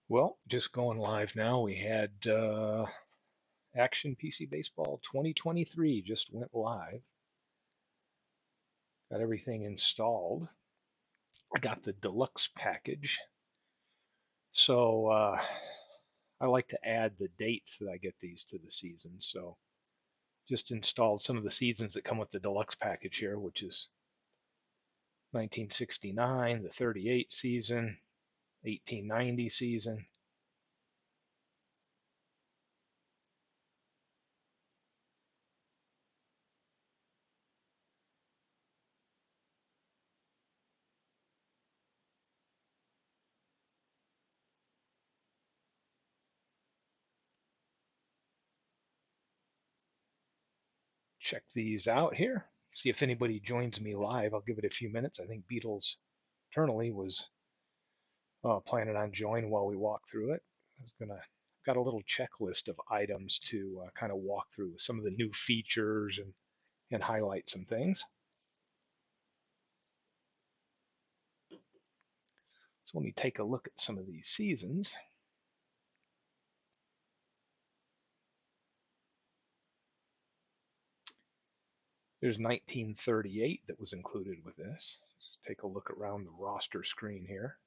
Well, just going live now. We had Action PC Baseball 2023 just went live. Got everything installed. I got the deluxe package. So I like to add the dates that I get these to the season. So just installed some of the seasons that come with the deluxe package here, which is 1969, the 38 season, 1890 season. Check these out here. See if anybody joins me live. I'll give it a few minutes. I think Beatles internally was planning on joining while we walk through it. I was gonna got a little checklist of items to kind of walk through some of the new features and highlight some things. So let me take a look at some of these seasons. There's 1938 that was included with this. Let's take a look around the roster screen here.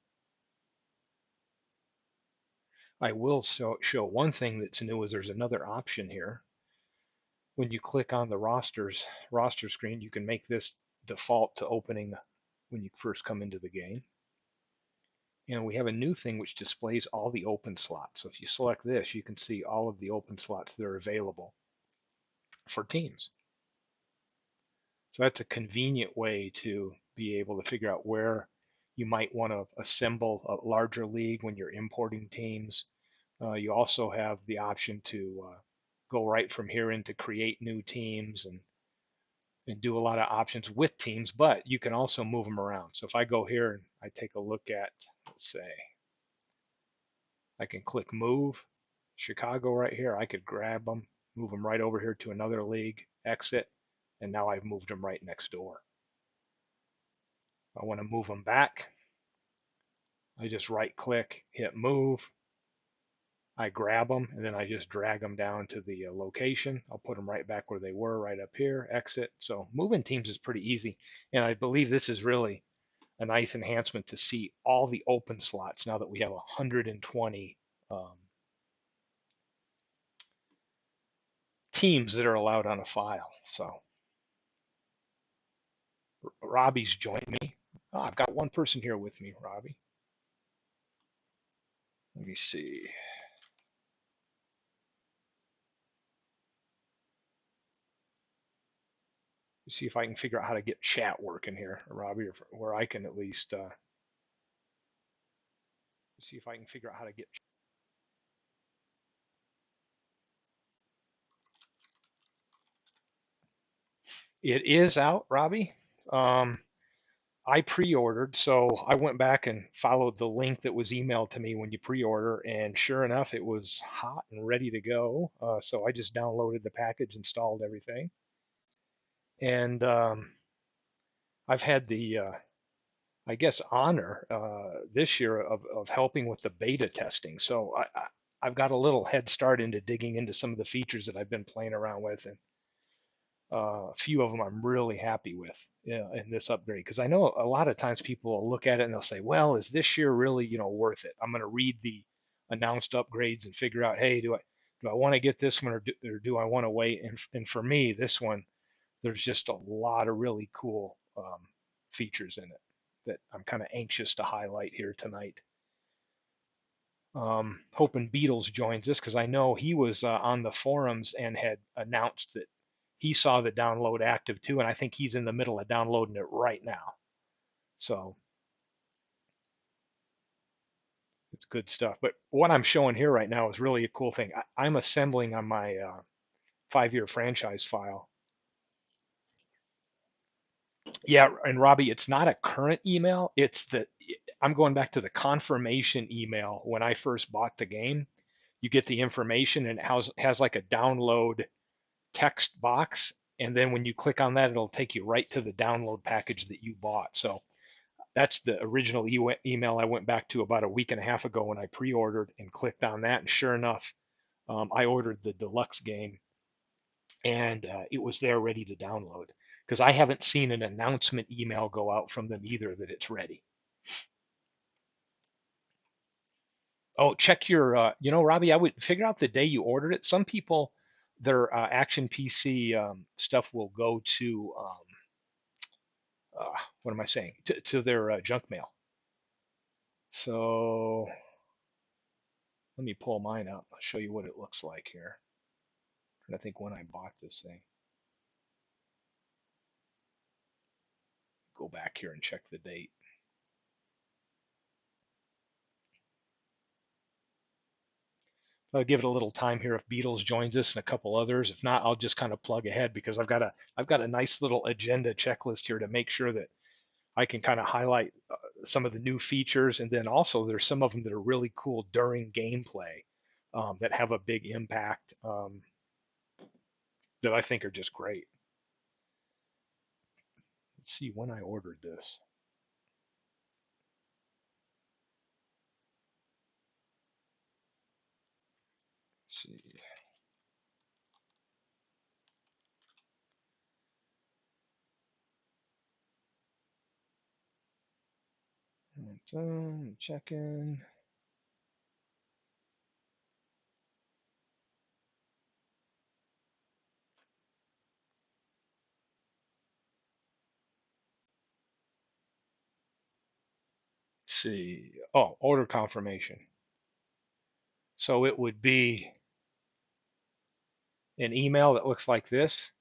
I will show one thing that's new is there's another option here. When you click on the roster screen, you can make this default to opening when you first come into the game. And we have a new thing which displays all the open slots. So if you select this, you can see all of the open slots that are available for teams. So that's a convenient way to be able to figure out where you might want to assemble a larger league when you're importing teams. You also have the option to go right from here into create new teams and do a lot of options with teams, but you can also move them around. So if I go here and I take a look at, let's say, I can click move, Chicago right here. I could grab them, move them right over here to another league, exit, and now I've moved them right next door. If I want to move them back, I just right click, hit move, I grab them, and then I just drag them down to the location. I'll put them right back where they were, right up here, exit. So moving teams is pretty easy. And I believe this is really a nice enhancement to see all the open slots now that we have 120 teams that are allowed on a file. So Robbie's joined me. Oh, I've got one person here with me, Robbie. Let me see. See if I can figure out how to get chat working here, Robbie, or where I can at least see if I can figure out how to get. It is out, Robbie. I pre-ordered, so I went back and followed the link that was emailed to me when you pre-order, and sure enough, it was hot and ready to go. So I just downloaded the package, installed everything, and I've had the I guess, honor this year of helping with the beta testing. So I've got a little head start into digging into some of the features that I've been playing around with, and a few of them I'm really happy with in this upgrade. Because I know a lot of times people will look at it and they'll say, "Well, is this year really, worth it? I'm going to read the announced upgrades and figure out, hey, do I want to get this one or do I want to wait?" And for me, this one, there's just a lot of really cool features in it that I'm kind of anxious to highlight here tonight. Hoping Beatles joins us because I know he was on the forums and had announced that he saw the download active too, and I think he's in the middle of downloading it right now. So it's good stuff. But what I'm showing here right now is really a cool thing. I'm assembling on my 5-year franchise file. Yeah, and Robbie, it's not a current email. It's the I'm going back to the confirmation email when I first bought the game. You get the information and it has like a download text box, and then when you click on that, it'll take you right to the download package that you bought. So that's the original email I went back to about a week and a half ago when I pre-ordered and clicked on that, and sure enough, I ordered the deluxe game, and it was there ready to download because I haven't seen an announcement email go out from them either that it's ready. Oh, check your, Robbie, I would figure out the day you ordered it. Some people, their Action PC stuff will go to, what am I saying, to their junk mail. So let me pull mine up. I'll show you what it looks like here. And I think when I bought this thing, go back here and check the date. I'll give it a little time here if Beatles joins us and a couple others. If not, I'll just kind of plug ahead because I've got a nice little agenda checklist here to make sure that I can kind of highlight some of the new features, and then also there's some of them that are really cool during gameplay that have a big impact that I think are just great. Let's see when I ordered this. Let's see. Check in. See. Oh, order confirmation. So it would be an email that looks like this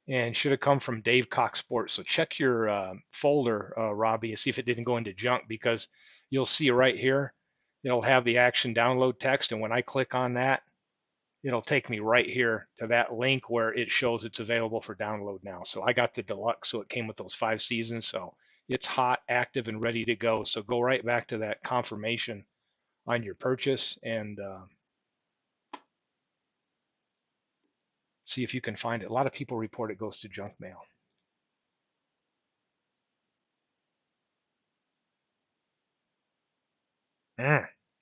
and should have come from Dave Cox Sports. So check your folder, Robbie, and see if it didn't go into junk because you'll see right here, it'll have the action download text. And when I click on that, it'll take me right here to that link where it shows it's available for download now. So I got the deluxe, so it came with those 5 seasons. So it's hot, active, and ready to go. So go right back to that confirmation on your purchase and see if you can find it. A lot of people report it goes to junk mail.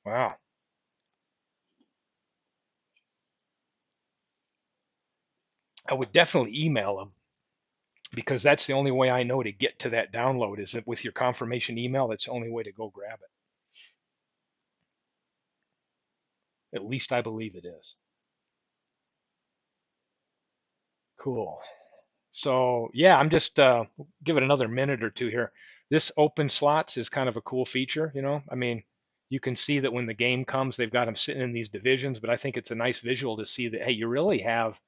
Wow. I would definitely email them because that's the only way I know to get to that download is that with your confirmation email. That's the only way to go grab it. At least I believe it is. Cool. So yeah, I'm just give it another minute or two here. This open slots is kind of a cool feature, you know. I mean, you can see that when the game comes, they've got them sitting in these divisions, but I think it's a nice visual to see that hey, you really have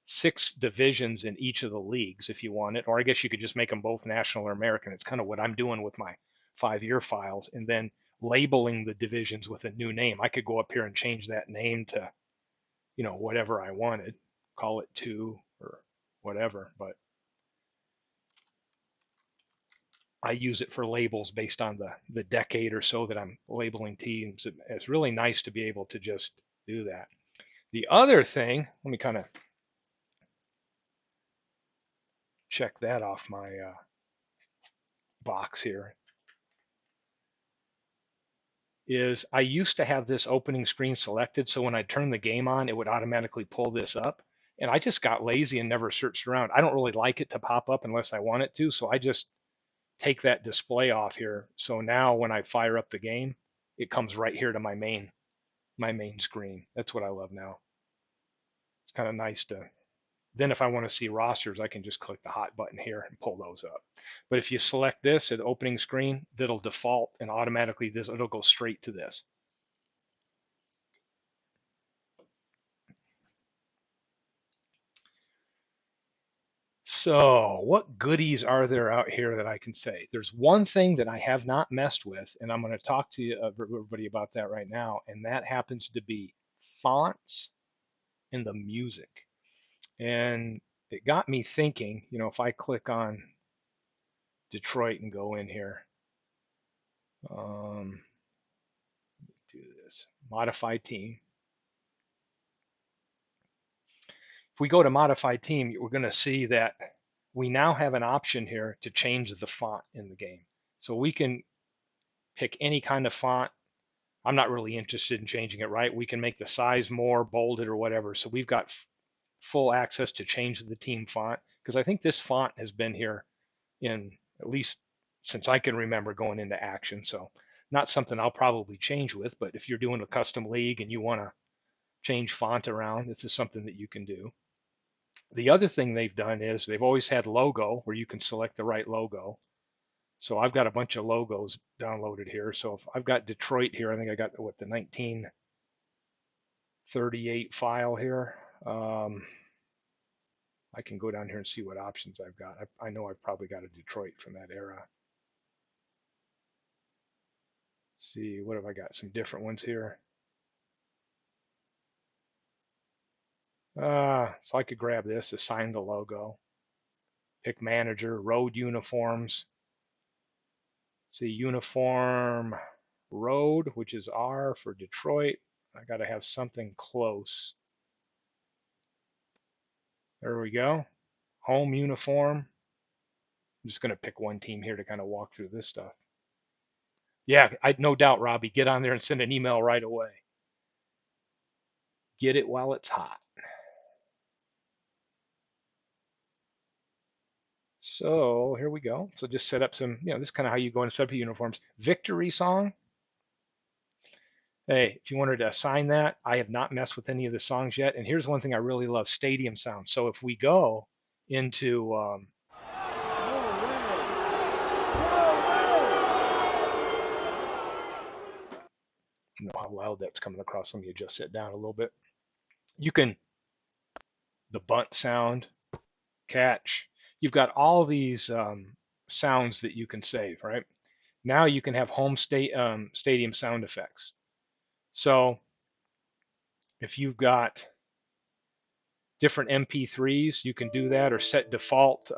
6 divisions in each of the leagues if you want it, or I guess you could just make them both national or American. It's kind of what I'm doing with my 5-year files, and then labeling the divisions with a new name. I could go up here and change that name to, whatever I wanted, call it 2 or whatever, but I use it for labels based on the decade or so that I'm labeling teams. It's really nice to be able to just do that. The other thing, let me kind of check that off my box here, is I used to have this opening screen selected, so when I turn the game on, it would automatically pull this up. And I just got lazy and never searched around. I don't really like it to pop up unless I want it to, so I just take that display off here. So now when I fire up the game, it comes right here to my main screen. That's what I love now. It's kind of nice to. Then if I want to see rosters, I can just click the hot button here and pull those up. But if you select this at opening screen, that'll default and automatically it'll go straight to this. So, what goodies are there out here that I can say? There's one thing that I have not messed with, and I'm going to talk to you, everybody about that right now, and that happens to be fonts and the music. And it got me thinking, if I click on Detroit and go in here, um, do this, modify team. If we go to modify team, we're going to see that we now have an option here to change the font in the game. So we can pick any kind of font. I'm not really interested in changing it, right? We can make the size more, bolded or whatever. So we've got full access to change the team font, because I think this font has been here in at least since I can remember going into action. So not something I'll probably change with, but if you're doing a custom league and you want to change font around, this is something that you can do. The other thing they've done is they've always had logo where you can select the right logo. So I've got a bunch of logos downloaded here. So if I've got Detroit here, I think I got what, the 1938 file here. I can go down here and see what options I've got. I know I've probably got a Detroit from that era. See, what have I got? Some different ones here. So I could grab this, assign the logo, pick manager, road uniforms. See, uniform road, which is R for Detroit. I got to have something close. There we go. Home uniform. I'm just going to pick one team here to kind of walk through this stuff. Yeah, no doubt, Robbie. Get on there and send an email right away. Get it while it's hot. So here we go. So just set up some, this is kind of how you go and set up your uniforms. Victory song. Hey, if you wanted to assign that, I have not messed with any of the songs yet. And here's one thing I really love, stadium sound. So if we go into, I don't know how loud that's coming across. Let me adjust that down a little bit. You can, the bunt sound, catch. You've got all these sounds that you can save, right? Now you can have home stadium sound effects. So if you've got different MP3s, you can do that, or set default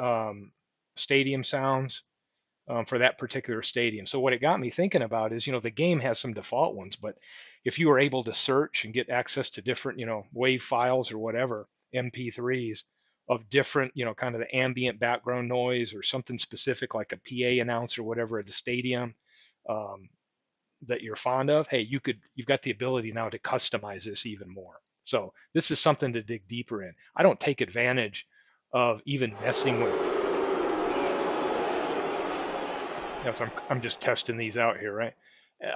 stadium sounds for that particular stadium. So what it got me thinking about is, the game has some default ones, but if you were able to search and get access to different, WAV files or whatever, MP3s of different, kind of the ambient background noise or something specific like a PA announcer or whatever at the stadium, that you're fond of, hey, you've got the ability now to customize this even more. So this is something to dig deeper in. I don't take advantage of even messing with. So I'm just testing these out here, right?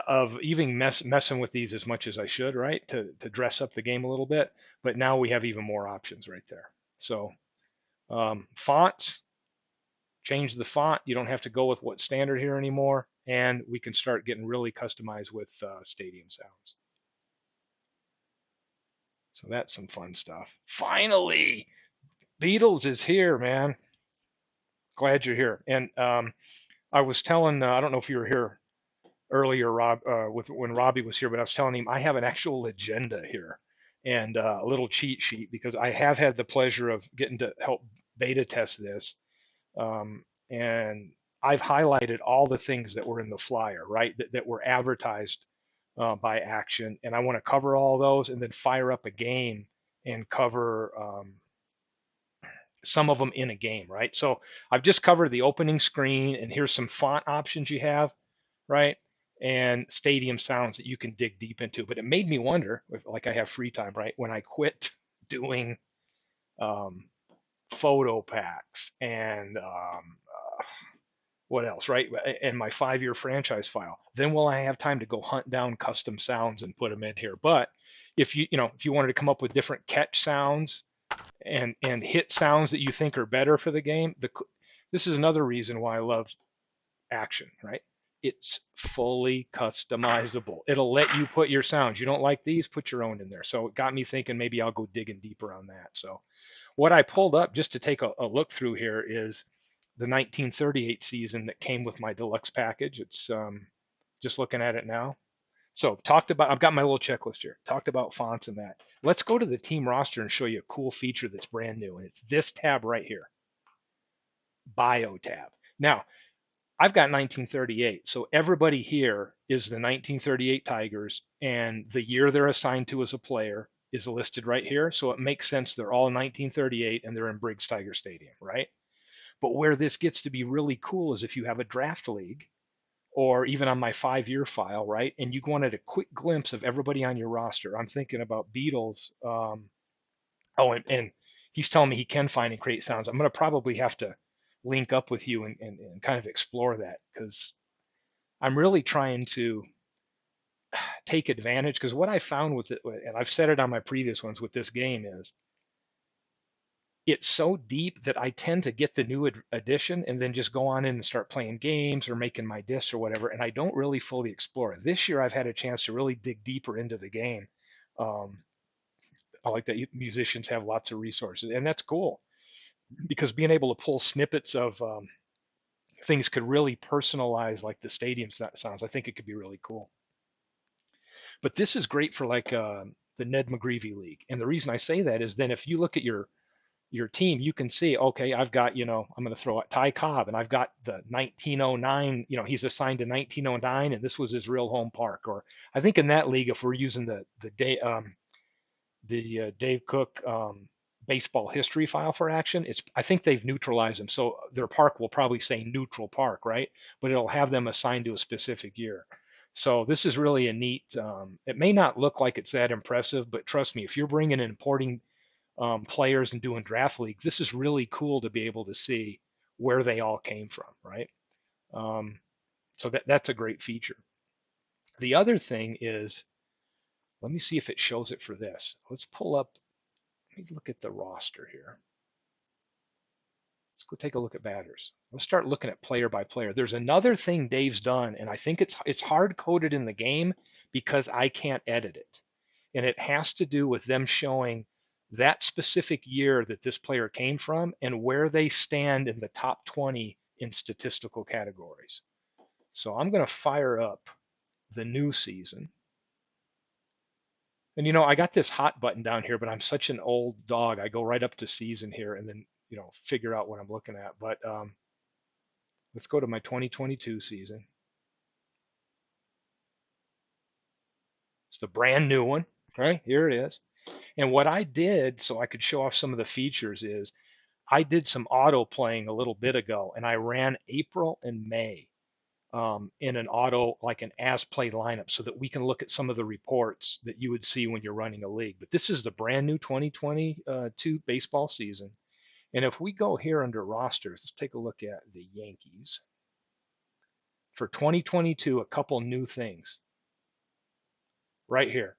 Of even messing with these as much as I should, right? To dress up the game a little bit. But now we have even more options right there. So fonts, change the font. You don't have to go with what's standard here anymore. And we can start getting really customized with stadium sounds. So that's some fun stuff. Finally, Beatles is here, man. Glad you're here. And I was telling, I don't know if you were here earlier, Rob, when Robbie was here, but I was telling him I have an actual agenda here and a little cheat sheet, because I have had the pleasure of getting to help beta test this. And I've highlighted all the things that were in the flyer, right, that were advertised by Action. And I want to cover all those and then fire up a game and cover some of them in a game, right? So I've just covered the opening screen, and here's some font options you have, right? And stadium sounds that you can dig deep into. But it made me wonder, like I have free time, right? When I quit doing photo packs and what else, right? And my 5-year franchise file, then will I have time to go hunt down custom sounds and put them in here? But if if you wanted to come up with different catch sounds and hit sounds that you think are better for the game, this is another reason why I love Action, right? It's fully customizable. It'll let you put your sounds. You don't like these, put your own in there. So it got me thinking maybe I'll go digging deeper on that. So what I pulled up just to take a look through here is the 1938 season that came with my deluxe package. It's just looking at it now. So talked about, I've got my little checklist here. Talked about fonts and that. Let's go to the team roster and show you a cool feature that's brand new. And it's this tab right here, Bio tab. Now, I've got 1938. So everybody here is the 1938 Tigers, and the year they're assigned to as a player is listed right here. So it makes sense they're all 1938 and they're in Briggs Tiger Stadium, right? But where this gets to be really cool is if you have a draft league or even on my 5 year file, right? And you wanted a quick glimpse of everybody on your roster. I'm thinking about Beatles. Oh, and he's telling me he can find and create sounds. I'm going to probably have to link up with you and kind of explore that because I'm really trying to take advantage. Because what I found with it, and I've said it on my previous ones with this game, is it's so deep that I tend to get the new edition and then just go on in and start playing games or making my discs or whatever. And I don't really fully explore it. This year, I've had a chance to really dig deeper into the game. Um, I like that musicians have lots of resources, and that's cool because being able to pull snippets of things could really personalize like the stadium sounds. I think it could be really cool. But this is great for like the Ned McGreevy League. And the reason I say that is then if you look at your team, you can see, okay, I've got, I'm going to throw out Ty Cobb and I've got the 1909, he's assigned to 1909 and this was his real home park. Or I think in that league, if we're using the Dave Cook baseball history file for action, I think they've neutralized them. So their park will probably say neutral park, right? But it'll have them assigned to a specific year. So this is really a neat, it may not look like it's that impressive, but trust me, if you're bringing and importing players and doing draft leagues, this is really cool to be able to see where they all came from, right? Um, so that's a great feature. The other thing is, let me see if it shows it for this. Let's pull up, let me look at the roster here. Let's go take a look at batters. Let's start looking at player by player. There's another thing Dave's done, and I think it's hard coded in the game because I can't edit it. And it has to do with them showing that specific year that this player came from and where they stand in the top 20 in statistical categories. So I'm going to fire up the new season. And I got this hot button down here, but I'm such an old dog. I go right up to season here and then, figure out what I'm looking at. But let's go to my 2022 season. It's the brand new one. Okay, here it is. And what I did so I could show off some of the features is I did some auto playing a little bit ago, and I ran April and May in an auto, like an as played lineup, so that we can look at some of the reports that you would see when you're running a league. But this is the brand new 2022 baseball season. And if we go here under rosters, let's take a look at the Yankees. For 2022, a couple new things right here.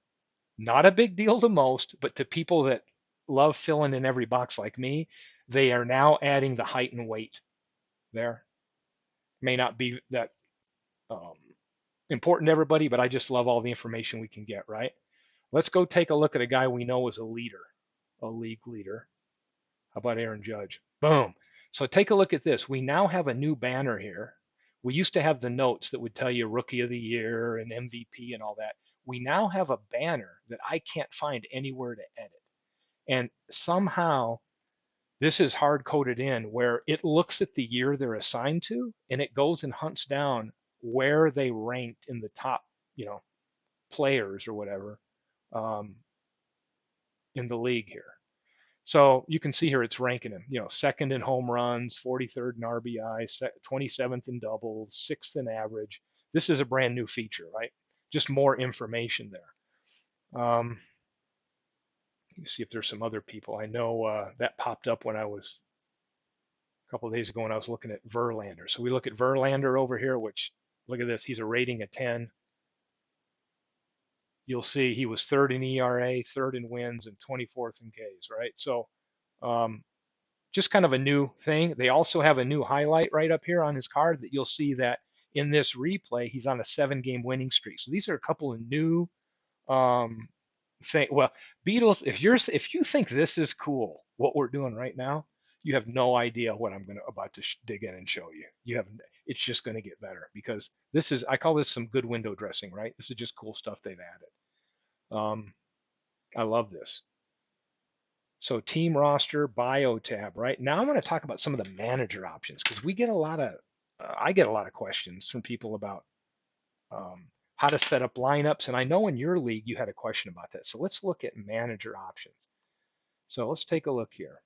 Not a big deal to most, but to people that love filling in every box like me, they are now adding the height and weight there. May not be that um, important to everybody, but I just love all the information we can get, right? Let's go take a look at a guy we know is a leader, a league leader. How about Aaron Judge? Boom. So take a look at this. We now have a new banner here. We used to have the notes that would tell you Rookie of the Year and MVP and all that. We now have a banner that I can't find anywhere to edit. And somehow this is hard coded in where it looks at the year they're assigned to and it goes and hunts down where they ranked in the top, players or whatever um, in the league here. So you can see here it's ranking him, second in home runs, 43rd in RBI, 27th in doubles, sixth in average. This is a brand new feature, right? Just more information there. Let me see if there's some other people. I know that popped up when I was a couple of days ago when I was looking at Verlander. So we look at Verlander over here, which look at this. He's a rating of 10. You'll see he was third in ERA, third in wins, and 24th in Ks, right? So um, just kind of a new thing. They also have a new highlight right up here on his card that you'll see that in this replay, he's on a 7-game winning streak. So these are a couple of new um, thing. Well, Beatles, if you think this is cool, what we're doing right now, You have no idea what I'm about to dig in and show you. It's just going to get better because I call this some good window dressing, right? This is just cool stuff they've added. I love this. So team roster, bio tab, right? Now I'm going to talk about some of the manager options because I get a lot of questions from people about how to set up lineups. And I know in your league you had a question about that. So let's look at manager options. So let's take a look here.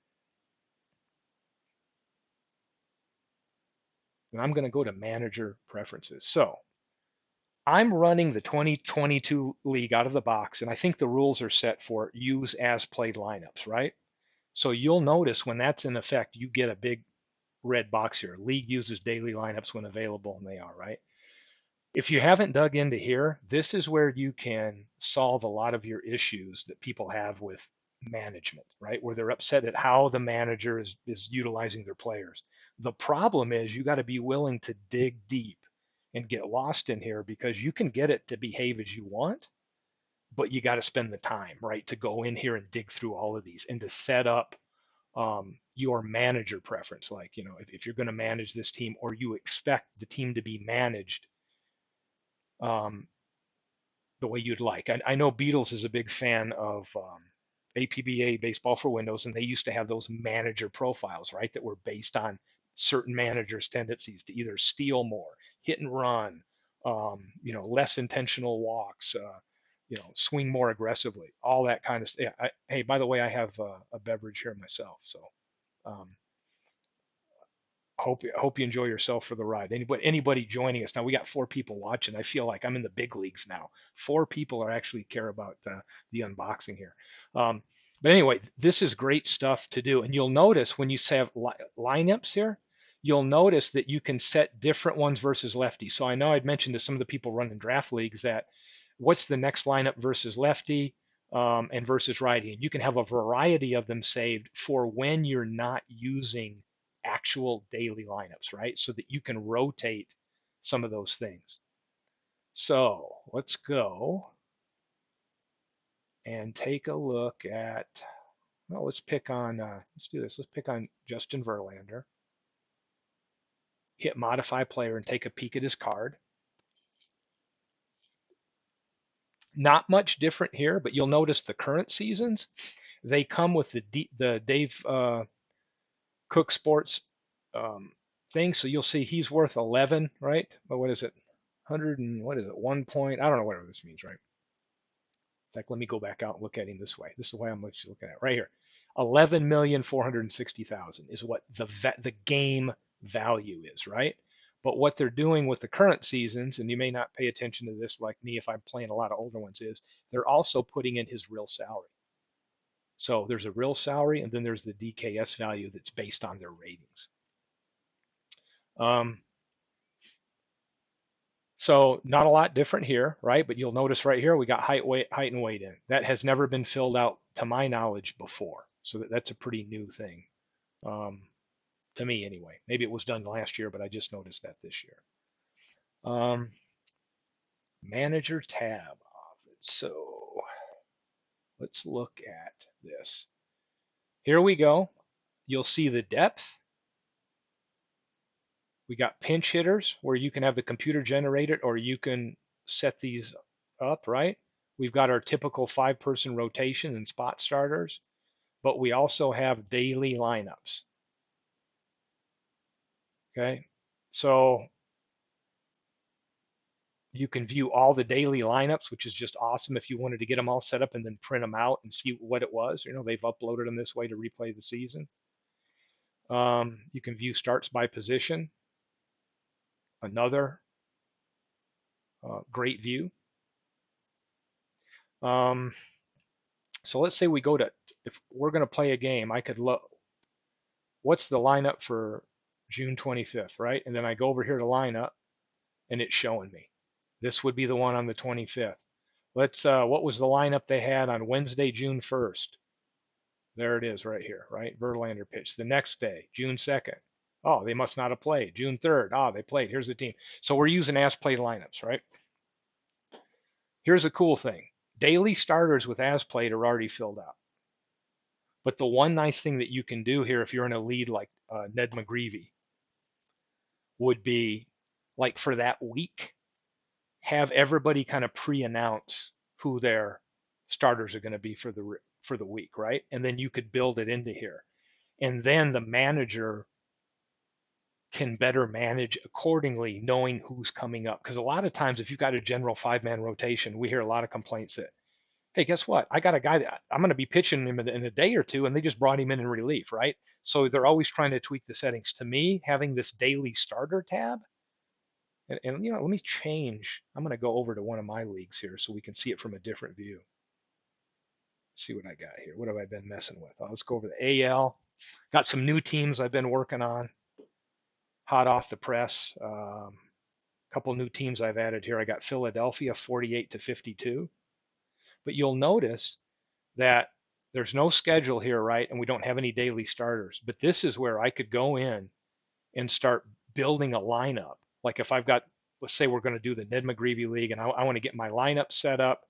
And I'm going to go to manager preferences. So I'm running the 2022 league out of the box, and I think the rules are set for use as played lineups, right? So you'll notice when that's in effect, you get a big red box here. League uses daily lineups when available, and they are, right? If you haven't dug into here, this is where you can solve a lot of your issues that people have with management, right? Where they're upset at how the manager is utilizing their players. The problem is you got to be willing to dig deep and get lost in here because you can get it to behave as you want, but you got to spend the time, right, to go in here and dig through all of these and to set up your manager preference. Like, if you're going to manage this team or you expect the team to be managed um, the way you'd like. I know Beatles is a big fan of APBA Baseball for Windows, and they used to have those manager profiles, right, that were based on certain managers' tendencies to either steal more, hit and run, less intentional walks, swing more aggressively, all that kind of stuff. Yeah, hey, by the way, I have a beverage here myself, so um, hope you enjoy yourself for the ride. Anybody joining us now? We got 4 people watching. I feel like I'm in the big leagues now. 4 people are actually care about the unboxing here. Um, but anyway, this is great stuff to do. And you'll notice when you have lineups here, you'll notice that you can set different ones versus lefty. So I know I'd mentioned to some of the people running draft leagues that what's the next lineup versus lefty and versus righty. And you can have a variety of them saved for when you're not using actual daily lineups, right? So that you can rotate some of those things. So let's go and take a look at, well, let's do this. Let's pick on Justin Verlander. Hit modify player and take a peek at his card. Not much different here, but you'll notice the current seasons, they come with the Dave Cook Sports thing. So you'll see he's worth 11, right? But what is it? 100 and what is it? 1 point. I don't know whatever this means, right? In fact, let me go back out and look at him this way. This is the way I'm looking at it right here. 11,460,000 is what the game value is, right? But what they're doing with the current seasons, and you may not pay attention to this like me if I'm playing a lot of older ones, is they're also putting in his real salary. So there's a real salary, and then there's the DKS value that's based on their ratings. So not a lot different here, right? But you'll notice right here we got height and weight in. That has never been filled out to my knowledge before. So that's a pretty new thing to me anyway. Maybe it was done last year, but I just noticed that this year. Manager tab. So let's look at this. Here we go. You'll see the depth. We got pinch hitters where you can have the computer generate it or you can set these up, right? We've got our typical 5-person rotation and spot starters, but we also have daily lineups. Okay, so you can view all the daily lineups, which is just awesome if you wanted to get them all set up and then print them out and see what it was. They've uploaded them this way to replay the season. You can view starts by position. Another great view. So let's say we go to, if we're going to play a game, I could look, what's the lineup for June 25th, right? And then I go over here to lineup and it's showing me. This would be the one on the 25th. What was the lineup they had on Wednesday, June 1st? There it is right here, right? Verlander pitched. The next day, June 2nd. Oh, they must not have played. June 3rd. Oh, they played. Here's the team. So we're using as played lineups, right? Here's a cool thing. Daily starters with as played are already filled out. But the one nice thing that you can do here, if you're in a lead like Ned McGreevy, would be like for that week, have everybody kind of pre-announce who their starters are going to be for the week, right? And then you could build it into here, and then the manager can better manage accordingly, knowing who's coming up. Because a lot of times, if you've got a general 5-man rotation, we hear a lot of complaints that, hey, guess what? I got a guy that I'm going to be pitching him in a day or two, and they just brought him in relief, right? So they're always trying to tweak the settings. To me, having this daily starter tab, and let me change. I'm going to go over to one of my leagues here so we can see it from a different view. See what I got here. What have I been messing with? Let's go over the AL. Got some new teams I've been working on, hot off the press. Couple new teams I've added here. I got Philadelphia 48 to 52. But you'll notice that there's no schedule here, right? And we don't have any daily starters. But this is where I could go in and start building a lineup. Like if I've got, let's say we're going to do the Ned McGreevy League, and I want to get my lineup set up.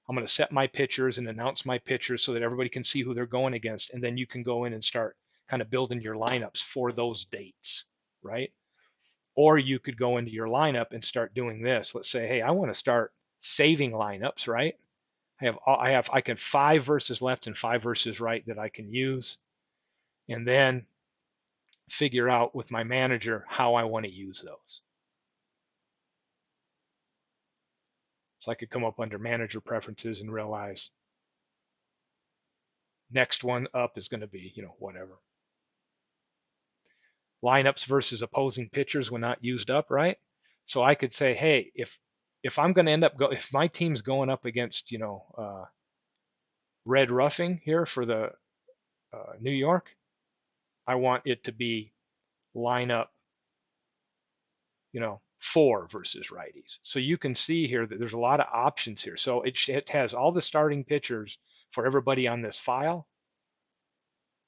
I'm going to set my pitchers and announce my pitchers so that everybody can see who they're going against. And then you can go in and start kind of building your lineups for those dates, right? Or you could go into your lineup and start doing this. Let's say, hey, I want to start saving lineups, right? I can 5 versus left and 5 versus right that I can use, and then figure out with my manager how I want to use those. So I could come up under manager preferences and realize next one up is going to be, whatever. Lineups versus opposing pitchers when not used up, right? So I could say, hey, if I'm going to end up if my team's going up against, Red Roughing here for the New York, I want it to be lineup, 4 versus righties. So you can see here that there's a lot of options here. So it has all the starting pitchers for everybody on this file,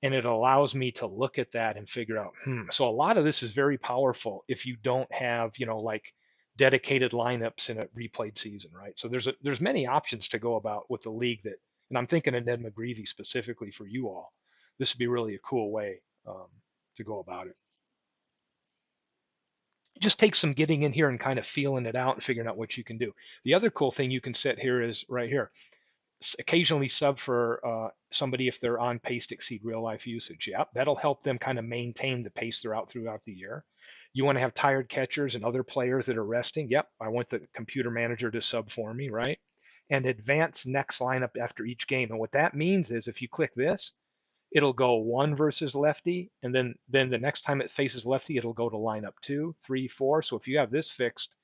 and it allows me to look at that and figure out, So a lot of this is very powerful if you don't have, like dedicated lineups in a replayed season, right? So there's many options to go about with the league and I'm thinking of Ned McGreevy specifically for you all. This would be really a cool way to go about it. It just takes some getting in here and kind of feeling it out and figuring out what you can do. The other cool thing you can set here is right here. Occasionally sub for somebody if they're on pace to exceed real life usage. Yep, that'll help them kind of maintain the pace throughout the year. You want to have tired catchers and other players that are resting. Yep, I want the computer manager to sub for me, right? And advance next lineup after each game. And what that means is if you click this, it'll go 1 versus lefty, and then the next time it faces lefty, it'll go to lineup 2, 3, 4. So if you have this fixed,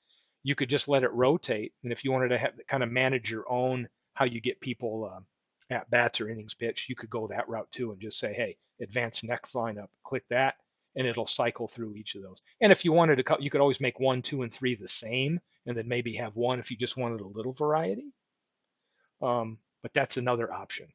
you could just let it rotate. And if you wanted to kind of manage your own how you get people at bats or innings pitched, you could go that route too and just say, hey, advance next lineup, click that, and it'll cycle through each of those. And if you wanted to, you could always make 1, 2, and 3 the same, and then maybe have 1 if you just wanted a little variety. But that's another option.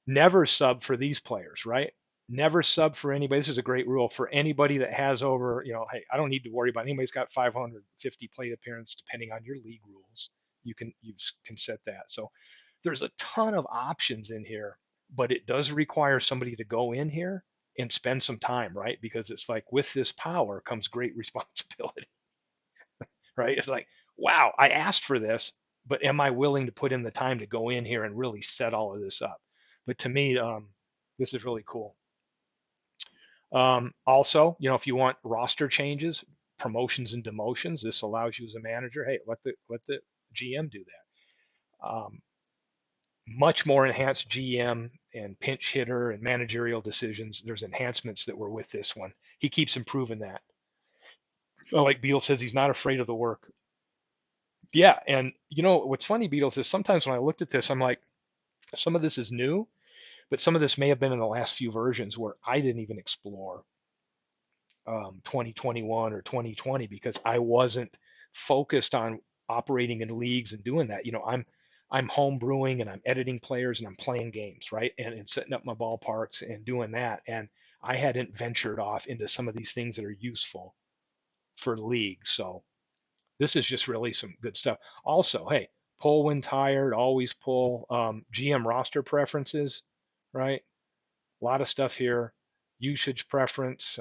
Never sub for these players, right? Never sub for anybody. This is a great rule for anybody that has over, hey, I don't need to worry about anybody's got 550 plate appearance, depending on your league rules. You can set that. So there's a ton of options in here, but it does require somebody to go in here and spend some time, right? Because it's like with this power comes great responsibility, right? It's like, wow, I asked for this, but am I willing to put in the time to go in here and really set all of this up? But to me, this is really cool. Also, if you want roster changes, promotions and demotions, this allows you as a manager, hey, let the GM do that. Much more enhanced GM and pinch hitter and managerial decisions. There's enhancements that were with this one. He keeps improving that. Like Beal says, he's not afraid of the work. Yeah, and what's funny, Beatles, is sometimes when I looked at this, I'm like, some of this is new, but some of this may have been in the last few versions where I didn't even explore 2021 or 2020 because I wasn't focused on operating in leagues and doing that. I'm home brewing and I'm editing players and I'm playing games, right? And setting up my ballparks and doing that. And I hadn't ventured off into some of these things that are useful for leagues. So this is just really some good stuff. Also, hey, pull when tired, always pull. GM roster preferences. right? A lot of stuff here. Usage preference.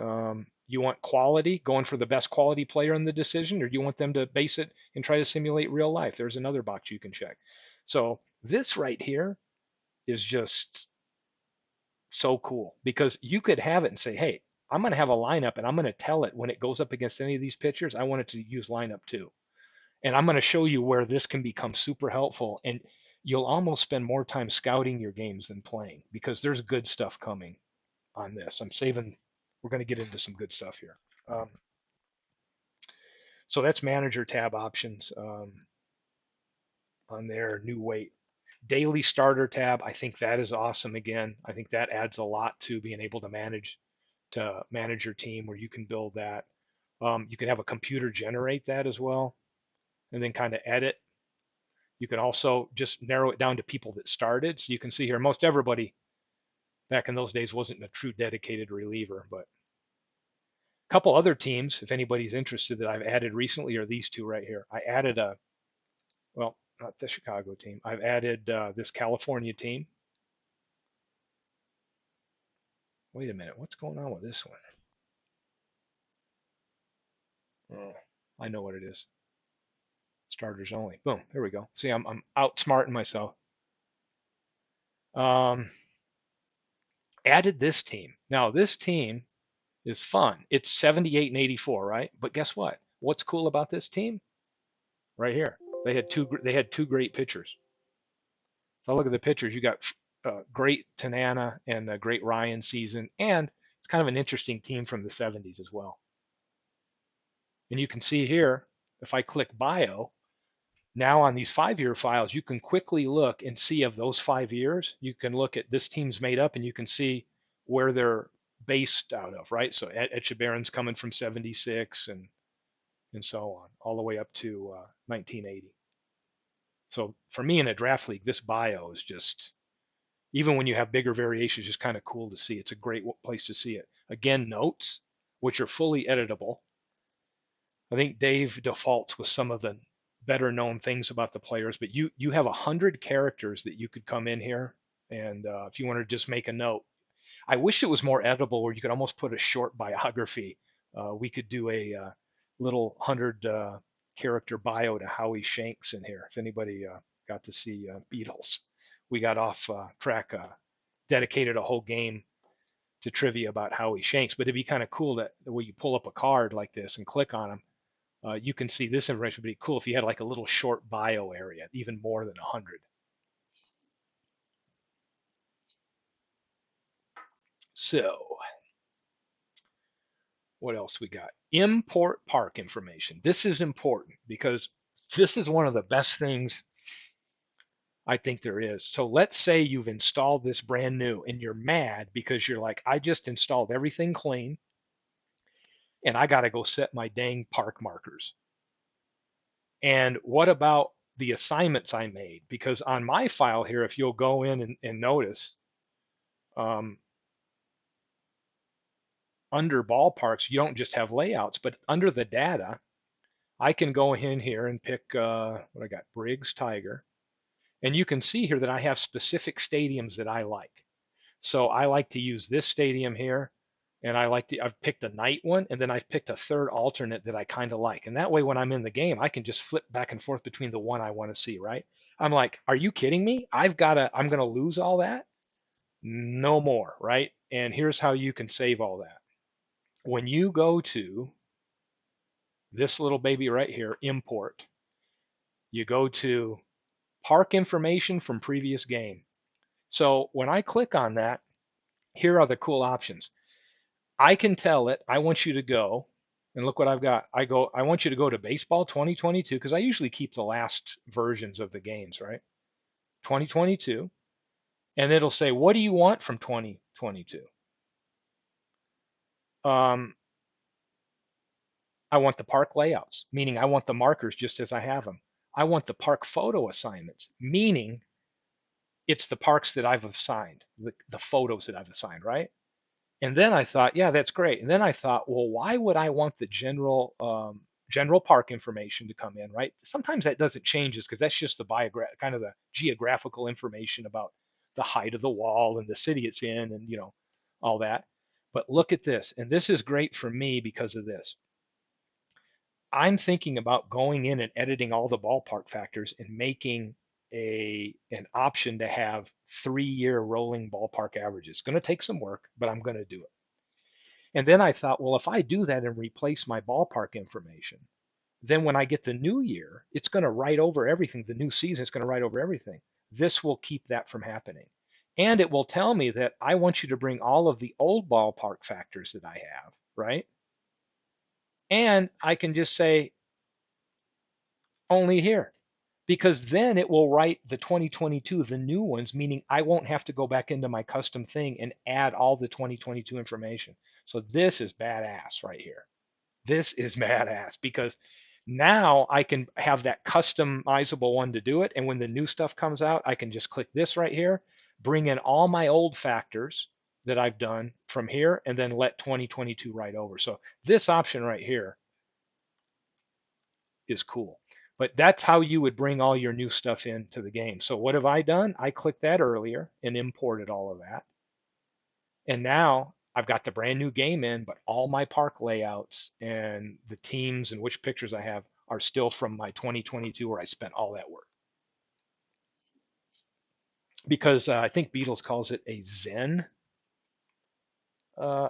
You want quality, going for the best quality player in the decision, or do you want them to base it and try to simulate real life? There's another box you can check. So this right here is just so cool because you could have it and say, hey, I'm going to have a lineup and I'm going to tell it when it goes up against any of these pitchers, I want it to use lineup two. And I'm going to show you where this can become super helpful. And you'll almost spend more time scouting your games than playing because there's good stuff coming on this. I'm saving, we're going to get into some good stuff here. Um, so that's manager tab options on there, new weight. Daily starter tab, I think that is awesome again. I think that adds a lot to being able to manage your team where you can build that. You can have a computer generate that as well and then kind of edit. You can also just narrow it down to people that started. So you can see here, most everybody back in those days wasn't a true dedicated reliever, but a couple other teams, if anybody's interested, that I've added recently are these two right here. I added well, not the Chicago team. I've added this California team. Wait a minute, what's going on with this one? Oh, I know what it is. Starters only. Boom, here we go. See, I'm outsmarting myself. Um, Added this team. Now this team is fun. It's 78 and 84, right? But guess what? What's cool about this team? Right here, they had two great pitchers. So look at the pitchers. You got great Tanana and a great Ryan season, and it's kind of an interesting team from the 70s as well. And you can see here, if I click bio, now on these 5-year files, you can quickly look and see of those 5 years. You can look at this team's made up, and you can see where they're based out of, right? So Etchebarren's coming from 76 and so on, all the way up to 1980. So for me in a draft league, this bio is just, even when you have bigger variations, just kind of cool to see. It's a great place to see it. Again, notes, which are fully editable. I think Dave defaults with some of the better known things about the players, but you have 100 characters that you could come in here, and if you want to just make a note, I wish it was more editable where you could almost put a short biography. We could do a little 100 character bio to Howie Shanks in here. If anybody got to see Beatles, we got off track, dedicated a whole game to trivia about Howie Shanks. But it'd be kind of cool that when you pull up a card like this and click on them, you can see this information would be cool if you had like a little short bio area, even more than 100. So what else we got? Import park information. This is important because this is one of the best things I think there is. So let's say you've installed this brand new and you're mad because you're like, I just installed everything clean and I got to go set my dang park markers. And what about the assignments I made? Because on my file here, if you'll go in and notice, um, under ballparks, you don't just have layouts, but under the data, I can go in here and pick what I got, Briggs Tiger. And you can see here that I have specific stadiums that I like. So I like to use this stadium here. And I've picked a night one, and then I've picked a third alternate that I kind of like. And that way, when I'm in the game, I can just flip back and forth between the one I want to see, right? I'm like, are you kidding me? I'm going to lose all that? No more, right? And here's how you can save all that. When you go to this little baby right here, import, you go to park information from previous game. So when I click on that, here are the cool options. I can tell it, I want you to go, and look what I've got. I want you to go to baseball 2022, because I usually keep the last versions of the games, right? 2022. And it'll say, what do you want from 2022? I want the park layouts, meaning I want the markers just as I have them. I want the park photo assignments, meaning it's the parks that I've assigned, the photos that I've assigned, right? And then I thought, yeah, that's great. And then I thought, well, why would I want the general park information to come in, right? Sometimes that doesn't change, because that's just the kind of the geographical information about the height of the wall and the city it's in and, all that. But look at this. And this is great for me because of this. I'm thinking about going in and editing all the ballpark factors and making an option to have 3-year rolling ballpark averages. It's going to take some work, but I'm going to do it. And then I thought, well, if I do that and replace my ballpark information, then when I get the new year, it's going to write over everything. The new season is going to write over everything. This will keep that from happening. And it will tell me that I want you to bring all of the old ballpark factors that I have, right? And I can just say only here, because then it will write the 2022, the new ones, meaning I won't have to go back into my custom thing and add all the 2022 information. So this is badass right here. This is badass because now I can have that customizable one to do it. And when the new stuff comes out, I can just click this right here, bring in all my old factors that I've done from here, and then let 2022 write over. So this option right here is cool. But that's how you would bring all your new stuff into the game. So what have I done? I clicked that earlier and imported all of that. And now I've got the brand new game in, but all my park layouts and the teams and which pictures I have are still from my 2022 where I spent all that work. Because I think Beatles calls it a Zen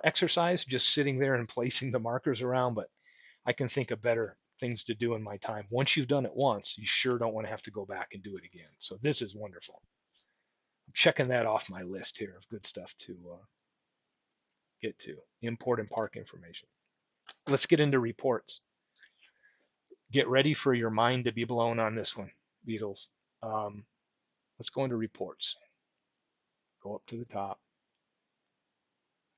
exercise, just sitting there and placing the markers around. But I can think of better things to do in my time. Once you've done it once, you sure don't want to have to go back and do it again. So this is wonderful. I'm checking that off my list here of good stuff to get to. Import and park information. Let's get into reports. Get ready for your mind to be blown on this one, Beatles. Um, let's go into reports. Go up to the top.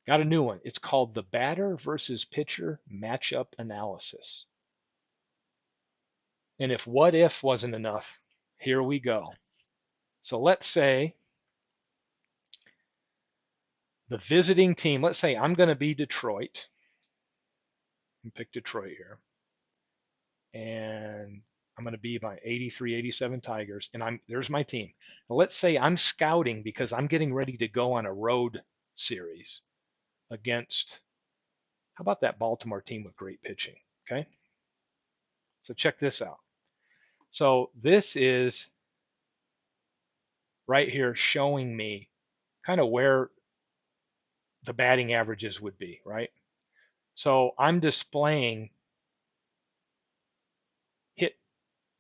Got a new one. It's called the batter versus pitcher matchup analysis. And if what if wasn't enough, here we go. So let's say the visiting team, let's say I'm going to be Detroit. And pick Detroit here. And I'm going to be my 83, 87 Tigers. And there's my team. Now let's say I'm scouting because I'm getting ready to go on a road series against, how about that Baltimore team with great pitching? Okay. So check this out. So this is right here showing me kind of where the batting averages would be, right? So I'm displaying hit,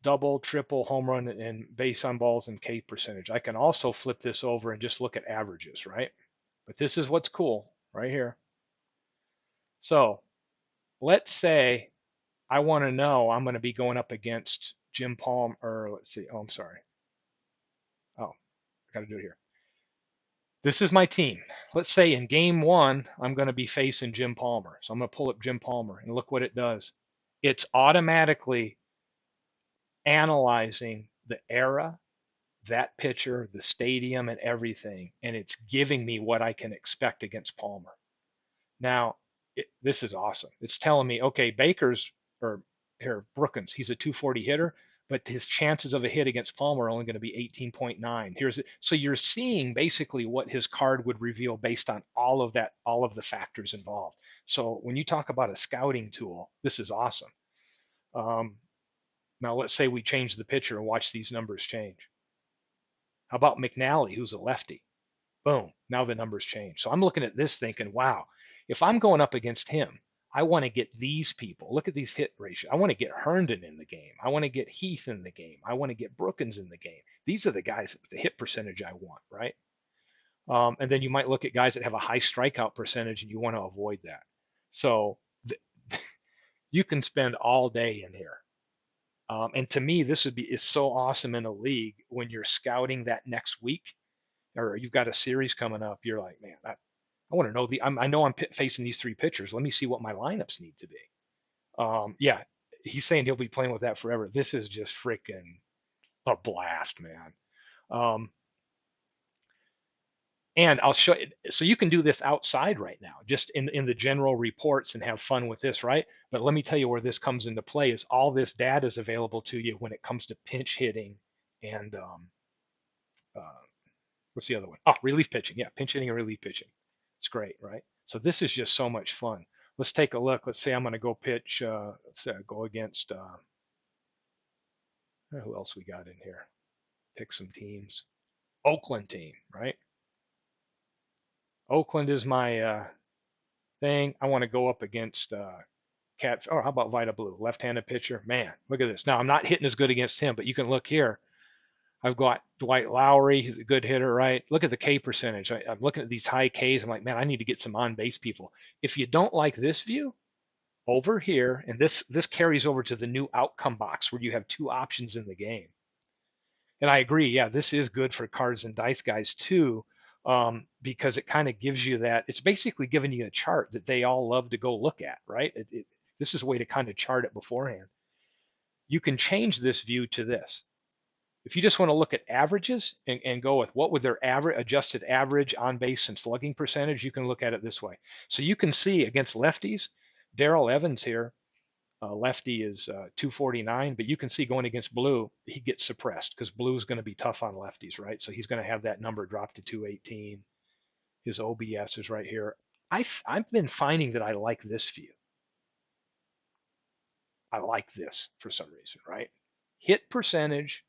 double, triple, home run, and base on balls and K percentage. I can also flip this over and just look at averages, right? But this is what's cool right here. So let's say I want to know I'm going to be going up against Jim Palm, or let's see. Oh, I'm sorry. Oh, I got to do it here. This is my team. Let's say in game one, I'm going to be facing Jim Palmer. So I'm going to pull up Jim Palmer and look what it does. It's automatically analyzing the era, that pitcher, the stadium, and everything. And it's giving me what I can expect against Palmer. Now, this is awesome. It's telling me, okay, Brookins, he's a 240 hitter, but his chances of a hit against Palmer are only going to be 18.9. So you're seeing basically what his card would reveal based on all of that, all of the factors involved. So when you talk about a scouting tool, this is awesome. Now let's say we change the pitcher and watch these numbers change. How about McNally, who's a lefty? Boom, now the numbers change. So I'm looking at this thinking, wow, if I'm going up against him, I want to get these people. Look at these hit ratio. I want to get Herndon in the game. I want to get Heath in the game. I want to get Brookins in the game. These are the guys with the hit percentage I want, right? And then you might look at guys that have a high strikeout percentage and you want to avoid that. So you can spend all day in here. And to me, this is so awesome in a league when you're scouting that next week or you've got a series coming up. You're like, man, I want to know I know I'm facing these three pitchers. Let me see what my lineups need to be. Yeah, he's saying he'll be playing with that forever. This is just freaking a blast, man. And I'll show you, so you can do this outside right now, just in the general reports and have fun with this, right? But let me tell you where this comes into play is all this data is available to you when it comes to pinch hitting and What's the other one? Oh, relief pitching. Yeah, pinch hitting and relief pitching. It's great, right? So this is just so much fun. Let's take a look. Let's say I'm going to go pitch. Let's say I go against who else we got in here? Pick some teams. Oakland team, right? Oakland is my thing. I want to go up against Cat. Or how about Vita Blue, left-handed pitcher? Man, look at this. Now I'm not hitting as good against him, but you can look here. I've got Dwight Lowry. He's a good hitter, right? Look at the K percentage. I'm looking at these high Ks. I'm like, man, I need to get some on-base people. If you don't like this view, over here, and this carries over to the new outcome box where you have two options in the game. And I agree, yeah, this is good for cards and dice guys too, because it kind of gives you that. It's basically giving you a chart that they all love to go look at, right? This is a way to kind of chart it beforehand. You can change this view to this. If you just want to look at averages and go with what would their average adjusted average on base and slugging percentage, you can look at it this way. So you can see against lefties, Darrell Evans here, lefty is 249, but you can see going against blue, he gets suppressed because blue is going to be tough on lefties, right? So he's going to have that number drop to 218. His OBS is right here. I've been finding that I like this view. I like this for some reason, right? Hit percentage,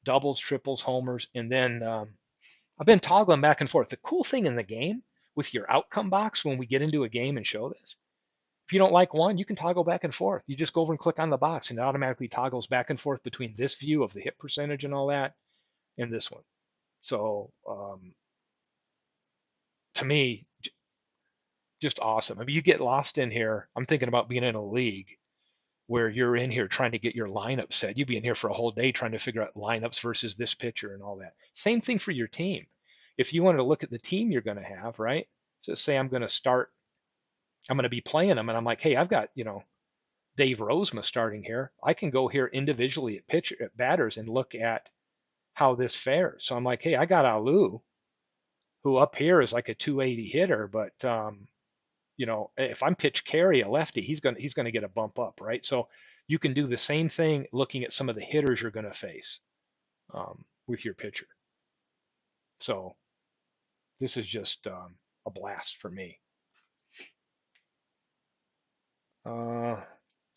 doubles, triples, homers, and then I've been toggling back and forth. The cool thing in the game with your outcome box when we get into a game and show this, if you don't like one, you can toggle back and forth. You just go over and click on the box and it automatically toggles back and forth between this view of the hit percentage and all that and this one. So to me, just awesome. I mean, you get lost in here. I'm thinking about being in a league where you're in here trying to get your lineup set. You'd be in here for a whole day trying to figure out lineups versus this pitcher and all that. Same thing for your team. If you wanted to look at the team you're going to have, right? So say I'm going to be playing them and I'm like, hey, I've got, Dave Rozema starting here. I can go here individually at batters and look at how this fares. So I'm like, hey, I got Alu, who up here is like a 280 hitter, but if I'm pitch carry a lefty, he's gonna get a bump up, right? So you can do the same thing looking at some of the hitters you're going to face with your pitcher. So this is just a blast for me.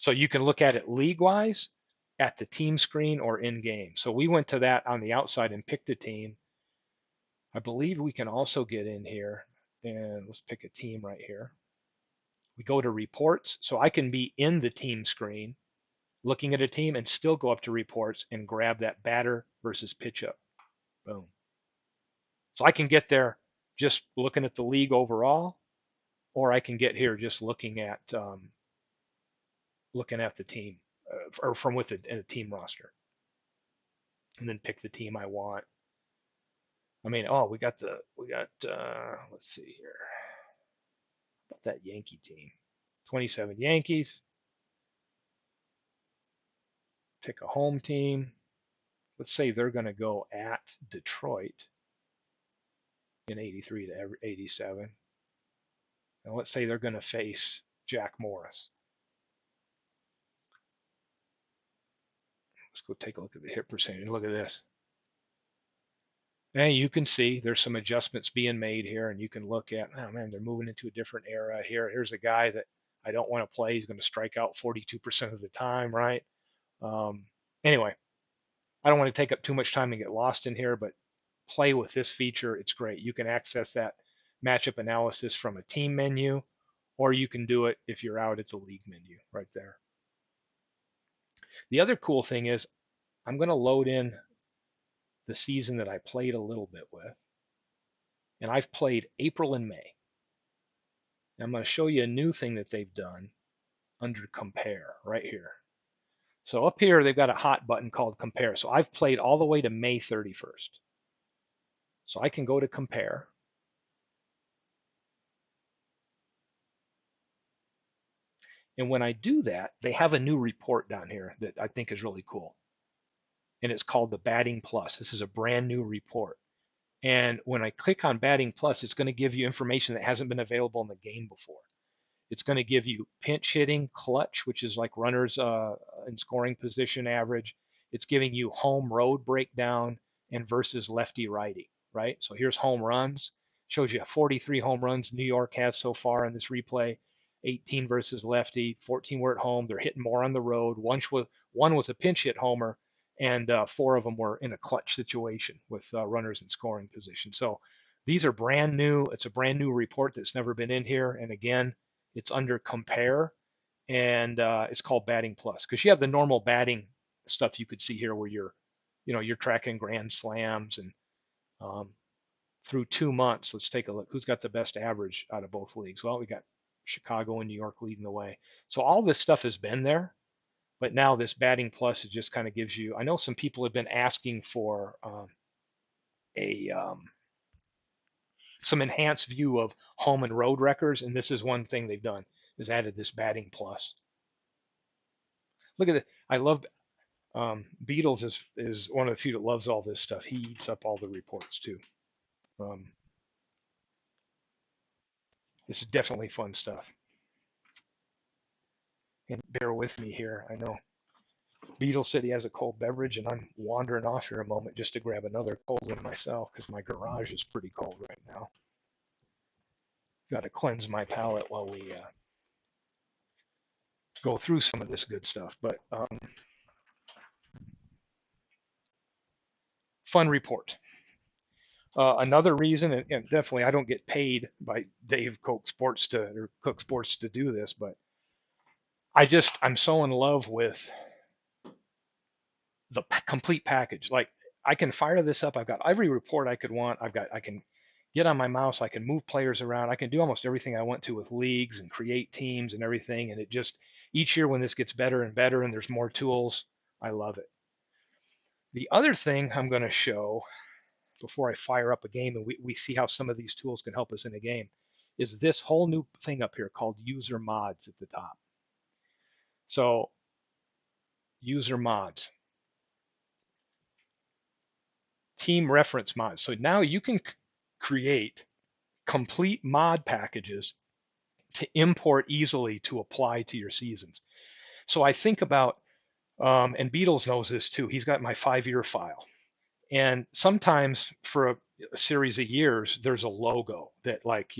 So you can look at it league-wise, at the team screen, or in-game. So we went to that on the outside and picked a team. I believe we can also get in here, and let's pick a team right here. We go to reports, so I can be in the team screen, looking at a team, and still go up to reports and grab that batter versus pitch up. Boom. So I can get there just looking at the league overall, or I can get here just looking at the team, or from within a team roster, and then pick the team I want. I mean, oh, we got let's see here. How about that Yankee team? 27 Yankees. Pick a home team. Let's say they're going to go at Detroit in 83 to 87. And let's say they're going to face Jack Morris. Let's go take a look at the hit percentage. Look at this. And you can see there's some adjustments being made here, and you can look at, oh man, they're moving into a different era here. Here's a guy that I don't want to play. He's going to strike out 42% of the time, right? Anyway, I don't want to take up too much time and get lost in here, but play with this feature. It's great. You can access that matchup analysis from a team menu, or you can do it if you're out at the league menu right there. The other cool thing is I'm going to load in the season that I played a little bit with, and I've played April and May. And I'm going to show you a new thing that they've done under compare right here. So up here, they've got a hot button called compare. So I've played all the way to May 31st. So I can go to compare. And when I do that, they have a new report down here that I think is really cool. And it's called the Batting Plus. This is a brand new report. And when I click on Batting Plus, it's going to give you information that hasn't been available in the game before. It's going to give you pinch hitting, clutch, which is like runners in scoring position average. It's giving you home road breakdown and versus lefty righty, right? So here's home runs. Shows you 43 home runs New York has so far in this replay. 18 versus lefty, 14 were at home. They're hitting more on the road. One was a pinch hit homer, and four of them were in a clutch situation with runners in scoring position. So these are brand new. It's a brand new report that's never been in here. And again, it's under compare, and it's called batting plus, because you have the normal batting stuff you could see here where you're tracking grand slams and um, through 2 months. Let's take a look. Who's got the best average out of both leagues? Well, we got Chicago and New York leading the way. So all this stuff has been there, but now this batting plus, it just kind of gives you. I know some people have been asking for a some enhanced view of home and road records, and this is one thing they've done, is added this batting plus. Look at it. I love Beatles is one of the few that loves all this stuff. He eats up all the reports too. Um, this is definitely fun stuff. And bear with me here. I know Beatles said he has a cold beverage, and I'm wandering off here a moment just to grab another cold one myself because my garage is pretty cold right now. Got to cleanse my palate while we go through some of this good stuff. But fun report. Another reason, and definitely I don't get paid by Dave Cook Sports to do this, but I'm so in love with the complete package. Like, I can fire this up. I've got every report I could want. I can get on my mouse. I can move players around. I can do almost everything I want to with leagues and create teams and everything. And it just, each year when this gets better and better and there's more tools, I love it. The other thing I'm going to show before I fire up a game and we see how some of these tools can help us in a game is this whole new thing up here called user mods at the top. So user mods, team reference mods. So now you can create complete mod packages to import easily to apply to your seasons. So I think about, and Beatles knows this too. He's got my 5-year file. And sometimes for a series of years, there's a logo that, like,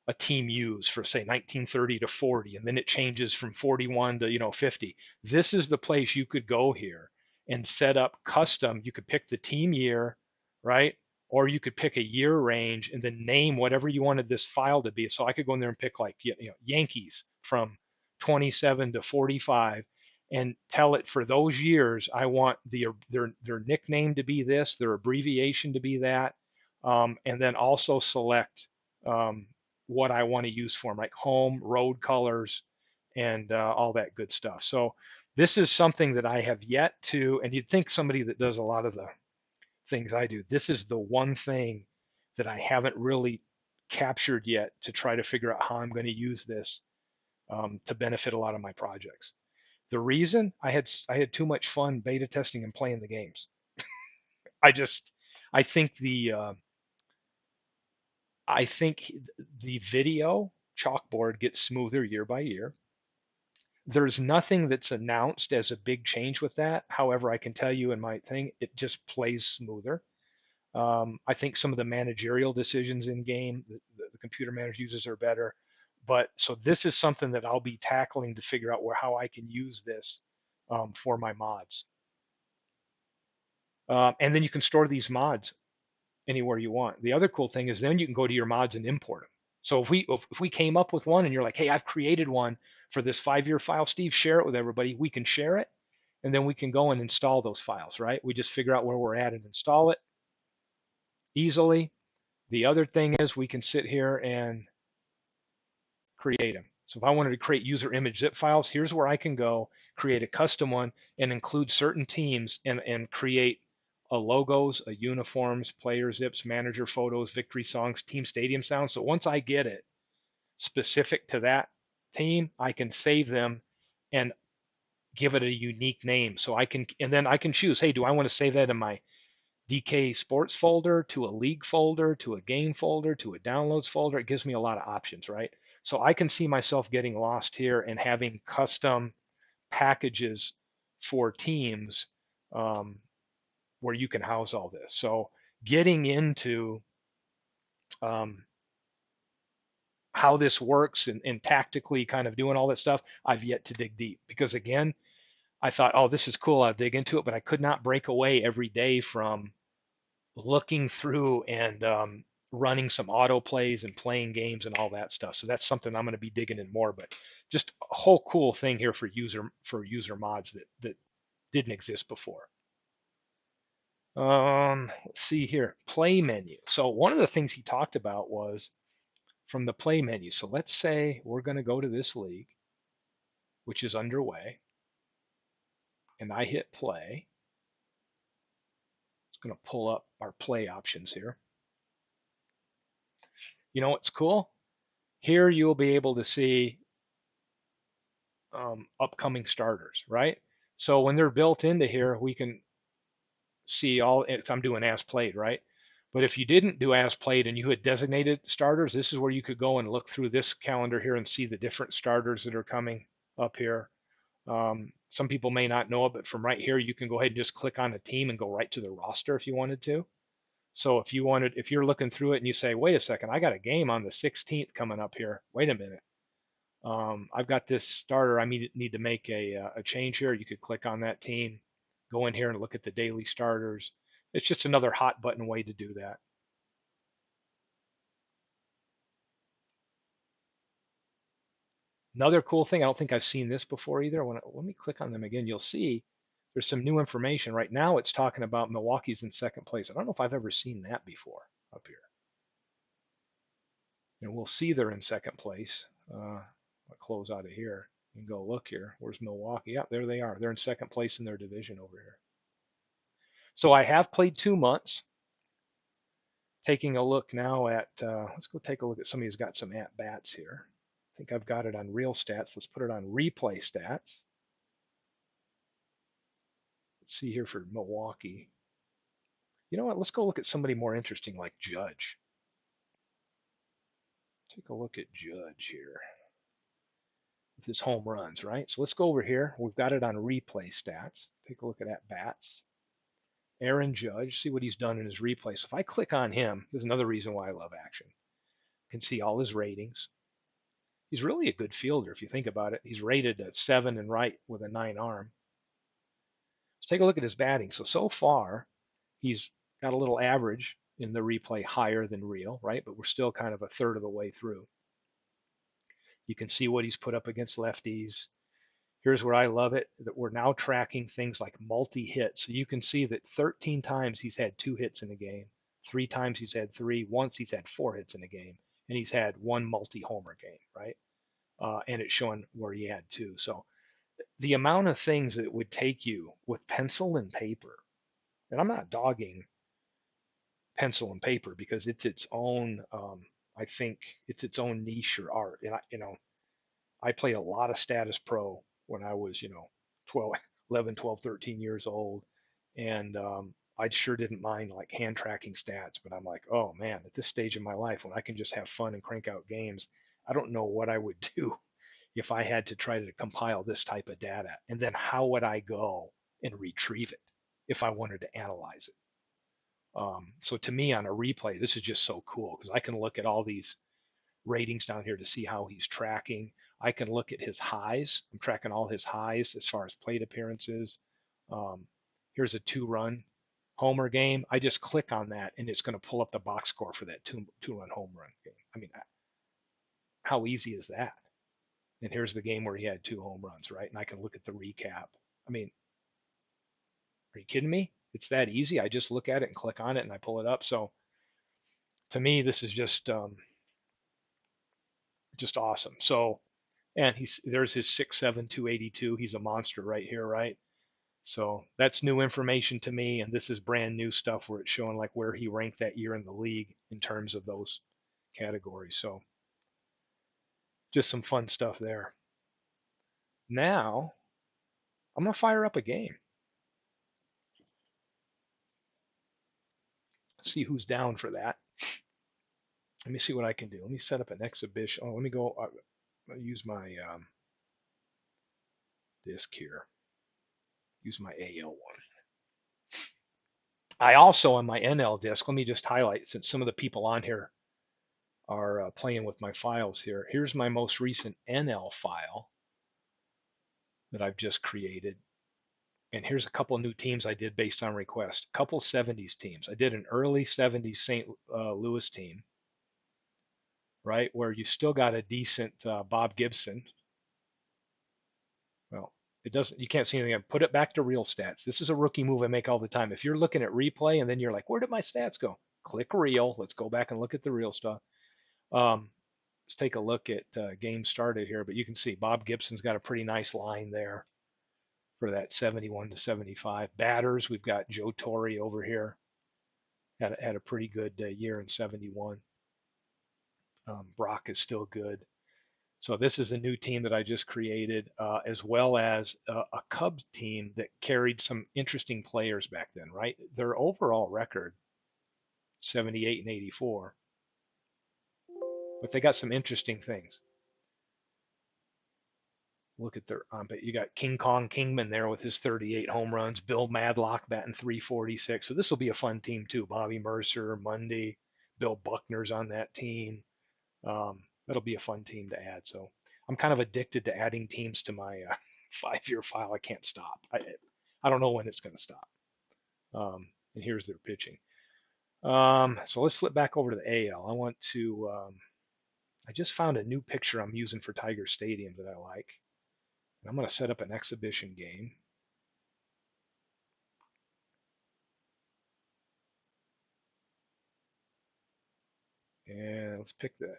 a team use for, say, 1930 to 40, and then it changes from 41 to 50. This is the place you could go here and set up custom. You could pick the team year, right? Or you could pick a year range and then name whatever you wanted this file to be. So I could go in there and pick, like, Yankees from 27 to 45 and tell it for those years I want their nickname to be this, their abbreviation to be that, and then also select what I want to use for them, like home, road colors, and all that good stuff. So this is something that I have yet to, and you'd think somebody that does a lot of the things I do, this is the one thing that I haven't really captured yet to try to figure out how I'm going to use this to benefit a lot of my projects. The reason I had too much fun beta testing and playing the games. I think the video chalkboard gets smoother year by year. There's nothing that's announced as a big change with that. However, I can tell you in my thing, it just plays smoother. I think some of the managerial decisions in game, the computer manager uses are better. But so this is something that I'll be tackling to figure out how I can use this for my mods. And then you can store these mods anywhere you want. The other cool thing is then you can go to your mods and import them. So if we came up with one and you're like, hey, I've created one for this 5-year file, Steve, share it with everybody. We can share it, and then we can go and install those files, right? We just figure out where we're at and install it easily. The other thing is we can sit here and create them. So if I wanted to create user image zip files, here's where I can go create a custom one and include certain teams and create a logos, a uniforms, player zips, manager photos, victory songs, team stadium sounds. So once I get it specific to that team, I can save them and give it a unique name. So and then I can choose, hey, do I want to save that in my DK sports folder, to a league folder, to a game folder, to a downloads folder? It gives me a lot of options, right? So I can see myself getting lost here and having custom packages for teams where you can house all this. So getting into um, how this works and tactically kind of doing all that stuff, I've yet to dig deep because again, I thought, oh, this is cool. I'll dig into it, but I could not break away every day from looking through and running some auto plays and playing games and all that stuff. So that's something I'm going to be digging in more. But just a whole cool thing here for user mods that didn't exist before. Let's see here, play menu. So one of the things he talked about was from the play menu. So let's say we're going to go to this league, which is underway, and I hit play. It's going to pull up our play options here. You know what's cool? Here you'll be able to see upcoming starters, right? So when they're built into here, we can see all, I'm doing as played, right? But if you didn't do as played and you had designated starters, this is where you could go and look through this calendar here and see the different starters that are coming up here. Some people may not know it, but from right here, you can go ahead and just click on a team and go right to the roster if you wanted to. So if you're looking through it and you say, wait a second, I got a game on the 16th coming up here. Wait a minute. I've got this starter. I need to make a change here. You could click on that team, go in here and look at the daily starters. It's just another hot button way to do that. Another cool thing, I don't think I've seen this before either. Let me click on them again. You'll see there's some new information. Right now it's talking about Milwaukee's in second place. I don't know if I've ever seen that before up here. And we'll see they're in second place. I'll close out of here and go look here. Where's Milwaukee? Yeah, there they are. They're in second place in their division over here. So I have played 2 months. Taking a look now at, let's go take a look at somebody who's got some at bats here. I think I've got it on real stats. Let's put it on replay stats. Let's see here for Milwaukee. You know what? Let's go look at somebody more interesting like Judge. Take a look at Judge here with his home runs, right? So let's go over here. We've got it on replay stats. Take a look at bats. Aaron Judge, see what he's done in his replay. So if I click on him, there's another reason why I love action. You can see all his ratings. He's really a good fielder if you think about it. He's rated at 7 and right with a 9 arm. Let's take a look at his batting. So far, he's got a little average in the replay higher than real, right? But we're still kind of a third of the way through. You can see what he's put up against lefties. Here's where I love it, that we're now tracking things like multi-hits. So you can see that 13 times he's had 2 hits in a game, 3 times he's had 3, once he's had 4 hits in a game, and he's had 1 multi-homer game, right? And it's showing where he had 2. So the amount of things that it would take you with pencil and paper, and I'm not dogging pencil and paper because it's its own, I think it's its own niche or art. And I played a lot of status pro when I was, 12, 11, 12, 13 years old. And I sure didn't mind like hand tracking stats, but I'm like, oh man, at this stage of my life when I can just have fun and crank out games, I don't know what I would do if I had to try to compile this type of data. And then how would I go and retrieve it if I wanted to analyze it? So to me on a replay, this is just so cool because I can look at all these ratings down here to see how he's tracking. I can look at his highs. I'm tracking all his highs as far as plate appearances. Um, Here's a 2-run homer game. I just click on that and it's going to pull up the box score for that two-run home run game. I mean, how easy is that? And here's the game where he had 2 home runs, right? And I can look at the recap. I mean, are you kidding me? It's that easy. I just look at it and click on it and I pull it up. So to me, this is just awesome. So, and there's his 6'7", 282. He's a monster right here, right? So that's new information to me, and this is brand new stuff where it's showing like where he ranked that year in the league in terms of those categories. So just some fun stuff there. Now I'm gonna fire up a game. See who's down for that. Let me see what I can do. Let me set up an exhibition. Oh, let me go. I'll use my disk here. Use my AL one. I also, on my NL disk, let me just highlight, since some of the people on here are playing with my files here. Here's my most recent NL file that I've just created. And here's a couple of new teams I did based on request. A couple 70s teams. I did an early 70s St. Louis team, right, where you still got a decent Bob Gibson. Well, it doesn't. You can't see anything. Put it back to real stats. This is a rookie move I make all the time. If you're looking at replay and then you're like, where did my stats go? Click real. Let's go back and look at the real stuff. Let's take a look at games started here. But you can see Bob Gibson's got a pretty nice line there for that 71 to 75. Batters, we've got Joe Torre over here. Had a pretty good year in 71. Brock is still good. So this is a new team that I just created, as well as a Cubs team that carried some interesting players back then, right? Their overall record, 78 and 84, but they got some interesting things. Look at their, but you got King Kong Kingman there with his 38 home runs, Bill Madlock batting 346. So this will be a fun team too. Bobby Mercer, Mundy, Bill Buckner's on that team. That'll be a fun team to add. So I'm kind of addicted to adding teams to my 5-year file. I can't stop. I don't know when it's going to stop. And here's their pitching. So let's flip back over to the AL. I want to. I just found a new picture I'm using for Tiger Stadium that I like. And I'm going to set up an exhibition game. And let's pick the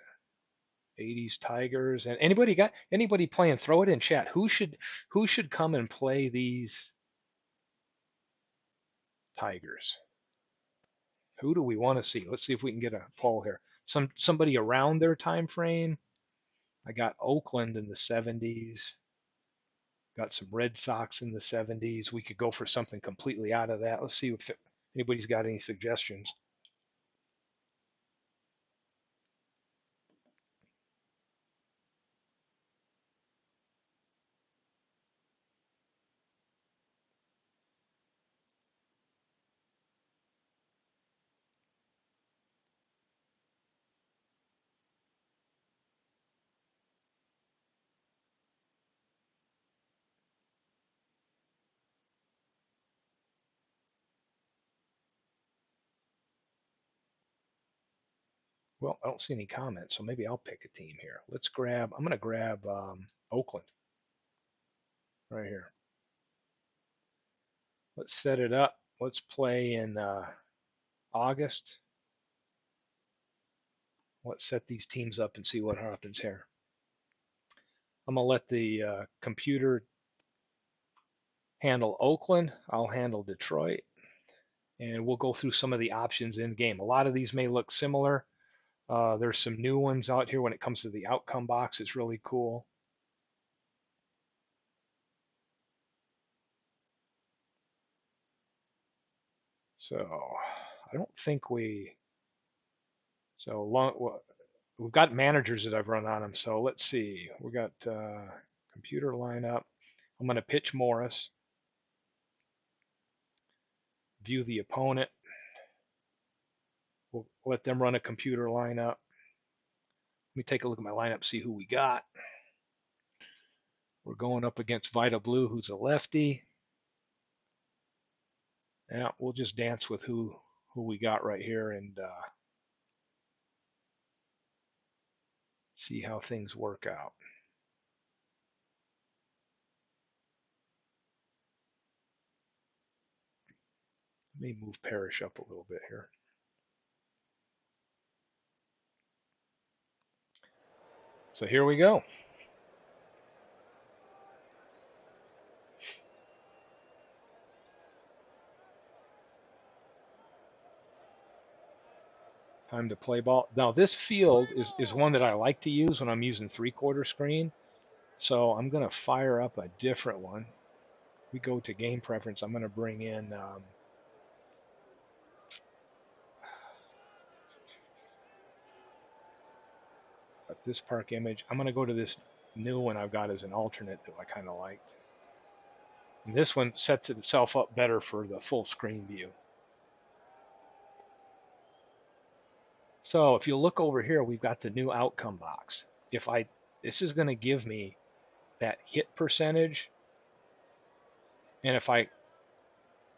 80s Tigers. And anybody playing? Throw it in chat. Who should come and play these Tigers? Who do we want to see? Let's see if we can get a poll here. Somebody around their time frame. I got Oakland in the 70s. Got some Red Sox in the 70s. We could go for something completely out of that. Let's see if anybody's got any suggestions. Well, I don't see any comments, so maybe I'll pick a team here. I'm going to grab Oakland right here. Let's set it up. Let's play in August. Let's set these teams up and see what happens here. I'm going to let the computer handle Oakland. I'll handle Detroit. And we'll go through some of the options in game. A lot of these may look similar. There's some new ones out here when it comes to the outcome box. It's really cool. So I don't think we've got managers that I've run on them. So let's see. We got computer lineup. I'm going to pitch Morris. View the opponent. We'll let them run a computer lineup. Let me take a look at my lineup, see who we got. We're going up against Vita Blue, who's a lefty. Yeah, we'll just dance with who we got right here and see how things work out. Let me move Parrish up a little bit here. So here we go. Time to play ball. Now this field is one that I like to use when I'm using 3/4 screen. So I'm going to fire up a different one. We go to game preference. I'm going to bring in this park image. I'm going to go to this new one I've got as an alternate that I kind of liked. And this one sets itself up better for the full screen view. So if you look over here, we've got the new outcome box. This is going to give me that hit percentage. And if I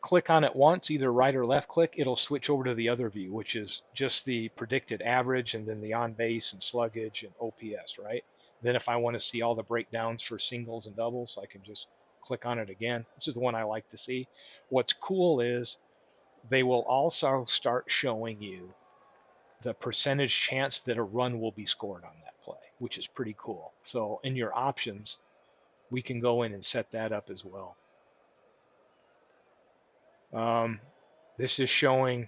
click on it once, either right or left click, it'll switch over to the other view, which is just the predicted average and then the on base and sluggage and OPS, right? Then if I want to see all the breakdowns for singles and doubles, I can just click on it again. This is the one I like to see. What's cool is they will also start showing you the percentage chance that a run will be scored on that play, which is pretty cool. So in your options, we can go in and set that up as well. This is showing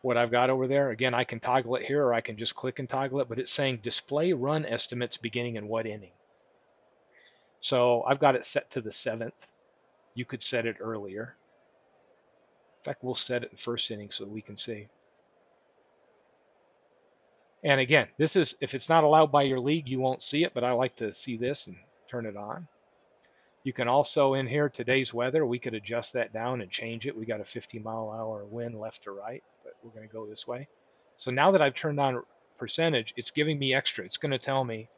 what I've got over there. Again, I can toggle it here or I can just click and toggle it, but it's saying display run estimates beginning in what inning. So I've got it set to the 7th. You could set it earlier. In fact, we'll set it in first inning so we can see. And again, this is, if it's not allowed by your league, you won't see it, but I like to see this and turn it on. You can also, in here, today's weather, we could adjust that down and change it. We got a 50-mile-an-hour wind left to right, but we're going to go this way. So now that I've turned on percentage, it's giving me extra. It's going to tell me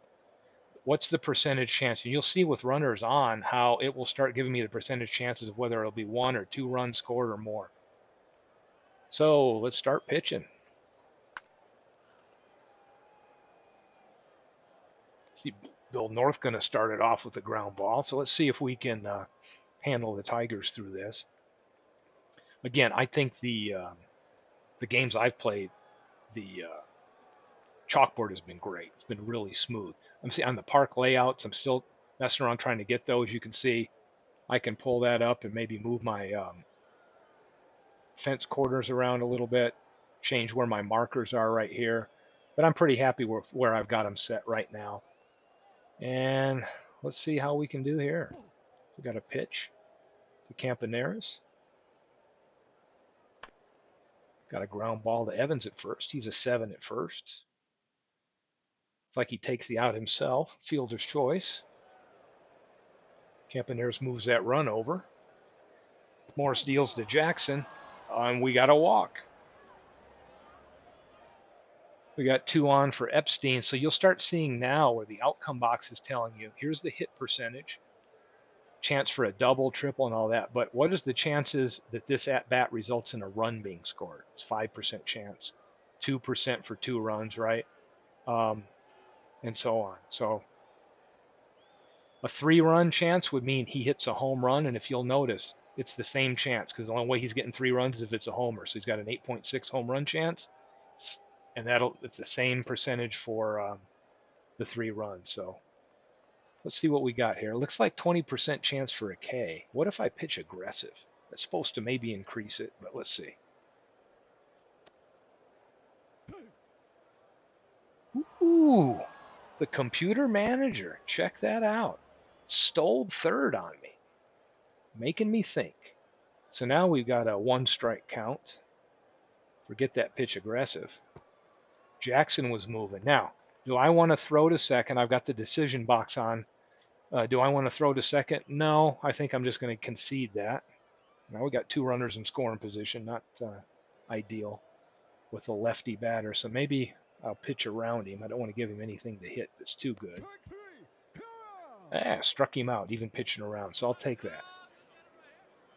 what's the percentage chance. And you'll see with runners on how it will start giving me the percentage chances of whether it'll be 1 or 2 runs scored or more. So let's start pitching. See, Bill North going to start it off with a ground ball. So let's see if we can handle the Tigers through this. Again, I think the games I've played, the chalkboard has been great. It's been really smooth. I'm seeing on the park layouts, I'm still messing around trying to get those. You can see I can pull that up and maybe move my fence corners around a little bit, change where my markers are right here. But I'm pretty happy with where I've got them set right now. And let's see how we can do here. We got a pitch to Campaneris. Got a ground ball to Evans at first. He's a 7 at first. It's like he takes the out himself. Fielder's choice. Campaneris moves that run over. Morris deals to Jackson, and we got a walk. We got 2 on for Epstein. So you'll start seeing now where the outcome box is telling you, here's the hit percentage, chance for a double, triple, and all that. But what is the chances that this at-bat results in a run being scored? It's 5% chance, 2% for 2 runs, right? And so on. So a 3-run chance would mean he hits a home run. And if you'll notice, it's the same chance because the only way he's getting 3 runs is if it's a homer. So he's got an 8.6 home run chance. And it's the same percentage for the 3 runs. So let's see what we got here. It looks like 20% chance for a K. What if I pitch aggressive? That's supposed to maybe increase it, but let's see. Ooh, the computer manager. Check that out. Stole 3rd on me, making me think. So now we've got a 1-strike count. Forget that pitch aggressive. Jackson was moving. Now, do I want to throw to second? I've got the decision box on. Do I want to throw to second? No, I think I'm just going to concede that. Now we got 2 runners in scoring position, not ideal with a lefty batter. So maybe I'll pitch around him. I don't want to give him anything to hit that's too good. Struck him out, even pitching around. So I'll take that.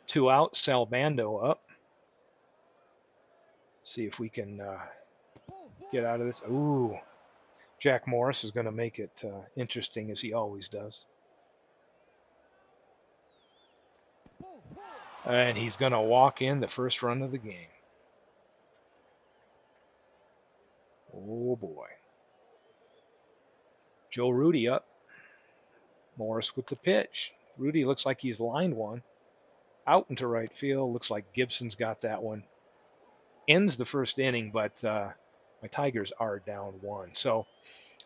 2 out, Salbando up. See if we can get out of this. Ooh, Jack Morris is going to make it interesting as he always does. And he's going to walk in the first run of the game. Oh, boy. Joe Rudy up. Morris with the pitch. Rudy looks like he's lined one. Out into right field. Looks like Gibson's got that one. Ends the first inning, but my Tigers are down 1. So,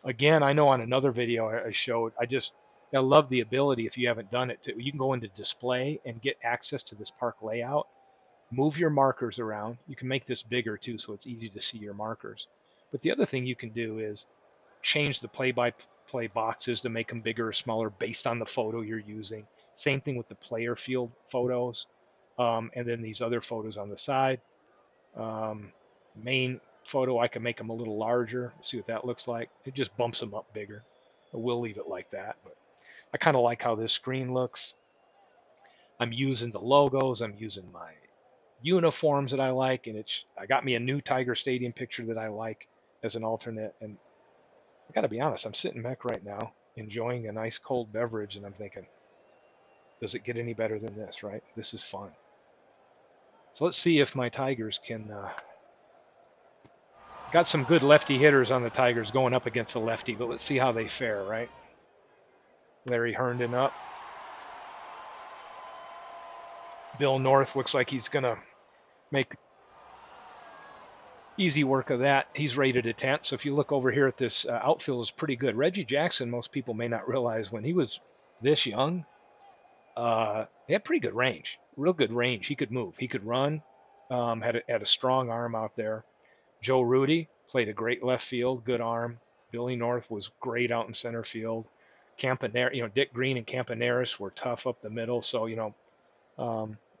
again, I know on another video I showed, I love the ability, if you haven't done it, you can go into display and get access to this park layout. Move your markers around. You can make this bigger too, so it's easy to see your markers. But the other thing you can do is change the play-by-play boxes to make them bigger or smaller based on the photo you're using. Same thing with the player field photos, and then these other photos on the side. main photo, I can make them a little larger. See what that looks like. It just bumps them up bigger. We'll leave it like that. But I kind of like how this screen looks. I'm using the logos. I'm using my uniforms that I like, and I got me a new Tiger Stadium picture that I like as an alternate. And I got to be honest, I'm sitting back right now enjoying a nice cold beverage, and I'm thinking, does it get any better than this? Right? This is fun. So let's see if my Tigers can. Got some good lefty hitters on the Tigers going up against the lefty, but let's see how they fare. Right? Larry Herndon up. Bill North looks like he's going to make easy work of that. He's rated a 10th. So if you look over here at this outfield, is pretty good. Reggie Jackson, most people may not realize when he was this young, he had pretty good range, real good range. He could move, he could run, had a strong arm out there. Joe Rudy played a great left field, good arm. Billy North was great out in center field. Campanera, Dick Green and Campaneris were tough up the middle. So,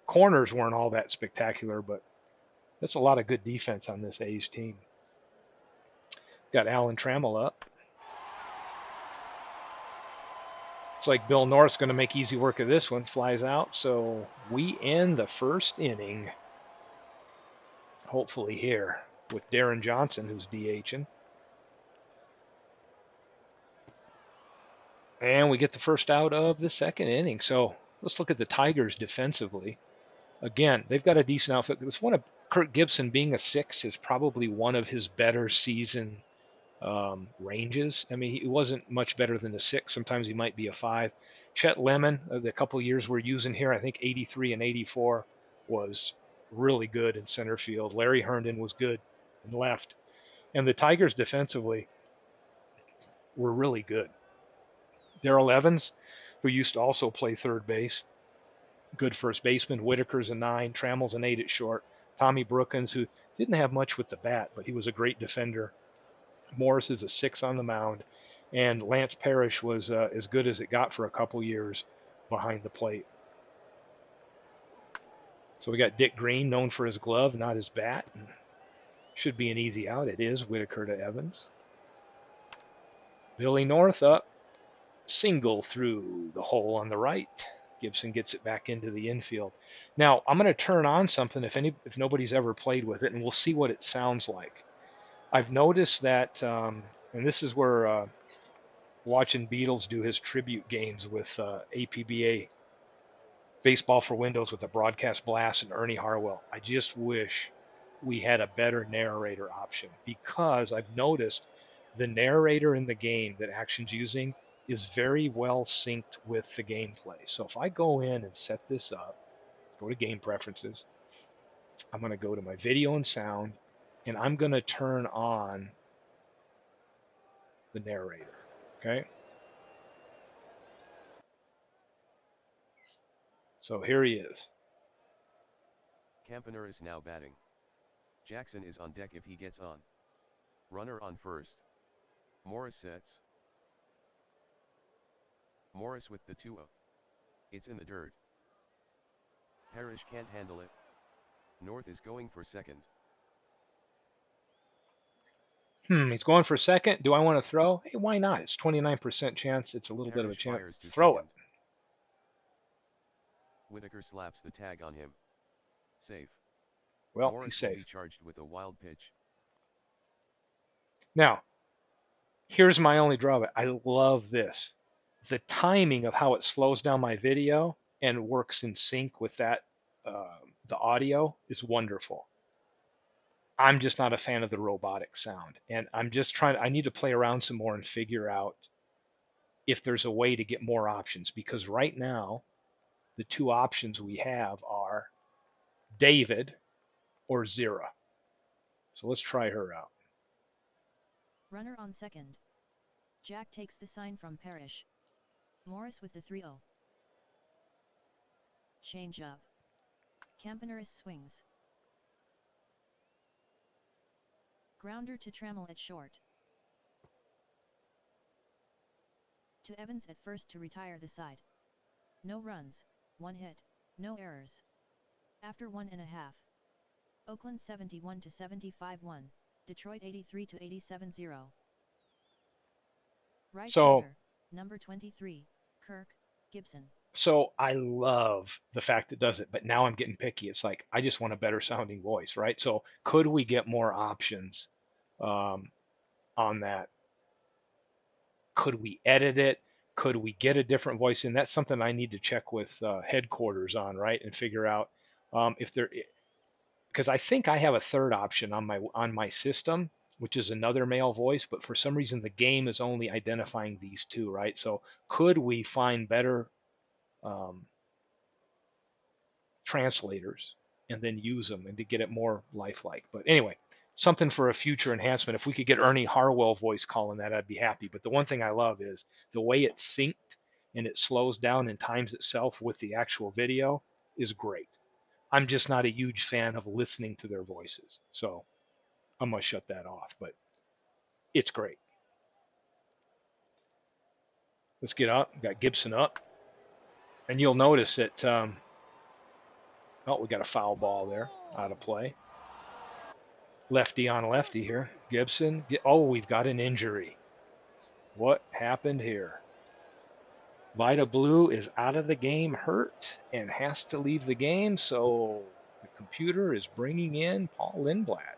corners weren't all that spectacular, but that's a lot of good defense on this A's team. Got Alan Trammell up. It's like Bill North's going to make easy work of this one. Flies out. So we end the first inning, hopefully here, with Darren Johnson, who's DHing. And we get the first out of the second inning. So let's look at the Tigers defensively. Again, they've got a decent outfit. It's one of Kirk Gibson being a 6 is probably one of his better season ranges. I mean, he wasn't much better than a 6. Sometimes he might be a 5. Chet Lemon, the couple years we're using here, I think 83 and 84 was really good in center field. Larry Herndon was good in left. And the Tigers defensively were really good. Darrell Evans, who used to also play third base, good first baseman. Whitaker's a 9, Trammell's an 8 at short. Tommy Brookins, who didn't have much with the bat, but he was a great defender. Morris is a 6 on the mound, and Lance Parrish was as good as it got for a couple years behind the plate. So we got Dick Green, known for his glove, not his bat. Should be an easy out. It is. Whitaker to Evans. Billy North up, single through the hole on the right. Gibson gets it back into the infield. Now I'm going to turn on something if nobody's ever played with it, and we'll see what it sounds like. I've noticed that, and this is where watching Beatles do his tribute games with APBA Baseball for Windows with a broadcast blast and Ernie Harwell. I just wish we had a better narrator option, because I've noticed the narrator in the game that Action's using is very well synced with the gameplay. So if I go in and set this up, go to game preferences, I'm going to go to my video and sound, and I'm going to turn on the narrator. Okay. So here he is. Campaner is now batting. Jackson is on deck if he gets on. Runner on first. Morris sets. Morris with the 2-0. It's in the dirt. Parrish can't handle it. North is going for second. He's going for second. Do I want to throw? Hey, why not? It's 29% chance. It's a little bit of a chance. Throw it. Whitaker slaps the tag on him. Safe. Well, Morris he's safe. Will be charged with a wild pitch. Now, here's my only drawback. I love this. The timing of how it slows down my video and works in sync with that, the audio is wonderful. I'm just not a fan of the robotic sound. And I need to play around some more and figure out if there's a way to get more options, because right now, the two options we have are David or Zira. So let's try her out. Runner on second. Jack takes the sign from Parrish. Morris with the 3-0. Change up. Campaneris swings. Grounder to Trammell at short. To Evans at first to retire the side. No runs, 1 hit, no errors. After 1.5 Oakland 71 to 75-1, Detroit 83 to 87-0. Right So fielder, number 23, Kirk Gibson. so I love the fact it does it, but now I'm getting picky. It's like I just want a better sounding voice, right? So could we get more options um, on that? Could we edit it? Could we get a different voice in? That's something I need to check with headquarters on, right, and figure out if there, because I think I have a third option on my system, which is another male voice, but for some reason the game is only identifying these two, right? So could we find better um, translators and then use them and to get it more lifelike? But anyway, something for a future enhancement. If we could get Ernie Harwell voice calling that, I'd be happy. But the one thing I love is the way it's synced and it slows down and times itself with the actual video is great. I'm just not a huge fan of listening to their voices. So I'm going to shut that off, but it's great. Let's get up. Got Gibson up. And you'll notice that, oh, we got a foul ball there out of play. Lefty on lefty here. Gibson. Oh, we've got an injury. What happened here? Vida Blue is out of the game hurt and has to leave the game. So the computer is bringing in Paul Lindblad.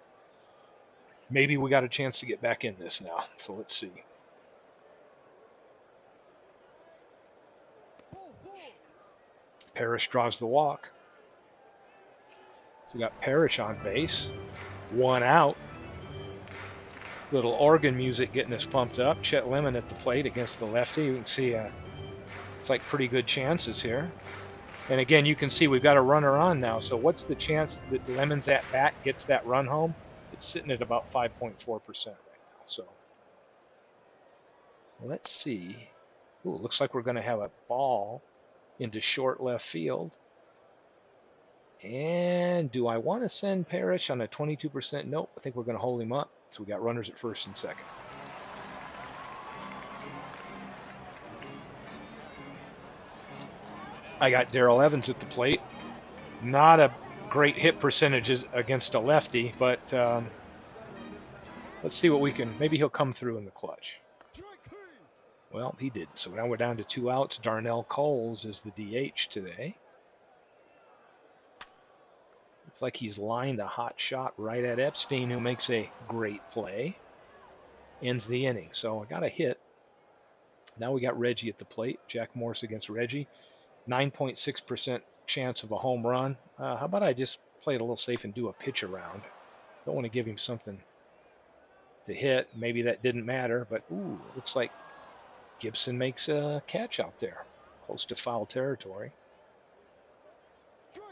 Maybe we got a chance to get back in this now. So let's see. Parrish draws the walk. So we got Parrish on base. One out. Little organ music getting us pumped up. Chet Lemon at the plate against the lefty. You can see it's like pretty good chances here. And again, you can see we've got a runner on now. So what's the chance that Lemon's at bat gets that run home? It's sitting at about 5.4% right now. So let's see. Ooh, looks like we're going to have a ball into short left field. And do I want to send Parrish on a 22%? Nope. I think we're going to hold him up. So we got runners at first and second. I got Darrell Evans at the plate. Not a great hit percentage against a lefty, but let's see what we can. Maybe he'll come through in the clutch. Well, he did. So now we're down to 2 outs. Darnell Coles is the DH today. It's like he's lined a hot shot right at Epstein, who makes a great play. Ends the inning. So I got a hit. Now we got Reggie at the plate. Jack Morris against Reggie. 9.6% chance of a home run. How about I just play it a little safe and do a pitch around? Don't want to give him something to hit. Maybe that didn't matter, but ooh, looks like Gibson makes a catch out there, close to foul territory.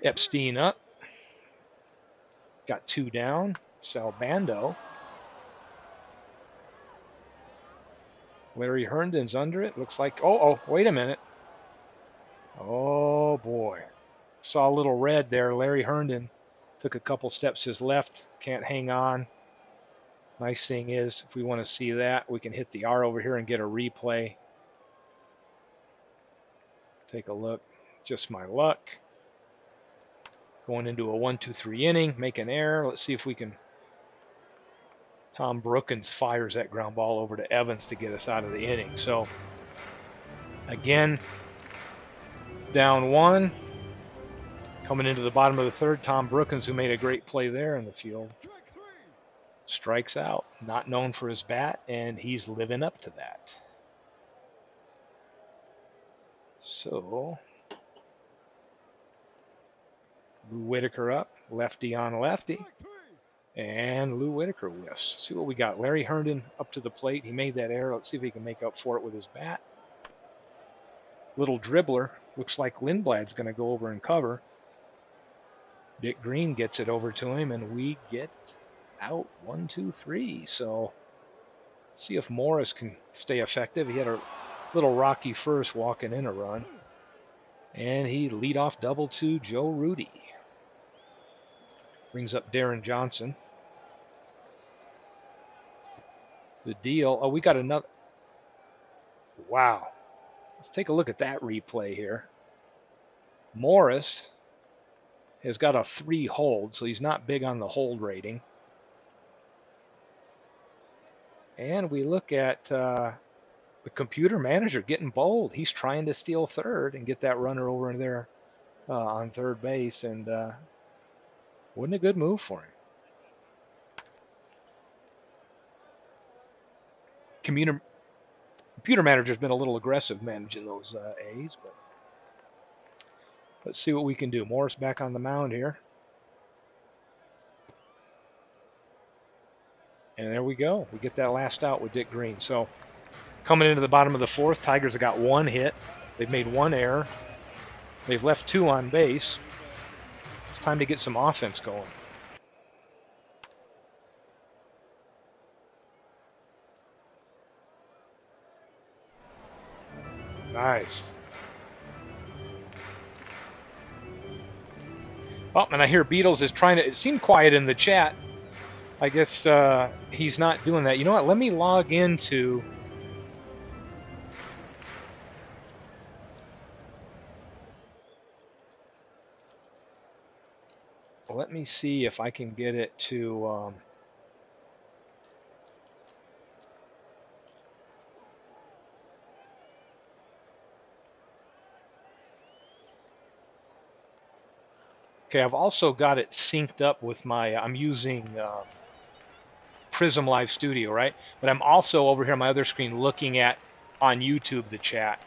Epstein up. Got 2 down. Salbando. Larry Herndon's under it. Looks like, oh, wait a minute. Oh, boy. Saw a little red there. Larry Herndon took a couple steps to his left. Can't hang on. Nice thing is, if we want to see that, we can hit the R over here and get a replay. Take a look. Just my luck. Going into a 1-2-3 inning. Make an error. Let's see if we can. Tom Brookins fires that ground ball over to Evans to get us out of the inning. So, again, down 1. Coming into the bottom of the 3rd, Tom Brookins, who made a great play there in the field, strikes out. Not known for his bat, and he's living up to that. So, Lou Whitaker up, lefty on lefty, and Lou Whitaker whiffs. See what we got. Larry Herndon up to the plate. He made that error. Let's see if he can make up for it with his bat. Little dribbler. Looks like Lindblad's going to go over and cover. Dick Green gets it over to him, and we get out 1-2-3. So, see if Morris can stay effective. He had a little rocky first walking in a run. And he lead off double to Joe Rudy. Brings up Darren Johnson. The deal. Oh, we got another. Wow. Let's take a look at that replay here. Morris has got a 3 hold, so he's not big on the hold rating. And we look at the computer manager getting bold. He's trying to steal third and get that runner over there on third base, and wasn't a good move for him. Computer manager's been a little aggressive managing those A's, but let's see what we can do. Morris back on the mound here. And there we go. We get that last out with Dick Green. So coming into the bottom of the fourth, Tigers have got 1 hit. They've made 1 error. They've left 2 on base. It's time to get some offense going. Nice. Oh, and I hear Beatles is trying to, it seemed quiet in the chat. I guess he's not doing that. You know what? Let me log into. Let me see if I can get it to. Okay, I've also got it synced up with my. I'm using Prism Live Studio, right? But I'm also over here on my other screen looking at on YouTube the chat.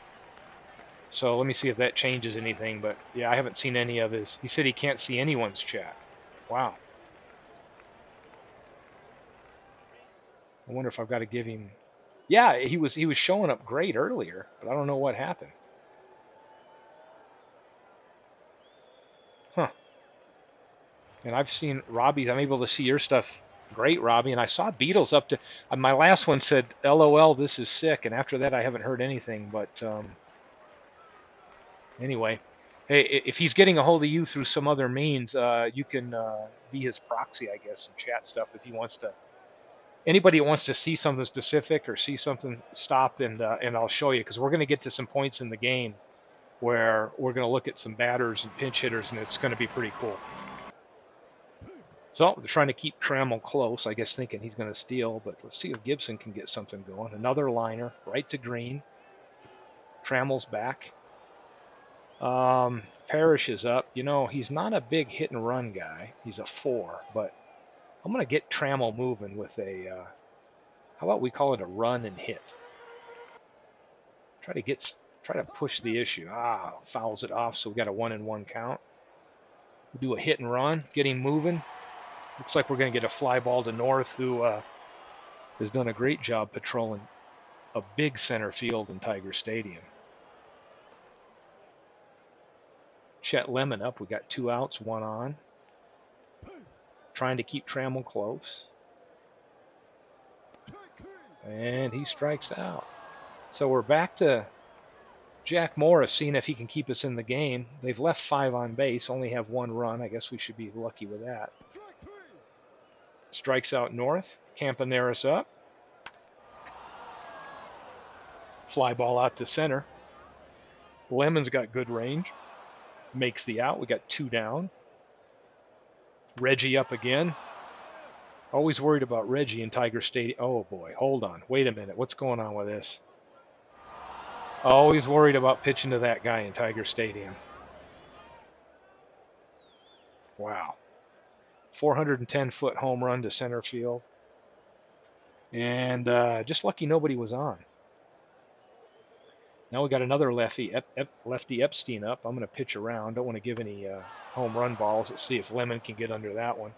So let me see if that changes anything. But yeah, I haven't seen any of his. He said he can't see anyone's chat. Wow. I wonder if I've got to give him. Yeah, he was showing up great earlier, but I don't know what happened. Huh. And I've seen Robbie. I'm able to see your stuff. Great, Robbie. And I saw Beatles up to. My last one said, "LOL, this is sick." And after that, I haven't heard anything. But anyway, hey, if he's getting a hold of you through some other means, you can be his proxy, I guess, and chat stuff if he wants to. Anybody that wants to see something specific or see something, stop and I'll show you, because we're going to get to some points in the game where we're going to look at some batters and pinch hitters, and it's going to be pretty cool. So they're trying to keep Trammell close, I guess, thinking he's going to steal, but let's see if Gibson can get something going. Another liner right to Green. Trammell's back. Parrish is up. You know, he's not a big hit and run guy. He's a 4, but I'm going to get Trammell moving with a, how about we call it a run and hit? Try to push the issue. Fouls it off, so we got a 1-1 count. We do a hit and run, get him moving. Looks like we're going to get a fly ball to North, who has done a great job patrolling a big center field in Tiger Stadium. Chet Lemon up. We got 2 outs, 1 on. Trying to keep Trammell close. And he strikes out. So we're back to Jack Morris, seeing if he can keep us in the game. They've left 5 on base, only have 1 run. I guess we should be lucky with that. Strikes out North. Campaneris up. Fly ball out to center. Lemon's got good range. Makes the out. We got 2 down. Reggie up again. Always worried about Reggie in Tiger Stadium. Oh boy, hold on. Wait a minute. What's going on with this? Always worried about pitching to that guy in Tiger Stadium. Wow. 410-foot home run to center field. And just lucky nobody was on. Now we got another lefty Epstein up. I'm going to pitch around. Don't want to give any home run balls. Let's see if Lemon can get under that one.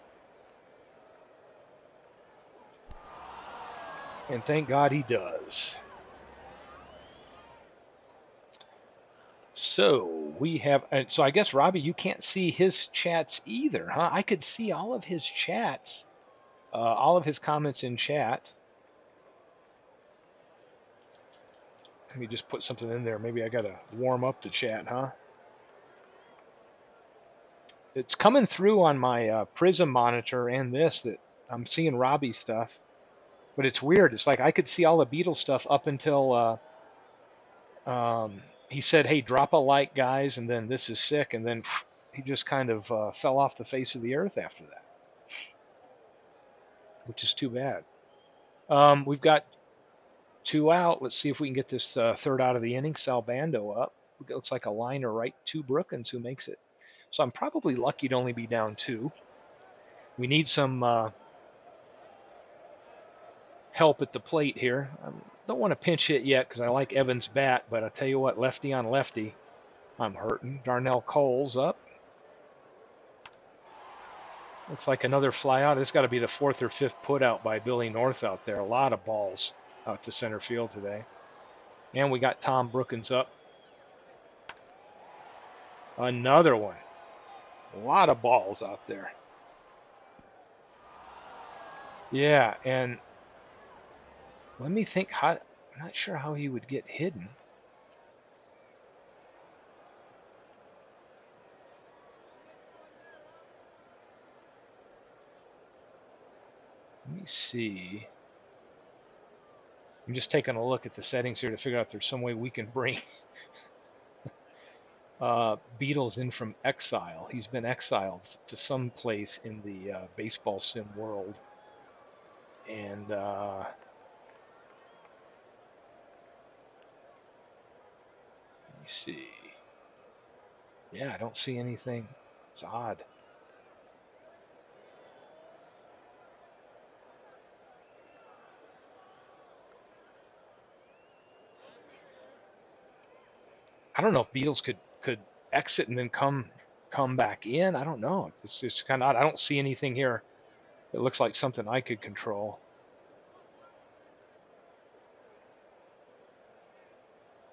And thank God he does. So we have, so I guess, Robbie, you can't see his chats either, huh? I could see all of his chats, all of his comments in chat. Let me just put something in there. Maybe I got to warm up the chat, huh? It's coming through on my Prism monitor and this that I'm seeing Robbie's stuff. But it's weird. It's like I could see all the Beatles stuff up until he said, hey, drop a like, guys, and then this is sick. And then he just kind of fell off the face of the earth after that, which is too bad. We've got 2 out. Let's see if we can get this third out of the inning. Salbando up. It looks like a liner right to Brookins who makes it. So I'm probably lucky to only be down 2. We need some help at the plate here. I don't want to pinch hit yet because I like Evans' bat, but I tell you what, lefty on lefty, I'm hurting. Darnell Cole's up. Looks like another fly out. It's got to be the 4th or 5th put out by Billy North out there. A lot of balls out to center field today. And we got Tom Brookins up. Another one. A lot of balls out there. Yeah, and let me think how, I'm not sure how he would get hidden. Let me see. I'm just taking a look at the settings here to figure out if there's some way we can bring Beatles in from exile. He's been exiled to some place in the baseball sim world. And let me see. Yeah, I don't see anything. It's odd. I don't know if Beatles could exit and then come back in. I don't know. It's kind of odd. I don't see anything here. It looks like something I could control.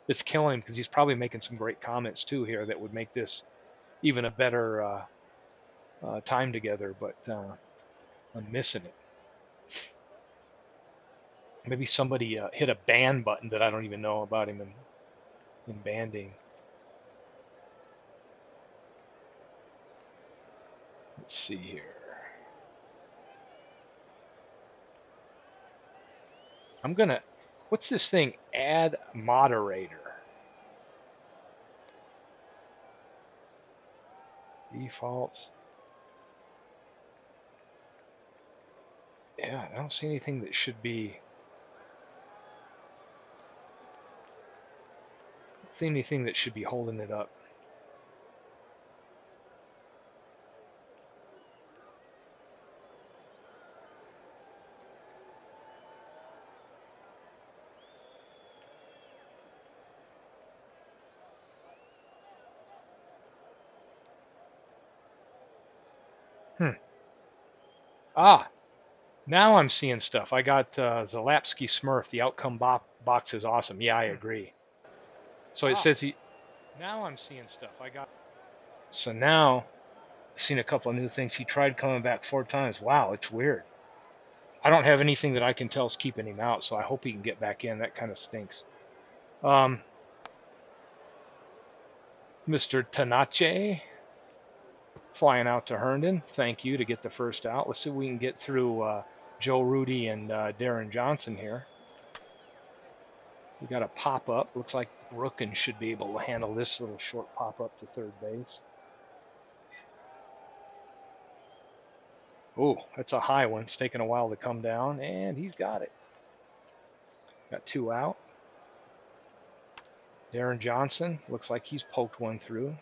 It's killing him because he's probably making some great comments too here that would make this even a better time together. But I'm missing it. Maybe somebody hit a ban button that I don't even know about him in banding. Let's see here. I'm gonna. What's this thing? Add moderator. Defaults. Yeah, I don't see anything that should be. I don't see anything that should be holding it up. Hmm. Ah, now I'm seeing stuff. I got Zalapsky Smurf. The outcome box is awesome. Yeah, I agree. So it says he. Now I'm seeing stuff. I got. So now I've seen a couple of new things. He tried coming back 4 times. Wow, it's weird. I don't have anything that I can tell is keeping him out, so I hope he can get back in. That kind of stinks. Mr. Tanache flying out to Herndon. Thank you to get the first out. Let's see if we can get through Joe Rudy and Darren Johnson here. We got a pop up. Looks like Brookins should be able to handle this little short pop up to third base. Oh, that's a high one. It's taking a while to come down, and he's got it. Got 2 out. Darren Johnson looks like he's poked one through.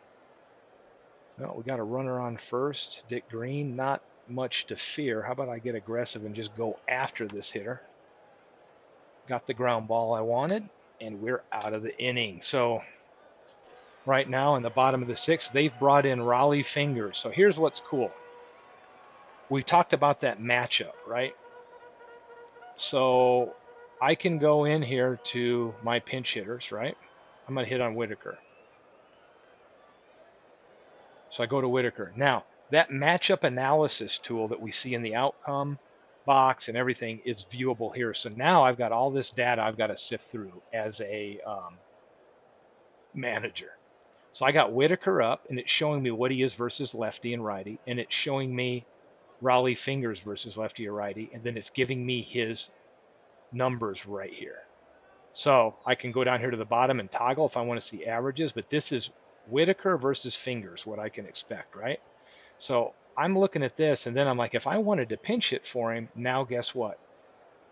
Well, we got a runner on first. Dick Green, not much to fear. How about I get aggressive and just go after this hitter? Got the ground ball I wanted, and we're out of the inning. So right now in the bottom of the 6th, they've brought in Raleigh Fingers. So here's what's cool. We talked about that matchup, right? So I can go in here to my pinch hitters, right? I'm going to hit on Whitaker. So I go to Whitaker. Now, that matchup analysis tool that we see in the outcome box and everything is viewable here. So now I've got all this data I've got to sift through as a manager. So I got Whitaker up, and it's showing me what he is versus lefty and righty, and it's showing me Raleigh Fingers versus lefty or righty, and then it's giving me his numbers right here. So I can go down here to the bottom and toggle if I want to see averages, but this is Whitaker versus Fingers, what I can expect, right? So I'm looking at this, and then I'm like, if I wanted to pinch hit for him, now guess what?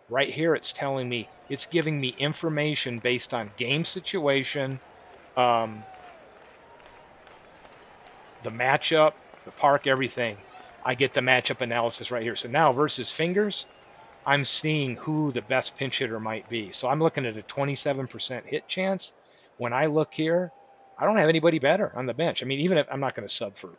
Right here, it's telling me, it's giving me information based on game situation, um, the matchup, the park, everything. I get the matchup analysis right here. So now versus Fingers, I'm seeing who the best pinch hitter might be. So I'm looking at a 27% hit chance. When I look here, I don't have anybody better on the bench. I mean, even if I'm not going to sub for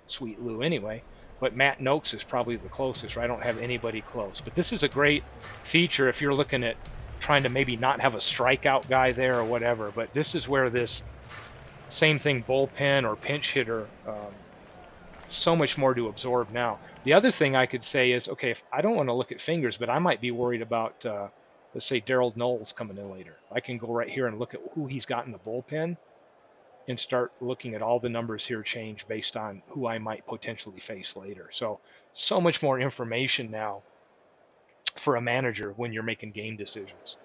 Sweet Lou anyway, but Matt Noakes is probably the closest, right? I don't have anybody close. But this is a great feature if you're looking at trying to maybe not have a strikeout guy there or whatever. But this is where this same thing, bullpen or pinch hitter, so much more to absorb now. The other thing I could say is, okay, if I don't want to look at Fingers, but I might be worried about, let's say, Daryl Knowles coming in later. I can go right here and look at who he's got in the bullpen and start looking at all the numbers here change based on who I might potentially face later. So much more information now for a manager when you're making game decisions.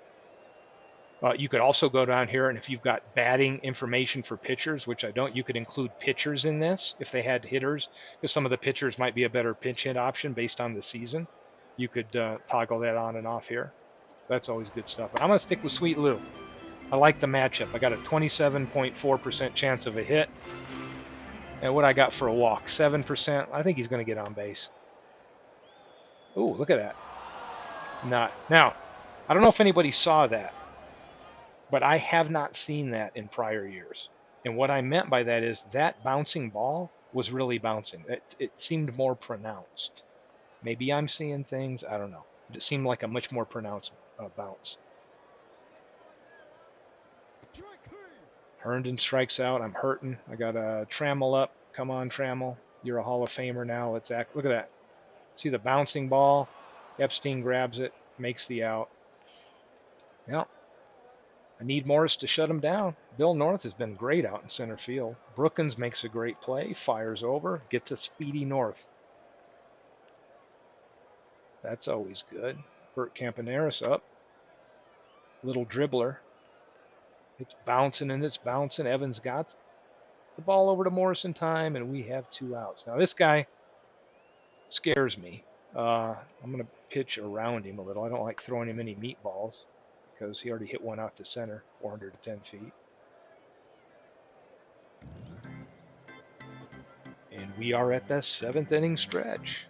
You could also go down here, and if you've got batting information for pitchers, which I don't, you could include pitchers in this if they had hitters, because some of the pitchers might be a better pinch hit option based on the season. You could toggle that on and off here. That's always good stuff. But I'm going to stick with Sweet Lou. I like the matchup. I got a 27.4% chance of a hit. And what I got for a walk, 7%. I think he's going to get on base. Ooh, look at that. Not. Now, I don't know if anybody saw that, but I have not seen that in prior years. And what I meant by that is that bouncing ball was really bouncing. It seemed more pronounced. Maybe I'm seeing things. I don't know. It seemed like a much more pronounced bounce. Herndon strikes out. I'm hurting. I got a Trammell up. Come on, Trammell. You're a Hall of Famer now. Let's act. Look at that. See the bouncing ball? Epstein grabs it, makes the out. Yep. I need Morris to shut him down. Bill North has been great out in center field. Brookins makes a great play, fires over, gets a speedy North. That's always good. Bert Campaneris up. Little dribbler. It's bouncing and it's bouncing. Evans got the ball over to Morris in time, and we have 2 outs. Now, this guy scares me. I'm going to pitch around him a little. I don't like throwing him any meatballs because he already hit one out to center, 410 feet. And we are at the 7th inning stretch.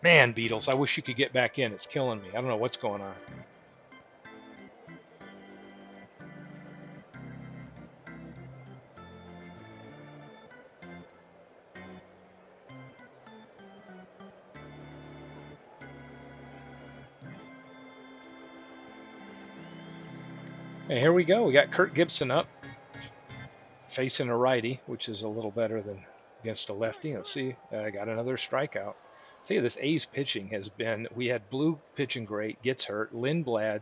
Man, Beatles, I wish you could get back in. It's killing me. I don't know what's going on. And here we go. We got Kurt Gibson up, facing a righty, which is a little better than against a lefty. Let's see. I got another strikeout. See, this A's pitching has been, we had Blue pitching great, gets hurt. Lindblad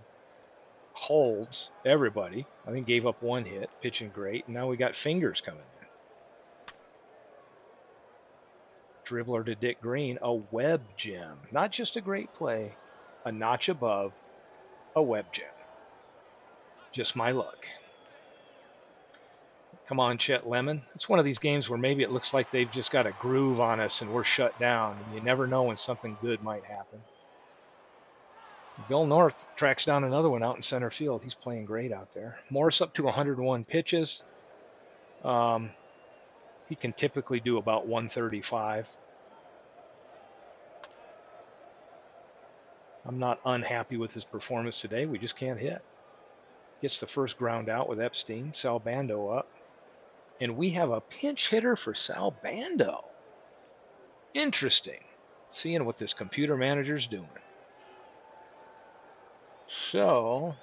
holds everybody. I think gave up 1 hit, pitching great. And now we got Fingers coming in. Dribbler to Dick Green, a web gem. Not just a great play, a notch above, a web gem. Just my luck. Come on, Chet Lemon. It's one of these games where maybe it looks like they've just got a groove on us and we're shut down. And you never know when something good might happen. Bill North tracks down another one out in center field. He's playing great out there. Morris up to 101 pitches. He can typically do about 135. I'm not unhappy with his performance today. We just can't hit. Gets the first ground out with Epstein. Sal Bando up. And we have a pinch hitter for Sal Bando. Interesting. Seeing what this computer manager's doing. So,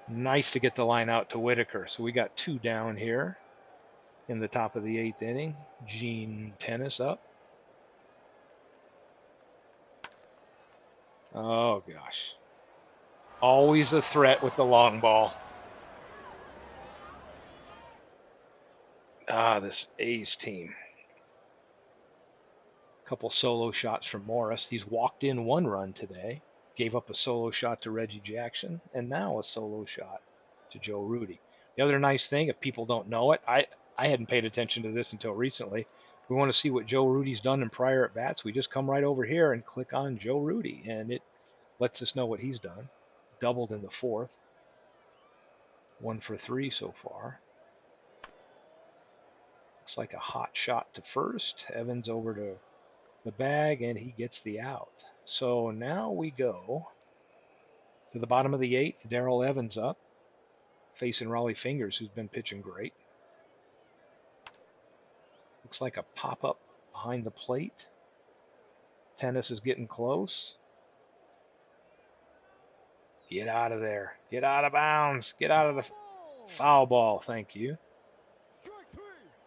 nice to get the line out to Whitaker. So we got 2 down here in the top of the 8th inning. Gene Tennis up. Oh, gosh. Always a threat with the long ball. This A's team. couple solo shots from Morris. He's walked in 1 run today, gave up a solo shot to Reggie Jackson, and now a solo shot to Joe Rudy. The other nice thing, if people don't know it, I hadn't paid attention to this until recently. We want to see what Joe Rudy's done in prior at bats. We just come right over here and click on Joe Rudy, and it lets us know what he's done. Doubled in the 4th. 1 for 3 so far. Looks like a hot shot to first. Evans over to the bag, and he gets the out. So now we go to the bottom of the 8th. Darrell Evans up, facing Raleigh Fingers, who's been pitching great. Looks like a pop-up behind the plate. Tennis is getting close. Get out of there. Get out of bounds. Get out of the foul ball. Thank you.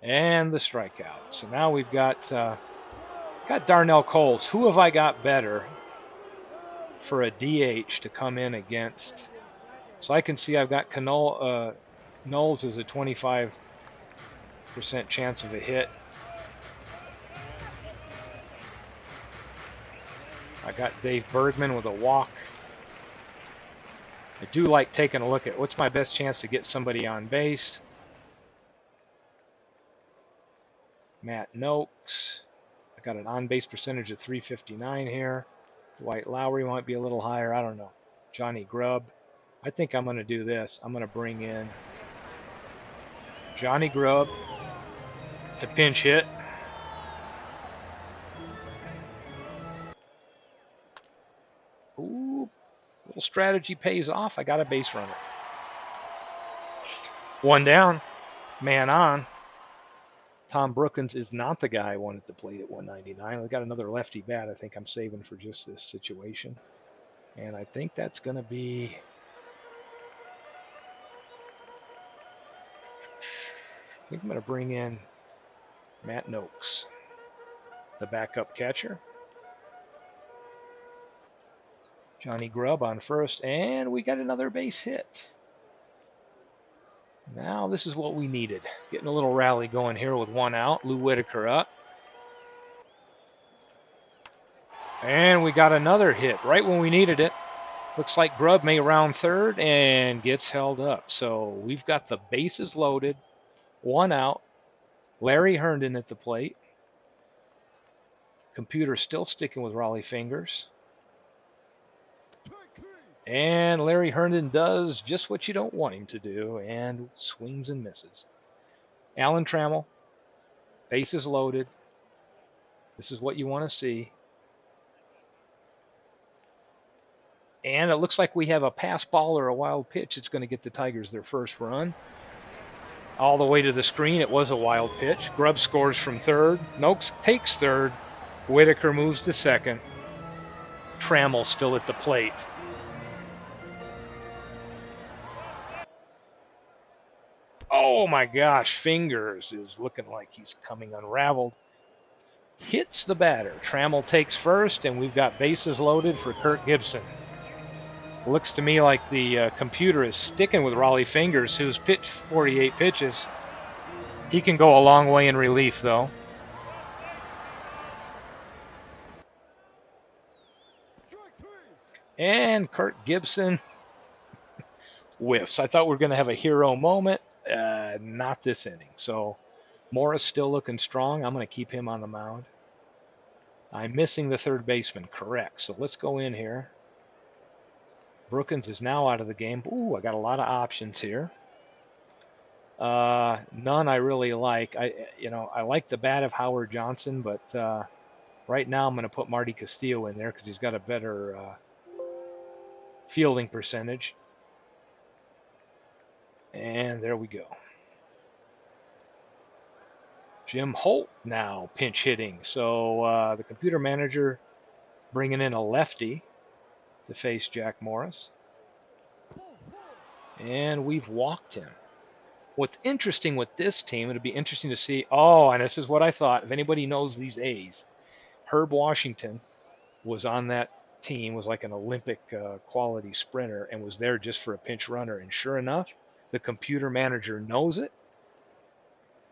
And the strikeout. So now we've got Darnell Coles. Who have I got better for a DH to come in against? So I can see I've got Knowles as a 25% chance of a hit. I got Dave Bergman with a walk. I do like taking a look at what's my best chance to get somebody on base. Matt Noakes. I got an on-base percentage of 359 here. Dwight Lowry might be a little higher. I don't know. Johnny Grubb. I think I'm going to do this. I'm going to bring in Johnny Grubb to pinch hit. Ooh, little strategy pays off. I got a base runner. 1 down, man on. Tom Brookins is not the guy I wanted to plate at 199. I got another lefty bat I think I'm saving for just this situation. And I think that's going to be... I think I'm going to bring in Matt Noakes, the backup catcher. Johnny Grubb on first, and we got another base hit. Now this is what we needed. Getting a little rally going here with 1 out. Lou Whitaker up. And we got another hit right when we needed it. Looks like Grubb may round third and gets held up. So we've got the bases loaded, 1 out. Larry Herndon at the plate. Computer still sticking with Raleigh Fingers. And Larry Herndon does just what you don't want him to do and swings and misses. Alan Trammell, bases loaded. This is what you want to see. And it looks like we have a pass ball or a wild pitch. It's going to get the Tigers their first run. All the way to the screen, it was a wild pitch. Grubb scores from third. Noakes takes third. Whitaker moves to second. Trammell still at the plate. Oh my gosh, Fingers is looking like he's coming unraveled. Hits the batter. Trammell takes first, and we've got bases loaded for Kirk Gibson. Looks to me like the computer is sticking with Raleigh Fingers, who's pitched 48 pitches. He can go a long way in relief, though. And Kirk Gibson whiffs. I thought we were going to have a hero moment. Not this inning. So Morris still looking strong. I'm going to keep him on the mound. I'm missing the third baseman. Correct. So let's go in here. Brookins is now out of the game. Ooh, I got a lot of options here. None I really like. I like the bat of Howard Johnson, but right now I'm going to put Marty Castillo in there because he's got a better fielding percentage. And there we go. Jim Holt now pinch hitting. So the computer manager bringing in a lefty to face Jack Morris. And we've walked him. What's interesting with this team, it'll be interesting to see. Oh, and this is what I thought. If anybody knows these A's, Herb Washington was on that team, was like an Olympic quality sprinter, and was there just for a pinch runner. And sure enough, the computer manager knows it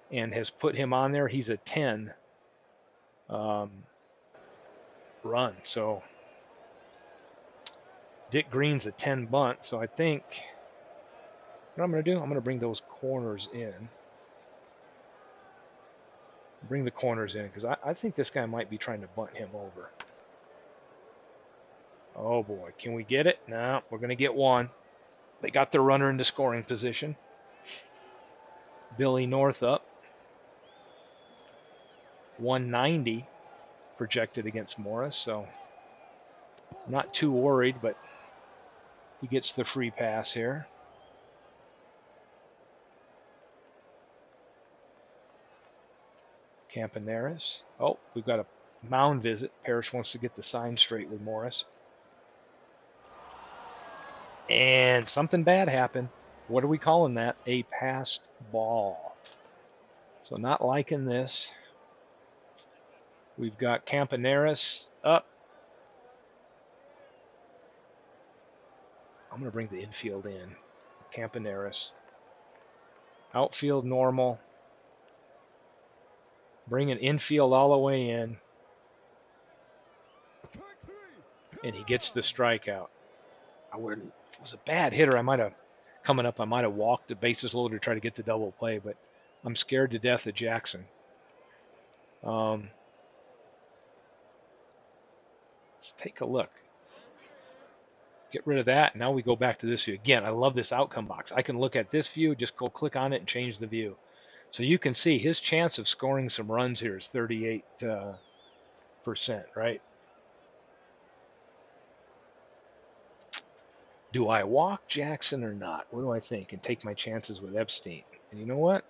and has put him on there. He's a 10 run. So Dick Green's a 10 bunt. So I think what I'm going to do, I'm going to bring those corners in. Bring the corners in because I think this guy might be trying to bunt him over. Oh boy, can we get it? No, we're going to get one. They got their runner into scoring position. Billy North up. 190 projected against Morris, so I'm not too worried, but he gets the free pass here. Campaneris. Oh, we've got a mound visit. Parrish wants to get the sign straight with Morris. And something bad happened. What are we calling that? A passed ball. So not liking this. We've got Campaneris up. I'm going to bring the infield in. Campaneris. Outfield normal. Bring an infield all the way in. And he gets the strikeout. If it was a bad hitter, I might have walked the bases loaded to try to get the double play, but I'm scared to death of Jackson. Let's take a look. Get rid of that. Now we go back to this view. Again, I love this outcome box. I can look at this view, just go click on it and change the view. So you can see his chance of scoring some runs here is 38%, right? Do I walk Jackson or not? What do I think? And take my chances with Epstein. And you know what?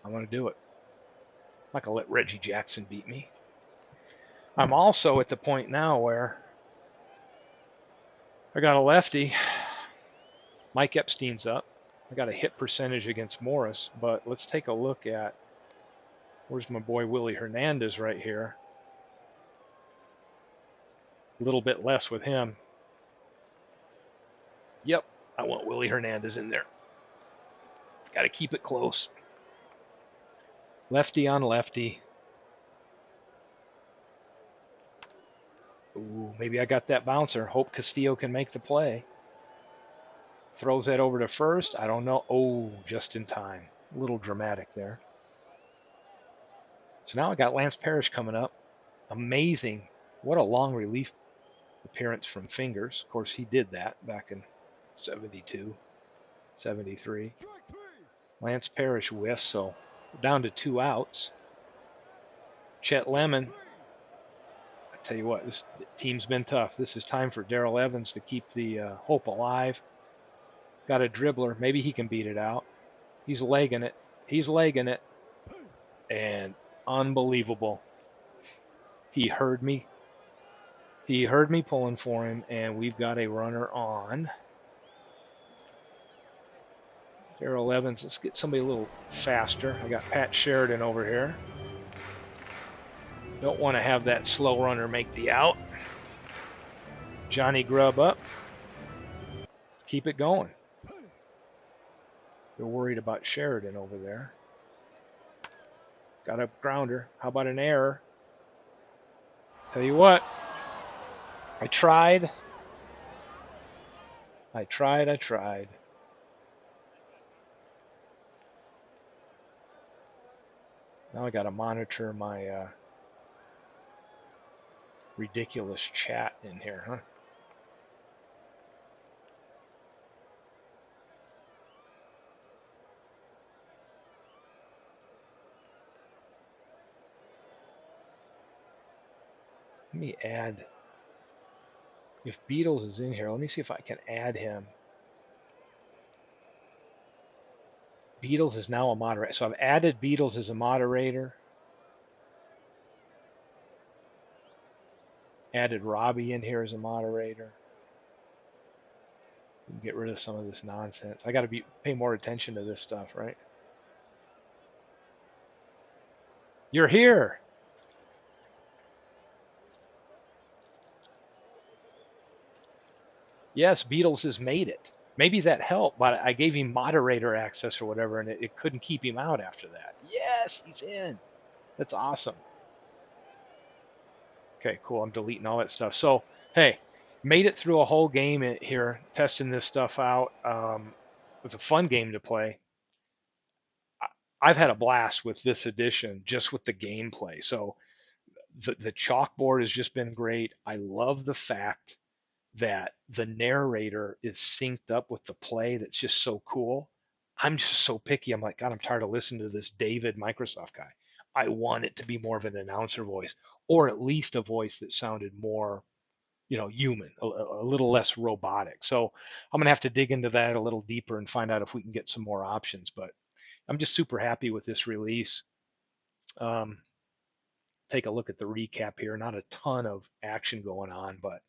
I'm going to do it. I'm not going to let Reggie Jackson beat me. I'm also at the point now where I got a lefty. Mike Epstein's up. I got a hit percentage against Morris, but let's take a look at where's my boy Willie Hernandez right here. A little bit less with him. Yep, I want Willie Hernandez in there. Got to keep it close. Lefty on lefty. Ooh, maybe I got that bouncer. Hope Castillo can make the play. Throws that over to first. I don't know. Oh, just in time. A little dramatic there. So now I got Lance Parrish coming up. Amazing. What a long relief appearance from Fingers. Of course, he did that back in 72, 73. Lance Parrish whiffs, so we're down to 2 outs. Chet Lemon. I tell you what, this team's been tough. This is time for Darrell Evans to keep the hope alive. Got a dribbler. Maybe he can beat it out. He's legging it. He's legging it. And unbelievable. He heard me. He heard me pulling for him, and we've got a runner on. Darrell Evans, let's get somebody a little faster. I got Pat Sheridan over here. Don't want to have that slow runner make the out. Johnny Grubb up. Let's keep it going. They're worried about Sheridan over there. Got a grounder. How about an error? Tell you what, I tried. Now I got to monitor my ridiculous chat in here, huh? Let me add, if Beatles is in here, let me see if I can add him. Beatles is now a moderator. So I've added Beatles as a moderator. Added Robbie in here as a moderator. Get rid of some of this nonsense. I got to pay more attention to this stuff, right? You're here. Yes, Beatles has made it. Maybe that helped, but I gave him moderator access or whatever, and it couldn't keep him out after that. Yes, he's in. That's awesome. Okay, cool. I'm deleting all that stuff. So, hey, made it through a whole game here, testing this stuff out. It's a fun game to play. I've had a blast with this edition, just with the gameplay. So the chalkboard has just been great. I love the fact that the narrator is synced up with the play. That's just so cool. I'm just so picky. I'm like, God, I'm tired of listening to this David Microsoft guy. I want it to be more of an announcer voice, or at least a voice that sounded more, human, a little less robotic. So I'm gonna have to dig into that a little deeper and find out if we can get some more options. But I'm just super happy with this release. Um, take a look at the recap here. Not a ton of action going on, but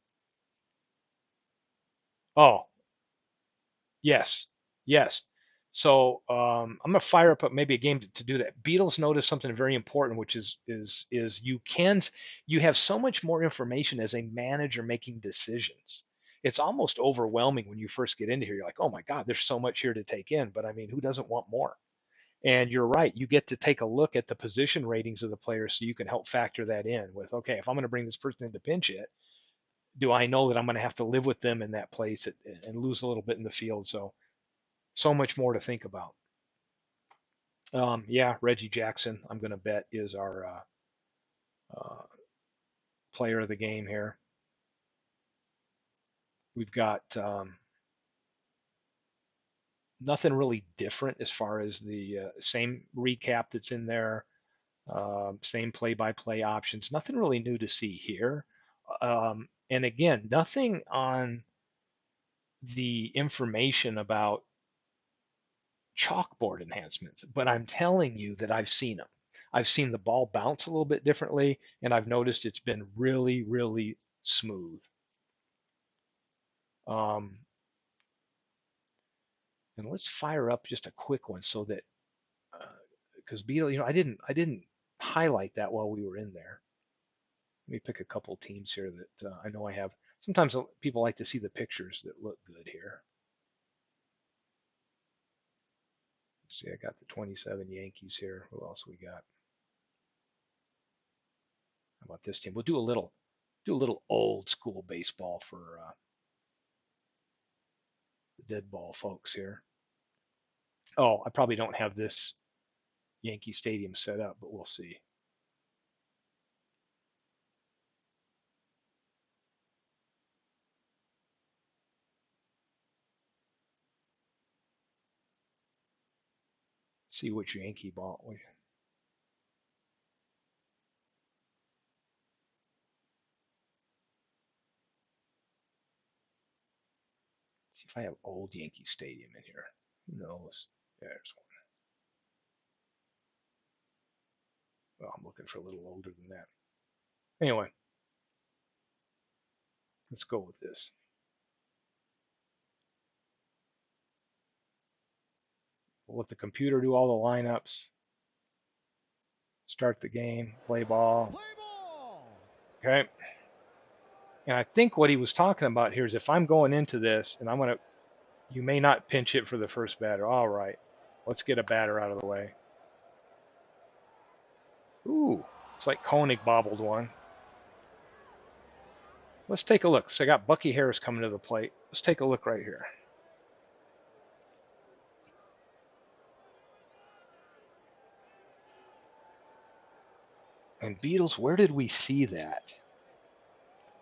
oh, yes, yes. So I'm gonna fire up maybe a game to do that. Beatles noticed something very important, which is you have so much more information as a manager making decisions. It's almost overwhelming when you first get into here. You're like, oh my God, there's so much here to take in. But I mean, who doesn't want more? And you're right, you get to take a look at the position ratings of the players so you can help factor that in with, okay, if I'm going to bring this person in to pinch hit, do I know that I'm going to have to live with them in that place and lose a little bit in the field? So much more to think about. Yeah, Reggie Jackson, I'm going to bet is our uh, player of the game here. We've got nothing really different as far as the same recap that's in there, same play-by-play options. Nothing really new to see here. And again, nothing on the information about chalkboard enhancements, but I'm telling you that I've seen them. I've seen the ball bounce a little bit differently, and I've noticed it's been really, really smooth. Um, and let's fire up just a quick one so that because Beetle, I didn't highlight that while we were in there. Let me pick a couple teams here that I know I have. Sometimes people like to see the pictures that look good here. Let's see, I got the 27 Yankees here. Who else we got? How about this team? We'll do a little old school baseball for the dead ball folks here. Oh, I probably don't have this Yankee Stadium set up, but we'll see. See which Yankee ball. See if I have old Yankee Stadium in here. Who knows? There's one. Well, I'm looking for a little older than that. Anyway, let's go with this. We'll let the computer do all the lineups. Start the game. Play ball. Okay. And I think what he was talking about here is if I'm going into this and you may not pinch it for the first batter. All right. Let's get a batter out of the way. Ooh, it's like Koenig bobbled one. Let's take a look. So I got Bucky Harris coming to the plate. Let's take a look right here. And Beatles, where did we see that?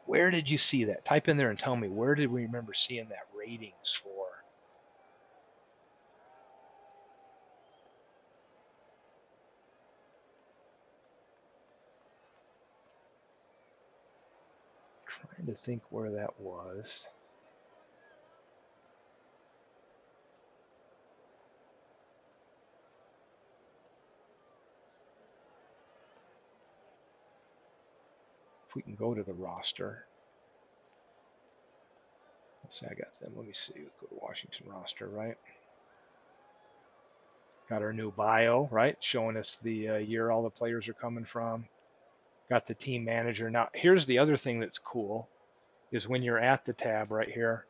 Where did you see that? Type in there and tell me, where did we remember seeing that ratings for? Trying to think where that was. If we can go to the roster. Let's see, I got them. Let me see. Let's go to Washington roster, right? Got our new bio, right? Showing us the year all the players are coming from. Got the team manager. Now, here's the other thing that's cool is when you're at the tab right here,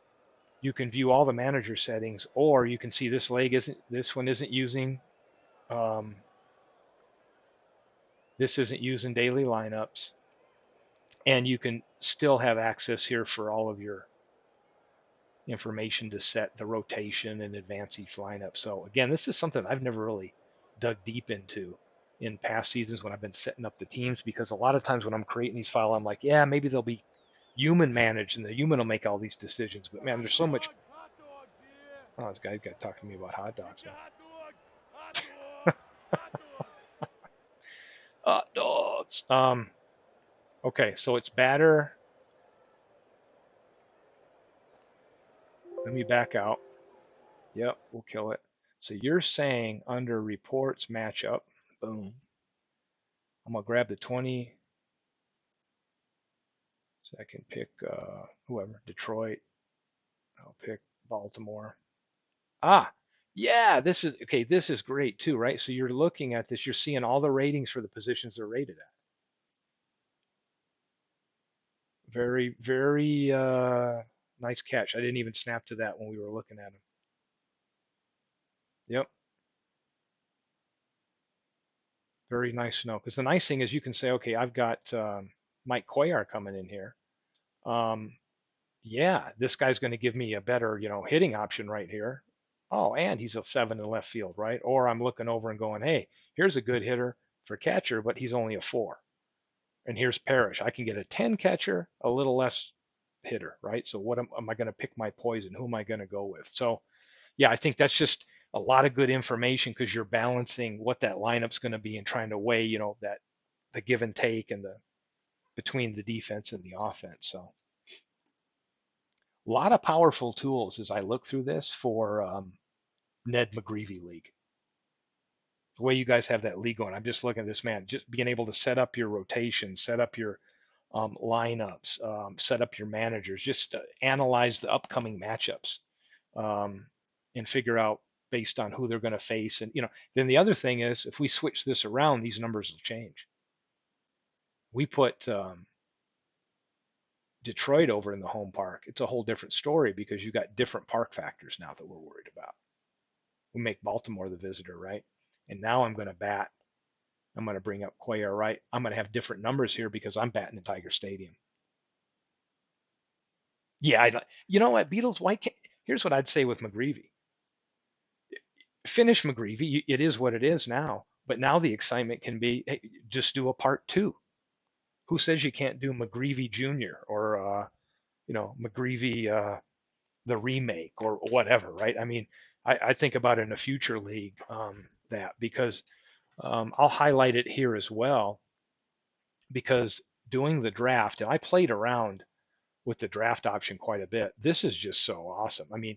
you can view all the manager settings, or you can see this one isn't using this isn't using daily lineups, And you can still have access here for all of your information to set the rotation and advance each lineup. So again, this is something I've never really dug deep into in past seasons when I've been setting up the teams, because a lot of times when I'm creating these files, I'm like, yeah, maybe they'll be human managed and the human will make all these decisions. But man, there's so much. Oh, this guy's got talking to me about hot dogs now. Hot dogs. Okay, so it's batter. Let me back out. Yep, we'll kill it. So you're saying under reports matchup, boom. I'm gonna grab the 20. So I can pick whoever, Detroit. I'll pick Baltimore. Ah, yeah, this is okay. This is great too, right? So you're looking at this, you're seeing all the ratings for the positions they're rated at. Very, very nice catch. I didn't even snap to that when we were looking at them. Yep, very nice to know. Because the nice thing is you can say, okay, I've got Mike Cuellar coming in here. Um, yeah, this guy's going to give me a better, hitting option right here. Oh, and he's a 7 in left field, right? Or I'm looking over and going, hey, here's a good hitter for catcher, but he's only a 4. And here's Parrish. I can get a 10 catcher, a little less hitter, right? So what am I going to pick my poison? Who am I going to go with? So yeah, I think that's just a lot of good information because you're balancing what that lineup's going to be and trying to weigh, that the give and take and the between the defense and the offense. So a lot of powerful tools as I look through this for Ned McGreevy League. The way you guys have that league going, I'm just looking at this, man, just being able to set up your rotation, set up your lineups, set up your managers, just analyze the upcoming matchups, um, and figure out based on who they're going to face. And then the other thing is, if we switch this around, these numbers will change. We put Detroit over in the home park. It's a whole different story because you got different park factors now that we're worried about. We make Baltimore the visitor, right? And now I'm going to bat. I'm going to bring up Cuellar, right? I'm going to have different numbers here because I'm batting in Tiger Stadium. Yeah, you know what, Beatles? Why can't? Here's what I'd say with McGreevy. Finish McGreevy. It is what it is now. But now the excitement can be, hey, just do a part 2. Who says you can't do McGreevy Jr. or McGreevy the remake or whatever, right? I mean, I think about in a future league that because I'll highlight it here as well because doing the draft, and I played around with the draft option quite a bit. This is just so awesome. I mean,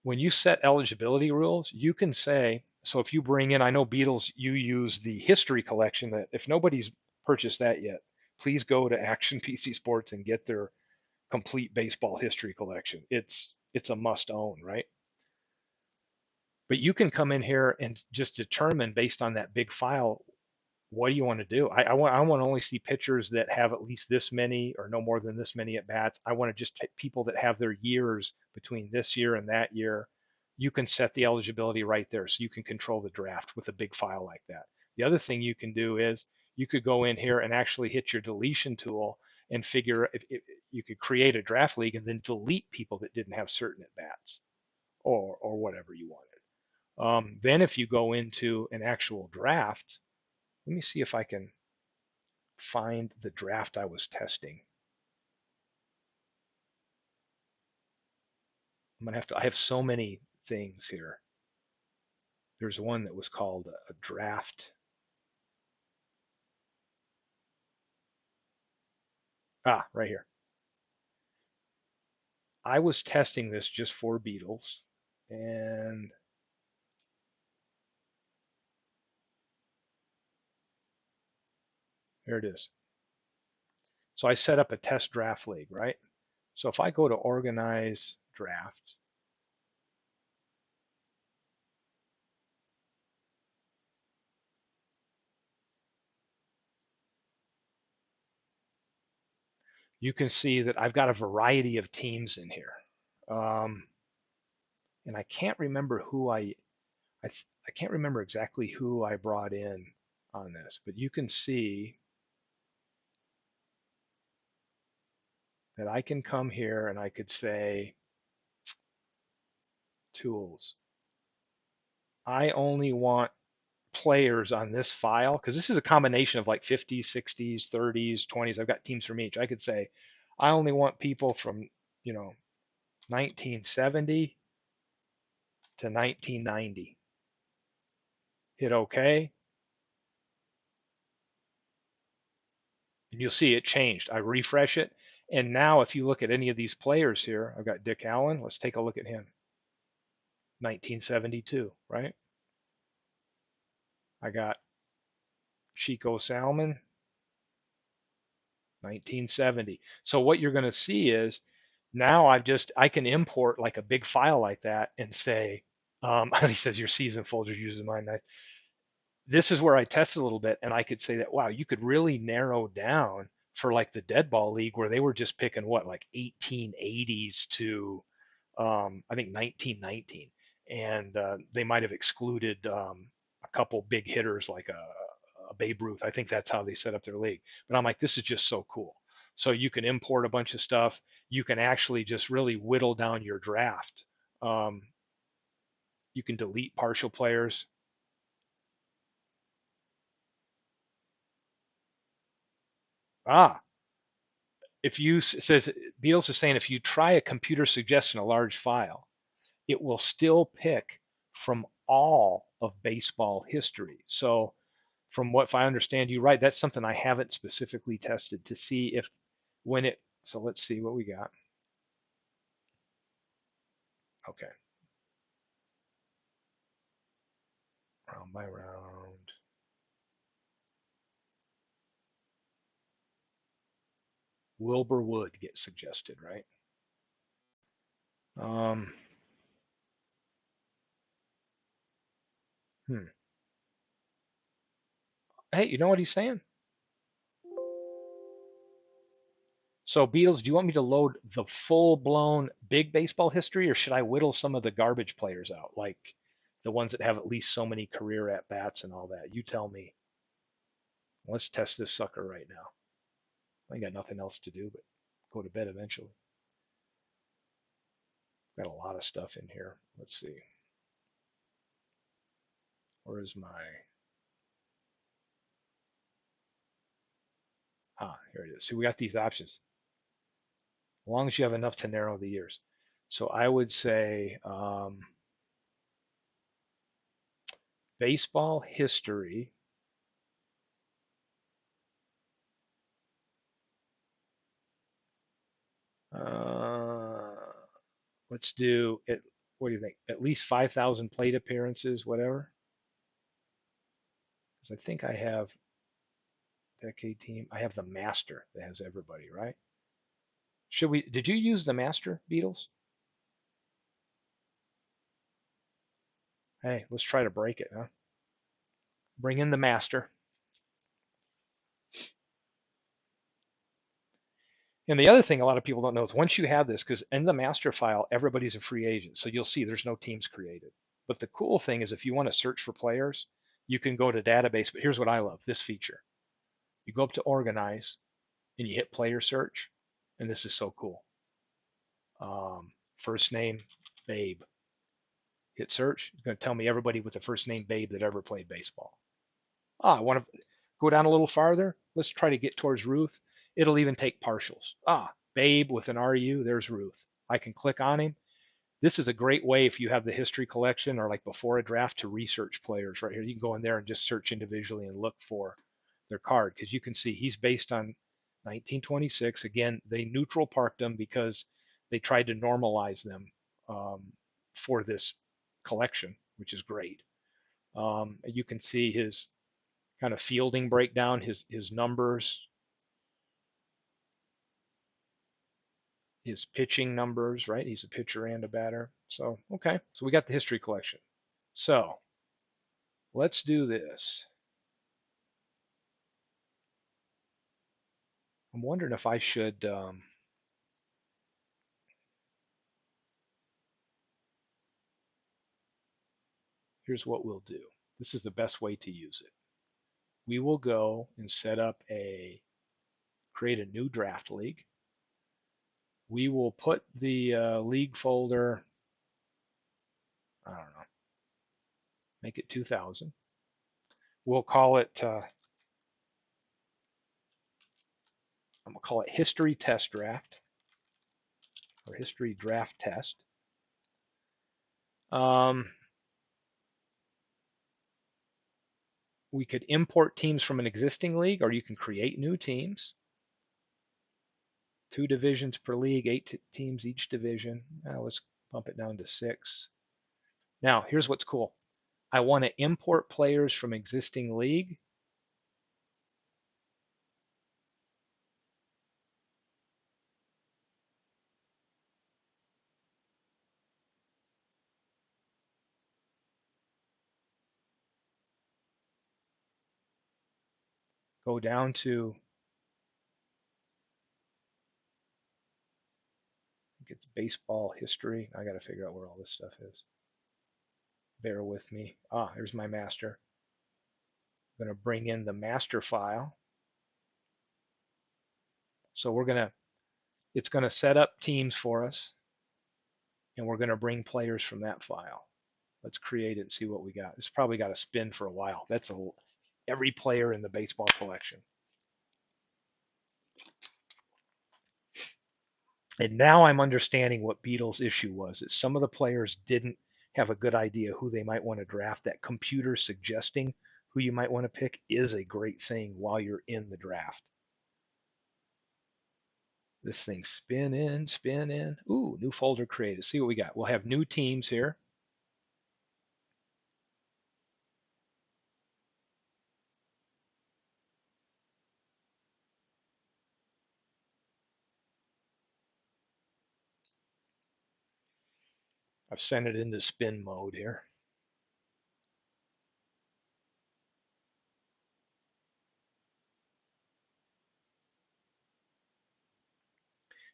when you set eligibility rules, you can say, so if you bring in, I know Beatles, you use the history collection that if nobody's purchased that yet, please go to Action PC Sports and get their complete baseball history collection. It's a must own, right? But you can come in here and just determine based on that big file, what do you want to do? I want to only see pitchers that have at least this many or no more than this many at bats. I want to just take people that have their years between this year and that year. You can set the eligibility right there, so you can control the draft with a big file like that. The other thing you can do is you could go in here and actually hit your deletion tool and figure if you could create a draft league and then delete people that didn't have certain at bats or whatever you wanted. Then if you go into an actual draft, let me see if I can find the draft I was testing. I'm gonna have to, I have so many things here. There's one that was called a draft. Right here. I was testing this just for Beatles, and there it is. So I set up a test draft league, right? So if I go to organize draft, you can see that I've got a variety of teams in here. Um, and I can't remember who I can't remember exactly who I brought in on this, but you can see that I can come here and I could say tools. I only want players on this file because this is a combination of like 50s, 60s, 30s, 20s. I've got teams from each. I could say I only want people from, 1970 to 1990. Hit OK, and you'll see it changed. I refresh it, and now if you look at any of these players here, I've got Dick Allen. Let's take a look at him. 1972, right? I got Chico Salmon, 1970. So what you're going to see is now I can import like a big file like that and say, he says your season folder uses mine. This is where I tested a little bit, and I could say that wow, you could really narrow down for like the dead ball league where they were just picking what like 1880s to I think 1919, and they might have excluded a couple big hitters like a Babe Ruth. I think that's how they set up their league. But I'm like, this is just so cool. So you can import a bunch of stuff. You can actually just really whittle down your draft. Um, you can delete partial players. Ah, if you says Beatles is saying if you try a computer suggestion, a large file, it will still pick from all of baseball history. So from what if I understand you right, that's something I haven't specifically tested to see if when it, so let's see what we got. Okay, round by round. Wilbur Wood gets suggested, right? Um, hmm. Hey, you know what he's saying? So Beatles, do you want me to load the full-blown big baseball history, or should I whittle some of the garbage players out, like the ones that have at least so many career at bats and all that? You tell me. Let's test this sucker right now. I got nothing else to do but go to bed eventually. Got a lot of stuff in here. Let's see. Where is my? Here it is. See, we got these options. As long as you have enough to narrow the years. So I would say baseball history. Uh, let's do it. What do you think? At least 5,000 plate appearances, whatever. Because I think I have decade team. I have the master that has everybody, right? Should we? Did you use the master, Beatles? Hey, let's try to break it, huh? Bring in the master. And the other thing a lot of people don't know is once you have this, because in the master file, everybody's a free agent. So you'll see there's no teams created. But the cool thing is if you want to search for players, you can go to database. But here's what I love, this feature. You go up to organize and you hit player search. And this is so cool. First name, Babe. Hit search. It's going to tell me everybody with the first name Babe that ever played baseball. I want to go down a little farther. Let's try to get towards Ruth. It'll even take partials. Babe with an RU, there's Ruth. I can click on him. This is a great way if you have the history collection or like before a draft to research players right here. You can go in there and just search individually and look for their card because you can see he's based on 1926. Again, they neutral parked them because they tried to normalize them for this collection, which is great. You can see his kind of fielding breakdown, his numbers, his pitching numbers, right? He's a pitcher and a batter. So, okay. So we got the history collection. So let's do this. I'm wondering if I should, here's what we'll do. This is the best way to use it. We will go and set up create a new draft league. We will put the league folder, I don't know, make it 2000. We'll call it, I'm going to call it history test draft or history draft test. We could import teams from an existing league, or you can create new teams. 2 divisions per league, 8 teams each division. Now let's bump it down to 6. Now, here's what's cool. I want to import players from existing league. Go down to, I think it's baseball history. I got to figure out where all this stuff is. Bear with me. Here's my master. I'm going to bring in the master file. So it's going to set up teams for us, and we're going to bring players from that file. Let's create it and see what we got. It's probably got to spin for a while. That's every player in the baseball collection. And now I'm understanding what Beetle's issue was. That some of the players didn't have a good idea who they might want to draft. That computer suggesting who you might want to pick is a great thing while you're in the draft. This thing spin in, spin in. Ooh, new folder created. See what we got. We'll have new teams here. I've sent it into spin mode here.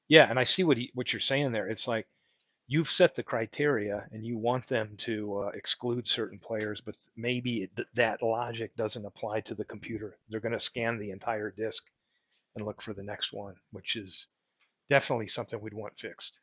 Yeah, and I see what you're saying there. It's like you've set the criteria and you want them to exclude certain players, but maybe that logic doesn't apply to the computer. They're going to scan the entire disk and look for the next one, which is definitely something we'd want fixed.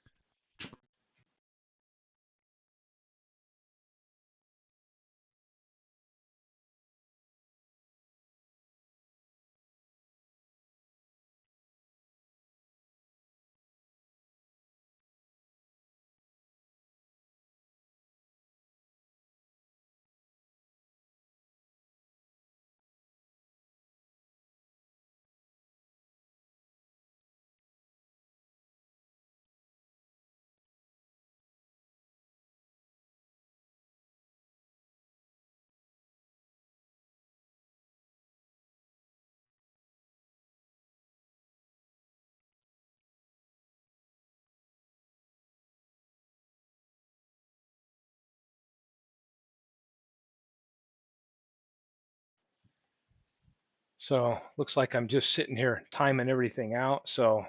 So looks like I'm just sitting here timing everything out. So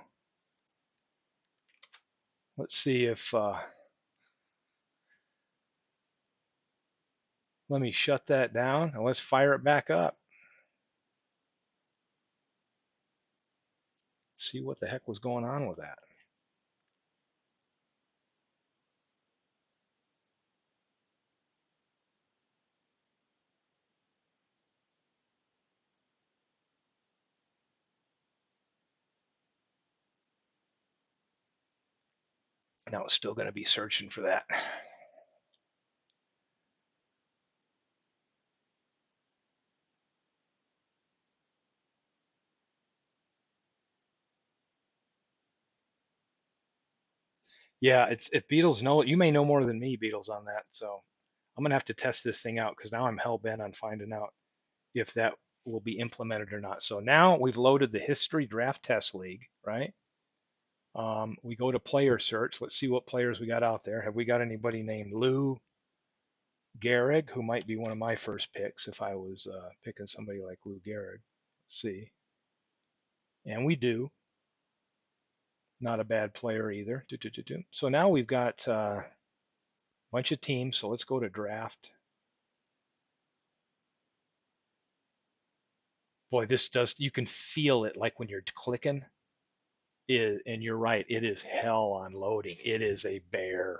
let's see if, let me shut that down and let's fire it back up. See what the heck was going on with that. Now it's still going to be searching for that. Yeah, it's if Beatles know, you may know more than me, Beatles, on that. So I'm gonna have to test this thing out because now I'm hell bent on finding out if that will be implemented or not. So now we've loaded the history draft test league, right? We go to player search. Let's see what players we got out there. Have we got anybody named Lou Gehrig, who might be one of my first picks if I was picking somebody like Lou Gehrig? Let's see. And we do. Not a bad player either. So now we've got a bunch of teams. So let's go to draft. Boy, this does, you can feel it like when you're clicking. And you're right, it is hell on loading. It is a bear.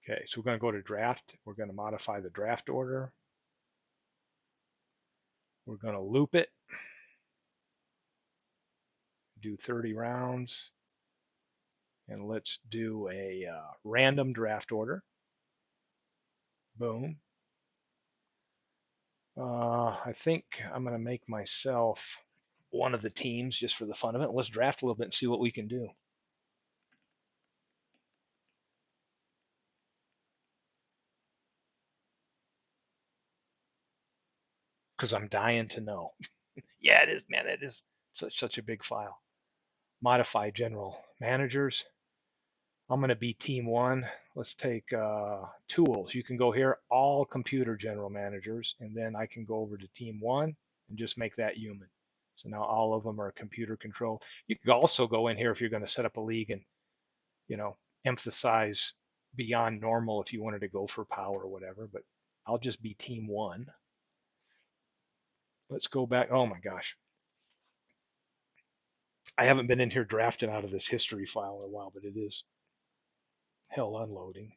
Okay, so we're going to go to draft. We're going to modify the draft order. We're going to loop it, do 30 rounds, and let's do a random draft order. Boom. I think I'm going to make myself one of the teams just for the fun of it. Let's draft a little bit and see what we can do. Because I'm dying to know. Yeah, it is, man. It is such a big file. Modify general managers. I'm going to be team one. Let's take tools. You can go here, all computer general managers, and then I can go over to team one and just make that human. So now all of them are computer controlled. You could also go in here if you're going to set up a league and, you know, emphasize beyond normal if you wanted to go for power or whatever, but I'll just be team one. Let's go back. Oh my gosh. I haven't been in here drafting out of this history file in a while, but it is hell unloading.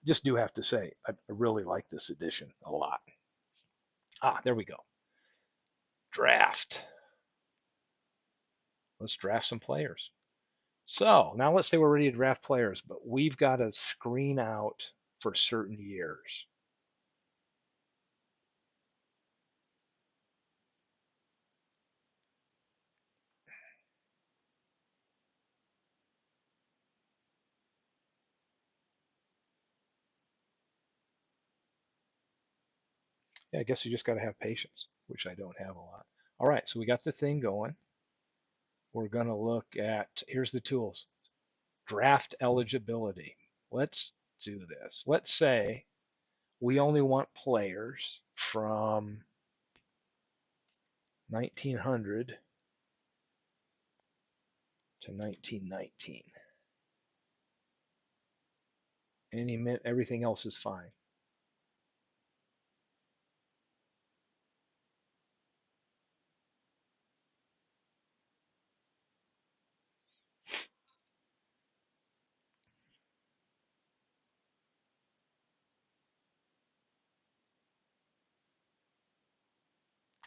Just do have to say, I really like this edition a lot. There we go. Draft. Let's draft some players. So now let's say we're ready to draft players, but we've got to screen out for certain years. Yeah, I guess you just got to have patience, which I don't have a lot. All right, so we got the thing going. We're going to look at, here's the tools. Draft eligibility. Let's do this. Let's say we only want players from 1900 to 1919. Everything else is fine.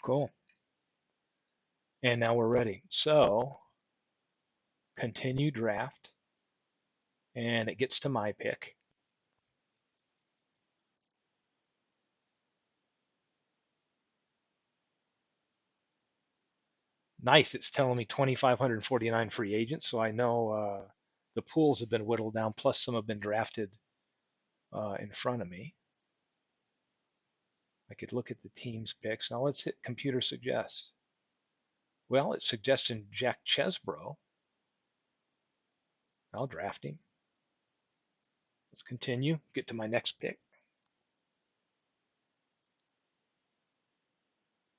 Cool. And now we're ready. So continue draft, and it gets to my pick. Nice. It's telling me 2,549 free agents, so I know the pools have been whittled down, plus some have been drafted in front of me. I could look at the team's picks. Now let's hit computer suggest. Well, it's suggesting Jack Chesbro. I'll draft him. Let's continue. Get to my next pick.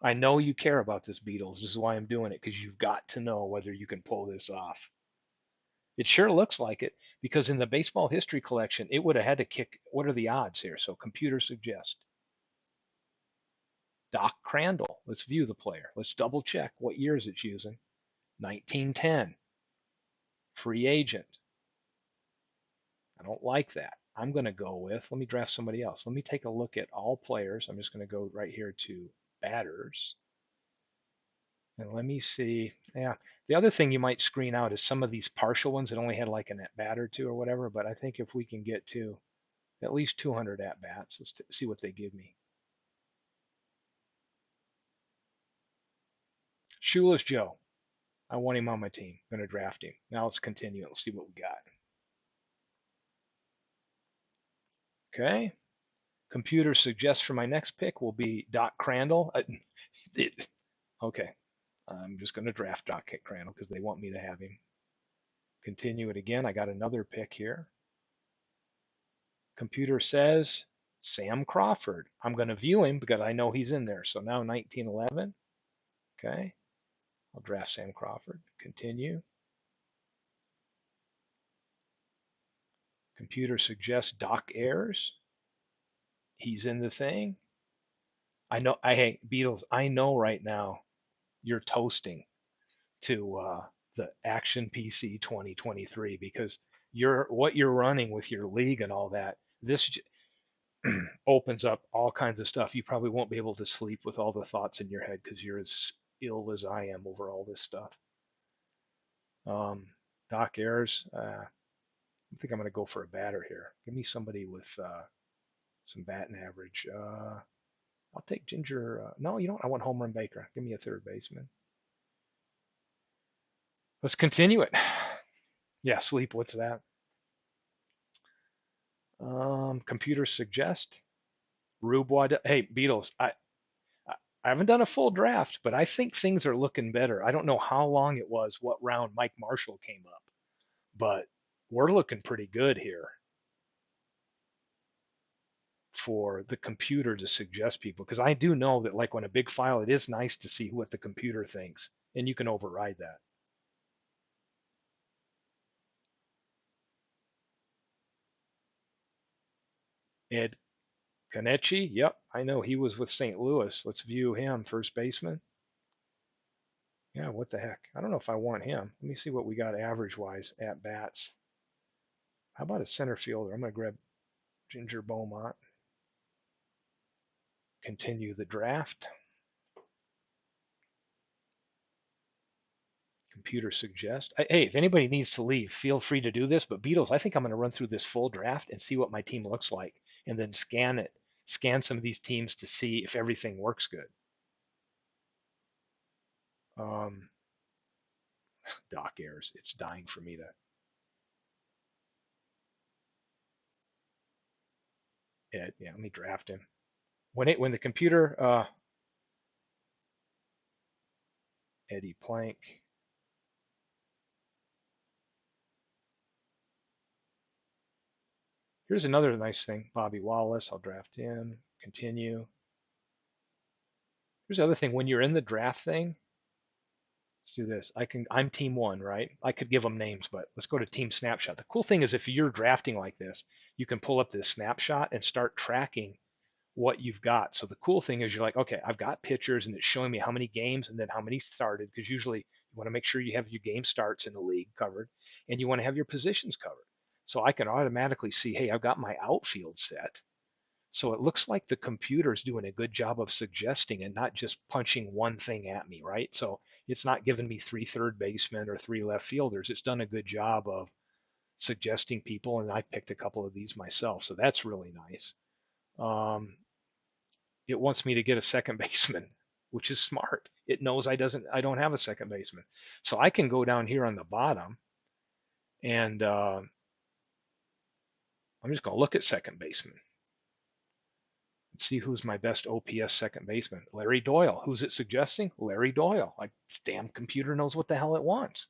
I know you care about this, Beatles. This is why I'm doing it, because you've got to know whether you can pull this off. It sure looks like it, because in the baseball history collection, it would have had to kick. What are the odds here? So computer suggest. Doc Crandall. Let's view the player. Let's double check what years it's using. 1910. Free agent. I don't like that. I'm going to go with, let me draft somebody else. Let me take a look at all players. I'm just going to go right here to batters. And let me see. Yeah. The other thing you might screen out is some of these partial ones that only had like an at bat or two or whatever. But I think if we can get to at least 200 at bats, let's see what they give me. Shoeless Joe. I want him on my team. I'm going to draft him. Now let's continue. Let's see what we got. Okay. Computer suggests for my next pick will be Doc Crandall. Okay. I'm just going to draft Doc Crandall because they want me to have him. Continue it again. I got another pick here. Computer says Sam Crawford. I'm going to view him because I know he's in there. So now 1911. Okay. I'll draft Sam Crawford. Continue. Computer suggests Doc Ayers. He's in the thing. I know. I Hey, Beatles. I know right now you're toasting to the Action PC 2023 because you're running with your league and all that. This opens up all kinds of stuff. You probably won't be able to sleep with all the thoughts in your head because you're as ill as I am over all this stuff. Um, Doc Ayers, I think I'm going to go for a batter here. Give me somebody with some batting average. I'll take Ginger. No, you know what? I want Home Run Baker. Give me a third baseman. Let's continue it. Yeah, sleep. What's that? Computer suggest. Rubois. Hey, Beatles. I haven't done a full draft, but I think things are looking better. I don't know how long it was, what round Mike Marshall came up, but we're looking pretty good here for the computer to suggest people. Because I do know that, like, when a big file, it is nice to see what the computer thinks, and you can override that. Ed Kanechi, yep, I know he was with St. Louis. Let's view him, first baseman. Yeah, what the heck? I don't know if I want him. Let me see what we got average wise at bats. How about a center fielder? I'm going to grab Ginger Beaumont. Continue the draft. Computer suggest. Hey, if anybody needs to leave, feel free to do this. But Beatles, I think I'm going to run through this full draft and see what my team looks like, and then scan it, scan some of these teams to see if everything works good. Um, Doc Ayers, it's dying for me to. Yeah, let me draft him. When the computer Eddie Plank. Here's another nice thing. Bobby Wallace, I'll draft him. Continue. Here's the other thing. When you're in the draft thing, let's do this. I'm team one, right? I could give them names, but let's go to team snapshot. The cool thing is if you're drafting like this, you can pull up this snapshot and start tracking what you've got. So the cool thing is you're like, okay, I've got pitchers and it's showing me how many games and then how many started, because usually you want to make sure you have your game starts in the league covered and you want to have your positions covered. So I can automatically see, hey, I've got my outfield set. So it looks like the computer's doing a good job of suggesting and not just punching one thing at me, right? So it's not giving me three third basemen or three left fielders. It's done a good job of suggesting people, and I picked a couple of these myself. So that's really nice. Um, it wants me to get a second baseman, which is smart. It knows I don't have a second baseman. So I can go down here on the bottom and I'm just going to look at second baseman. Let's see who's my best OPS second baseman. Larry Doyle. Who's it suggesting? Larry Doyle. Like, this damn computer knows what the hell it wants.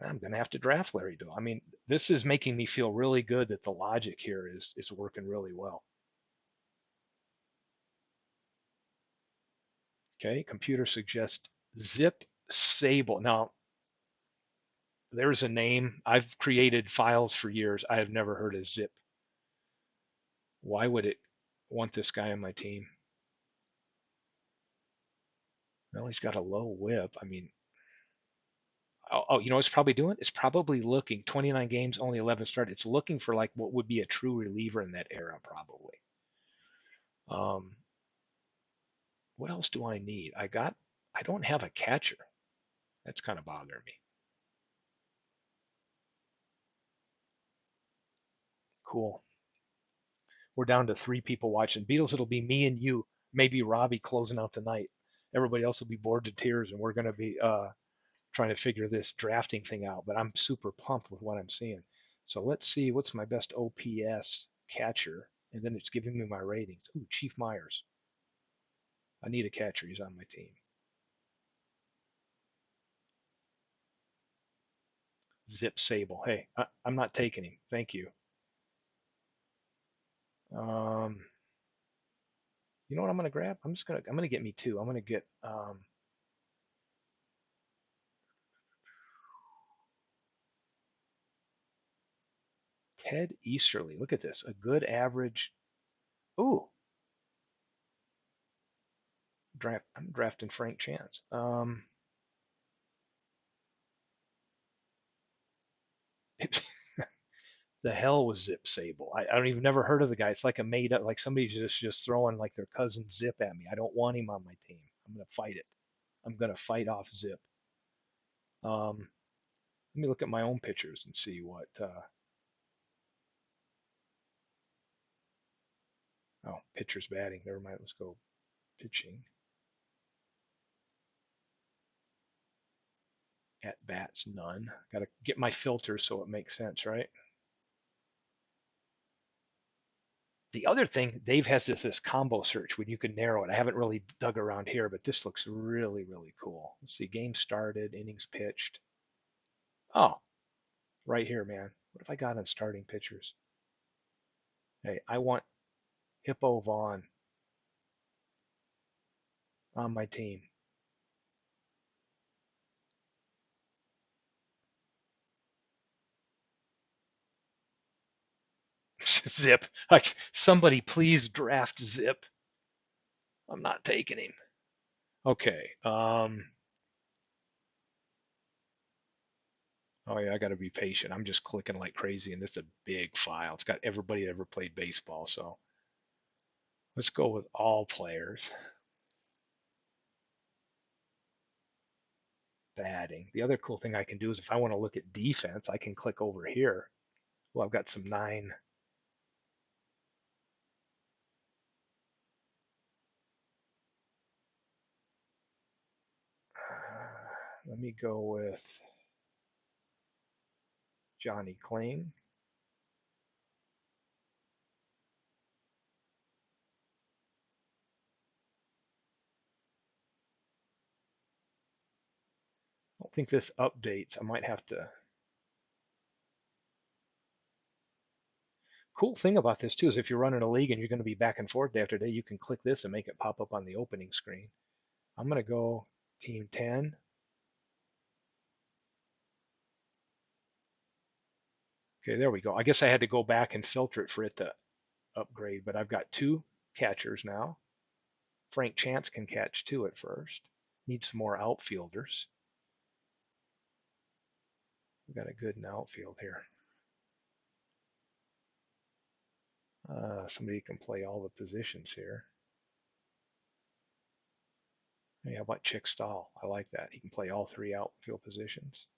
I'm going to have to draft Larry Doyle. I mean, this is making me feel really good that the logic here is working really well. Okay, computer suggests Zip Sable. Now, there's a name. I've created files for years. I have never heard of Zip. Why would it want this guy on my team? Well, he's got a low whip. I mean, you know what it's probably doing? It's probably looking 29 games, only 11 started. It's looking for like what would be a true reliever in that era, probably. Um, what else do I need? I don't have a catcher. That's kind of bothering me. Cool. We're down to three people watching. Beatles, it'll be me and you, maybe Robbie closing out the night. Everybody else will be bored to tears, and we're going to be trying to figure this drafting thing out. But I'm super pumped with what I'm seeing. So let's see what's my best OPS catcher, and then it's giving me my ratings. Ooh, Chief Myers. I need a catcher. He's on my team. Zip Sable. Hey, I'm not taking him. Thank you. Um, you know what I'm gonna grab? I'm gonna get me two. I'm gonna get Ted Easterly. Look at this. A good average. Ooh, I'm drafting Frank Chance. The hell was Zip Sable? I don't even never heard of the guy. It's like a made up, like somebody's just throwing like their cousin Zip at me. I don't want him on my team. I'm gonna fight it. I'm gonna fight off Zip. Let me look at my own pitchers and see what. Oh, pitchers batting. Never mind. Let's go pitching. At bats, none. Got to get my filter so it makes sense, right? The other thing, Dave has this combo search when you can narrow it. I haven't really dug around here, but this looks really, really cool. Let's see, game started, innings pitched. Oh, right here, man. What have I got on starting pitchers? Hey, I want Hippo Vaughn on my team. Zip. Like, somebody please draft Zip. I'm not taking him. Okay. Oh yeah, I got to be patient. I'm just clicking like crazy, and this is a big file. It's got everybody that ever played baseball. So let's go with all players. Batting. The other cool thing I can do is if I want to look at defense, I can click over here. Well, I've got some nine. Let me go with Johnny Kling. I don't think this updates. I might have to. Cool thing about this too is if you're running a league and you're going to be back and forth day after day, you can click this and make it pop up on the opening screen. I'm going to go team 10. Okay, there we go. I guess I had to go back and filter it for it to upgrade, but I've got two catchers now. Frank Chance can catch two at first. Need some more outfielders. We got a good outfield here. Somebody can play all the positions here. Hey, how about Chick Stahl? I like that. He can play all three outfield positions.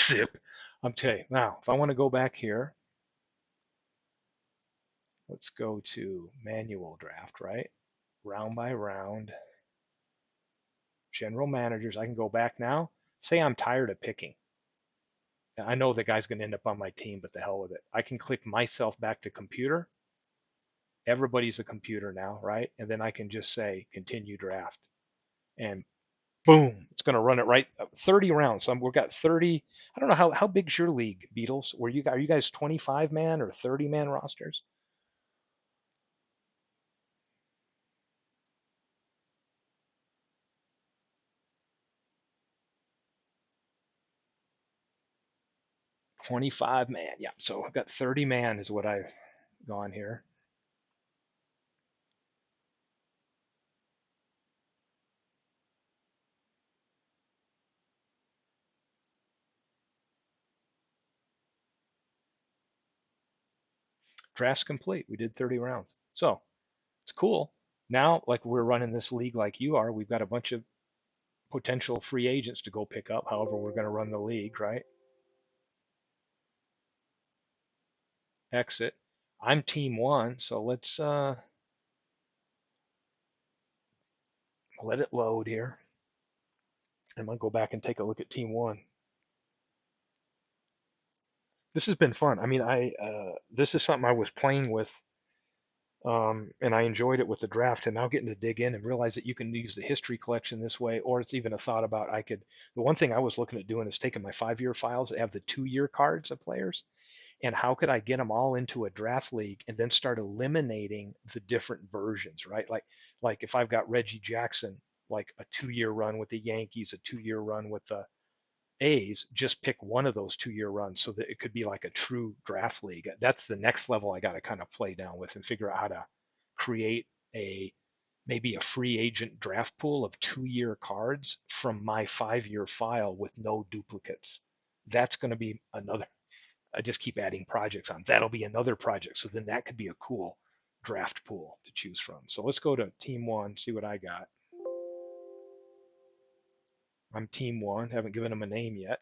Zip. I'm telling you, now, if I want to go back here, let's go to manual draft, right? Round by round. General managers. I can go back now. Say I'm tired of picking. I know the guy's going to end up on my team, but the hell with it. I can click myself back to computer. Everybody's a computer now, right? And then I can just say continue draft. And boom, it's going to run it right 30 rounds. So we've got 30. I don't know how big's your league, Beatles? Are you guys 25 man or 30 man rosters? 25 man. Yeah. So I've got 30 man is what I've gone here. Draft's complete. We did 30 rounds. So it's cool. Now, like we're running this league like you are, we've got a bunch of potential free agents to go pick up. However, we're going to run the league, right? Exit. I'm team one, so let's let it load here. I'm gonna go back and take a look at team one. This has been fun. I mean, I this is something I was playing with, and I enjoyed it with the draft. And now getting to dig in and realize that you can use the history collection this way, or it's even a thought about I could. The one thing I was looking at doing is taking my 5-year files that have the 2-year cards of players, and how could I get them all into a draft league and then start eliminating the different versions, right? like if I've got Reggie Jackson, like a 2 year run with the Yankees, a 2 year run with the A's, just pick one of those 2 year runs so that it could be like a true draft league. That's the next level I got to kind of play down with and figure out how to create a maybe a free agent draft pool of 2 year cards from my 5 year file with no duplicates. That's going to be another. I just keep adding projects on. That'll be another project. So then that could be a cool draft pool to choose from. So let's go to team one, see what I got. I'm team one, haven't given them a name yet.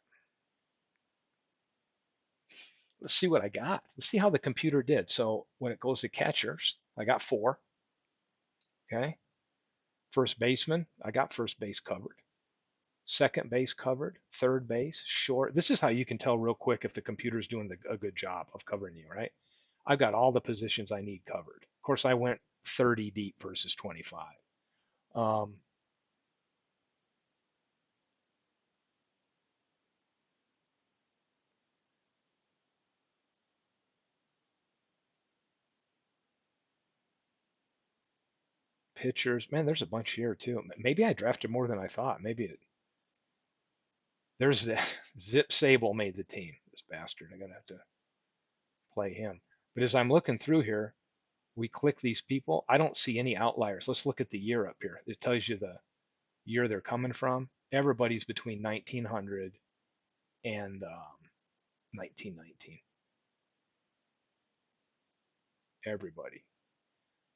Let's see what I got. Let's see how the computer did. So when it goes to catchers, I got four. Okay. First baseman, I got first base covered. Second base covered. Third base, short. This is how you can tell real quick if the computer's doing a good job of covering you, right? I've got all the positions I need covered. Of course, I went 30 deep versus 25. Um, Pitchers, man, there's a bunch here too. Maybe I drafted more than I thought. There's Zip Sable made the team. This bastard. I'm gonna have to play him. But as I'm looking through here, we click these people. I don't see any outliers. Let's look at the year up here. It tells you the year they're coming from. Everybody's between 1900 and 1919. Everybody.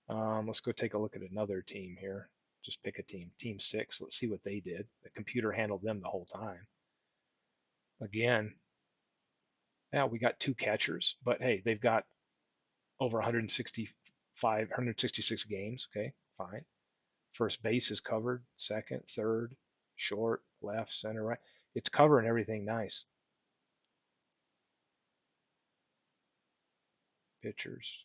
Let's go take a look at another team here. Just pick a team. Team six. Let's see what they did. The computer handled them the whole time. Again, yeah, we got two catchers, but hey, they've got over 165, 166 games. Okay, fine. First base is covered. Second, third, short, left, center, right. It's covering everything nice. Pitchers.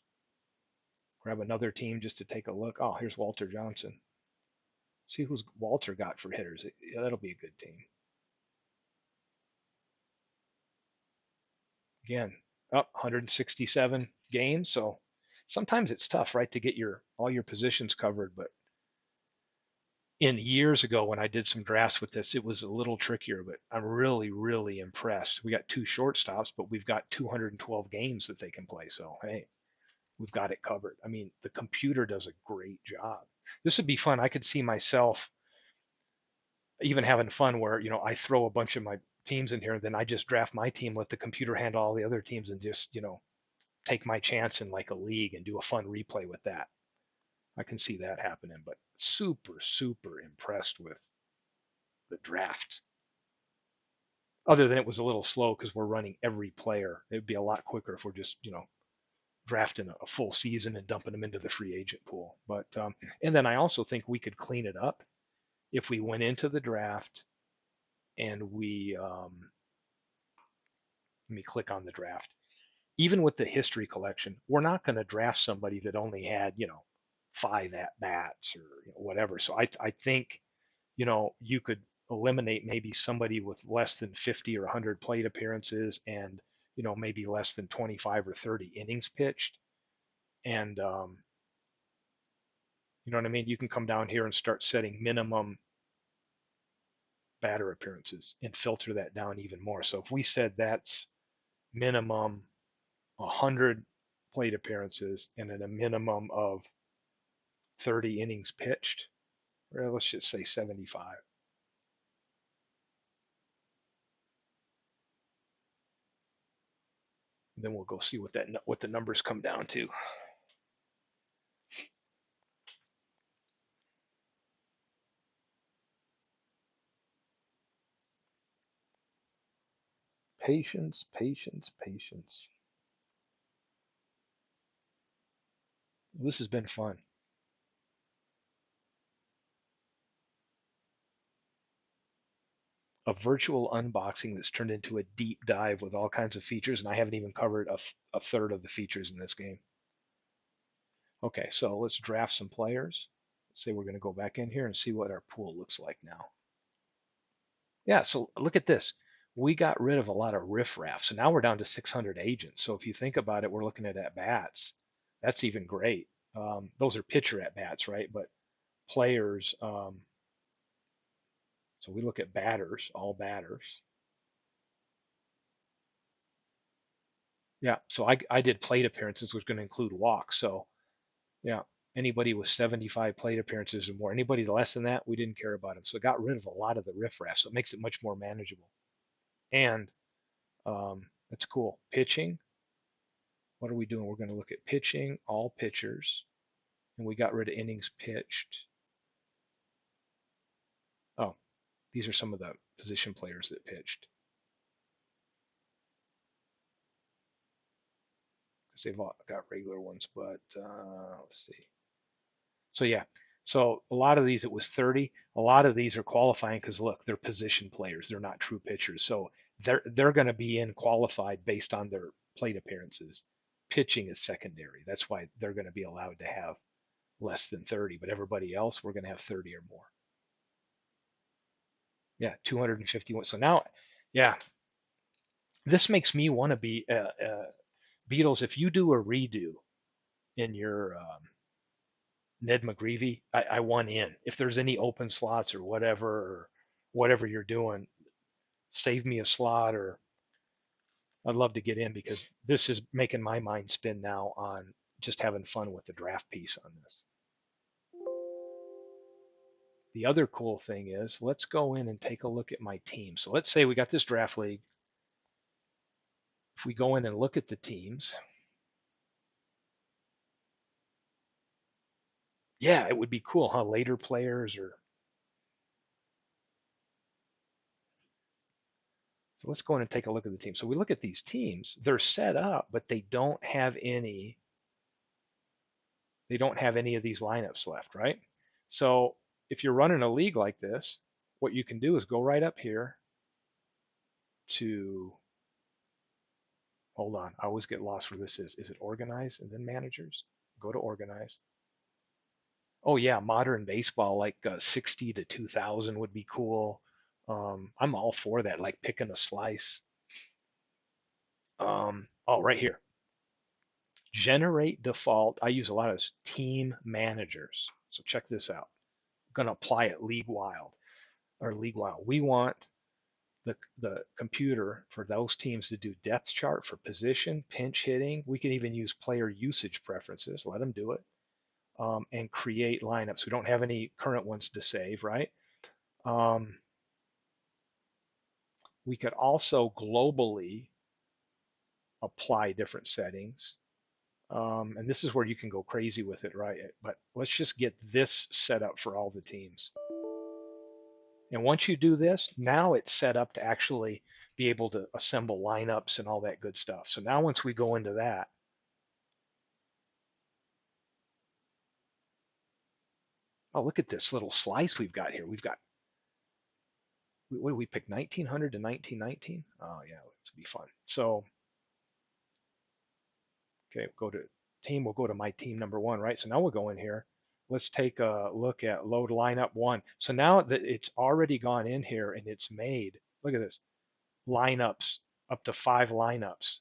Grab another team just to take a look. Oh, here's Walter Johnson. See who's Walter got for hitters. Yeah, that'll be a good team. Again, up 167 games. So sometimes it's tough, right, to get your all your positions covered. But in years ago when I did some drafts with this, it was a little trickier. But I'm really, really impressed. We got two shortstops, but we've got 212 games that they can play. So hey, we've got it covered. I mean, the computer does a great job. This would be fun. I could see myself even having fun where, I throw a bunch of my teams in here, and then I just draft my team, let the computer handle all the other teams, and just, take my chance in like a league and do a fun replay with that. I can see that happening, but super, super impressed with the draft. Other than it was a little slow because we're running every player. It'd be a lot quicker if we're just, drafting a full season and dumping them into the free agent pool. But and then I also think we could clean it up if we went into the draft and we let me click on the draft. Even with the history collection, we're not going to draft somebody that only had, 5 at bats or whatever. So I think, you could eliminate maybe somebody with less than 50 or 100 plate appearances and, maybe less than 25 or 30 innings pitched. And, you know what I mean? You can come down here and start setting minimum batter appearances and filter that down even more. So if we said that's minimum 100 plate appearances and then a minimum of 30 innings pitched, or let's just say 75. And then we'll go see what the numbers come down to. Patience, patience, patience. This has been fun. A virtual unboxing that's turned into a deep dive with all kinds of features, and I haven't even covered a third of the features in this game. Okay, so let's draft some players. Let's say we're going to go back in here and see what our pool looks like now. Yeah, so look at this. We got rid of a lot of riffraff. So now we're down to 600 agents. So if you think about it, we're looking at bats. That's even great. Those are pitcher at bats, right? But players. So we look at batters, all batters. Yeah, so I did plate appearances, which is going to include walks. So yeah, anybody with 75 plate appearances or more, anybody less than that, we didn't care about them. So it got rid of a lot of the riffraff. So it makes it much more manageable. And that's cool. Pitching. What are we doing? We're going to look at pitching, all pitchers, and we got rid of innings pitched. Oh, these are some of the position players that pitched because they've all got regular ones. But let's see. So yeah, so a lot of these it was 30. A lot of these are qualifying because look, they're position players. They're not true pitchers. So they're going to be in qualified based on their plate appearances. Pitching is secondary. That's why they're going to be allowed to have less than 30. But everybody else, we're going to have 30 or more. Yeah, 251. So now, yeah, this makes me want to be Beatles. If you do a redo in your Ned McGreevy, I want in. If there's any open slots or whatever you're doing, save me a slot or I'd love to get in because this is making my mind spin now on just having fun with the draft piece on this. The other cool thing is let's go in and take a look at my team. So let's say we got this draft league. If we go in and look at the teams, yeah, it would be cool, huh? Later players or so let's go in and take a look at the team. So we look at these teams, they're set up, but they don't have any of these lineups left, right? So if you're running a league like this, what you can do is go right up here to, hold on, I always get lost where this is. Is it organize and then managers? Go to organize. Oh yeah, modern baseball, like 60 to 2000 would be cool. I'm all for that, like picking a slice. Oh, right here. Generate default. I use a lot of team managers. So check this out. I'm going to apply it league wild or league wild. We want the computer for those teams to do depth chart for position, pinch hitting. We can even use player usage preferences. Let them do it and create lineups. We don't have any current ones to save, right? Um, we could also globally apply different settings. And this is where you can go crazy with it, right? But let's just get this set up for all the teams. And once you do this, now it's set up to actually be able to assemble lineups and all that good stuff. So now once we go into that, oh, look at this little slice we've got here. We've got, what do we pick, 1900 to 1919? Oh yeah, it's be fun. So, okay, go to team, we'll go to my team number one, right? So now we'll go in here. Let's take a look at load lineup one. So now that it's already gone in here and it's made, look at this, lineups, up to 5 lineups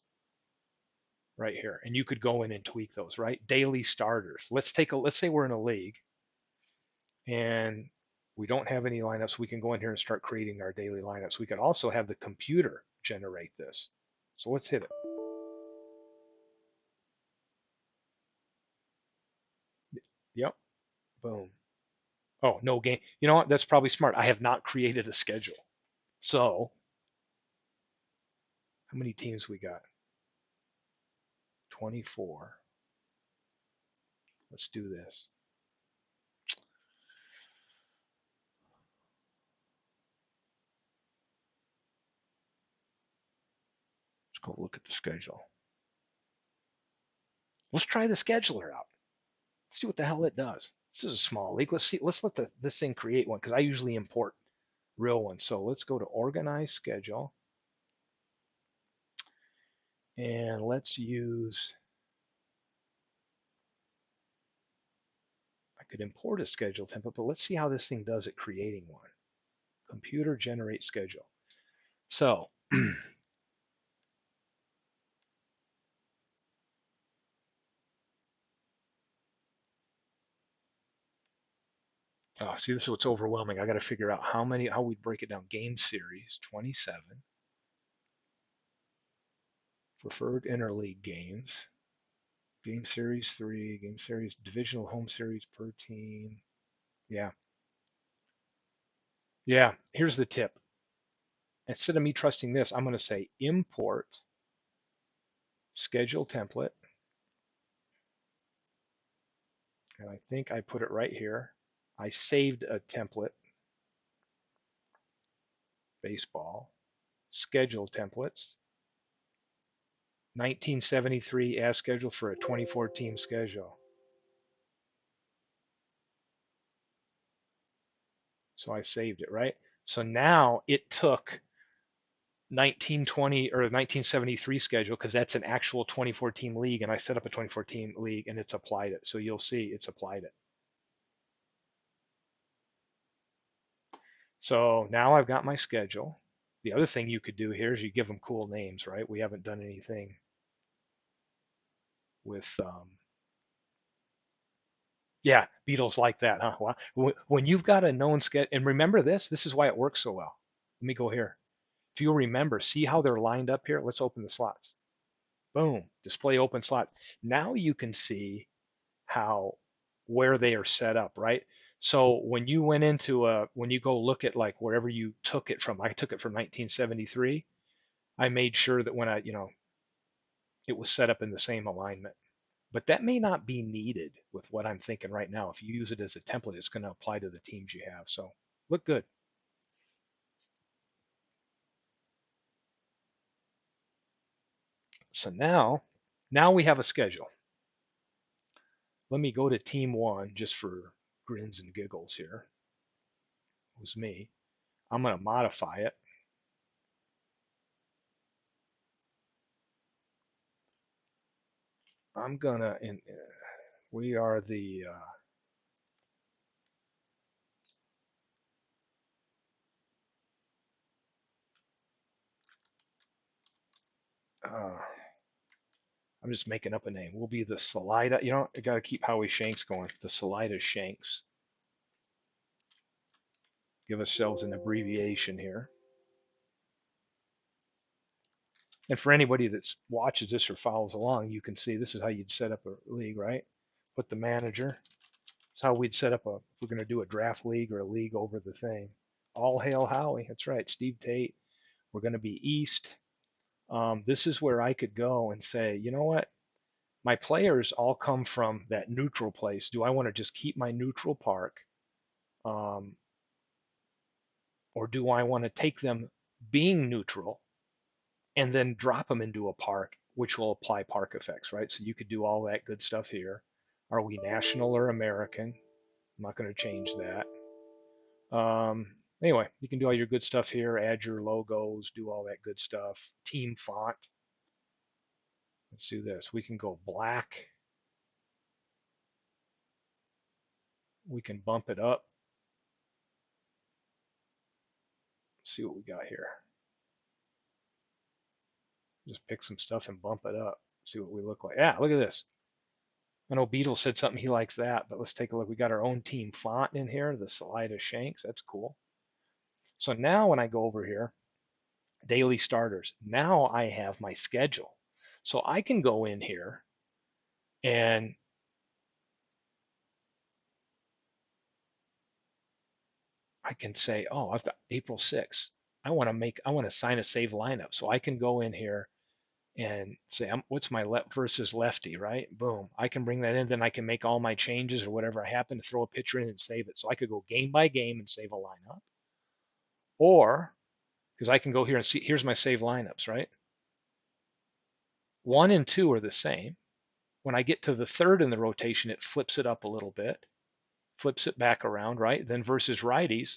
right here. And you could go in and tweak those, right? Daily starters. Let's say we're in a league and we don't have any lineups. We can go in here and start creating our daily lineups. We could also have the computer generate this. So let's hit it. Yep. Boom. Oh, no game. You know what? That's probably smart. I have not created a schedule. So how many teams we got? 24. Let's do this. Let's go look at the schedule. Let's try the scheduler out. Let's see what the hell it does. This is a small league. Let's see. Let's let this thing create one because I usually import real ones. So let's go to organize schedule. And let's use, I could import a schedule template, but let's see how this thing does at creating one. Computer generate schedule. So Oh, see, this is what's overwhelming. I got to figure out how we break it down. Game series, 27. Preferred interleague games. Game series 3, game series, divisional home series per team. Yeah. Yeah. Here's the tip. Instead of me trusting this, I'm going to say import schedule template. And I think I put it right here. I saved a template, baseball, schedule templates, 1973 as schedule for a 24 team schedule. So I saved it, right? So now it took 1920 or 1973 schedule because that's an actual 24 team league, and I set up a 24 team league and it's applied it. So you'll see it's applied it. So now I've got my schedule. The other thing you could do here is you give them cool names, right? We haven't done anything with yeah, Beatles like that, huh? Well, when you've got a known schedule, and remember this is why it works so well. Let me go here. If you'll remember, see how they're lined up here? Let's open the slots. Boom, display open slots. Now you can see how where they are set up, right? So when you went into when you go look at like wherever you took it from, I took it from 1973. I made sure that when it was set up in the same alignment. But that may not be needed with what I'm thinking right now. If you use it as a template, it's going to apply to the teams you have. So look good. So now we have a schedule. Let me go to team one just for grins and giggles here. It was me. I'm going to modify it. I'm going to, and we are the, I'm just making up a name. We'll be the Salida. You know, I got to keep Howie Shanks going. The Salida Shanks. Give ourselves an abbreviation here. And for anybody that watches this or follows along, you can see this is how you'd set up a league, right? Put the manager. It's how we'd set up if we're going to do a draft league or a league over the thing. All hail Howie. That's right. Steve Tate. We're going to be East. This is where I could go and say, you know what? My players all come from that neutral place. Do I want to just keep my neutral park? Um, or do I want to take them being neutral and then drop them into a park, which will apply park effects, right? So you could do all that good stuff here. Are we national or American? I'm not going to change that. Anyway, you can do all your good stuff here, add your logos, do all that good stuff. Team font. Let's do this. We can go black. We can bump it up. Let's see what we got here. Just pick some stuff and bump it up. See what we look like. Yeah, look at this. I know Beetle said something he likes that, but let's take a look. We got our own team font in here, the Salida Shanks. That's cool. So now when I go over here, daily starters, now I have my schedule. So I can go in here and I can say, oh, I've got April 6th. I want to sign a save lineup. So I can go in here and say, what's my left versus lefty, right? Boom. I can bring that in. Then I can make all my changes or whatever I happen to throw a pitcher in and save it. So I could go game by game and save a lineup. Or, because I can go here and see, here's my save lineups, right? 1 and 2 are the same. When I get to the third in the rotation, it flips it up a little bit, flips it back around, right? Then versus righties,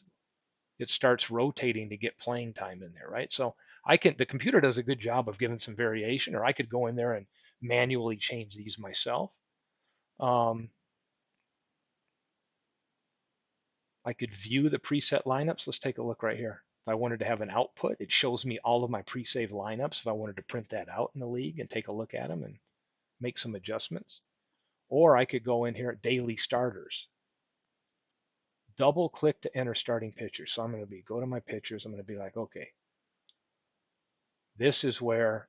it starts rotating to get playing time in there, right? So the computer does a good job of giving some variation, or I could go in there and manually change these myself. Um, I could view the preset lineups. Let's take a look right here. If I wanted to have an output, it shows me all of my pre-save lineups. If I wanted to print that out in the league and take a look at them and make some adjustments. Or I could go in here at daily starters. double click to enter starting pitchers. So I'm going to go to my pitchers. I'm going to be like, okay, this is where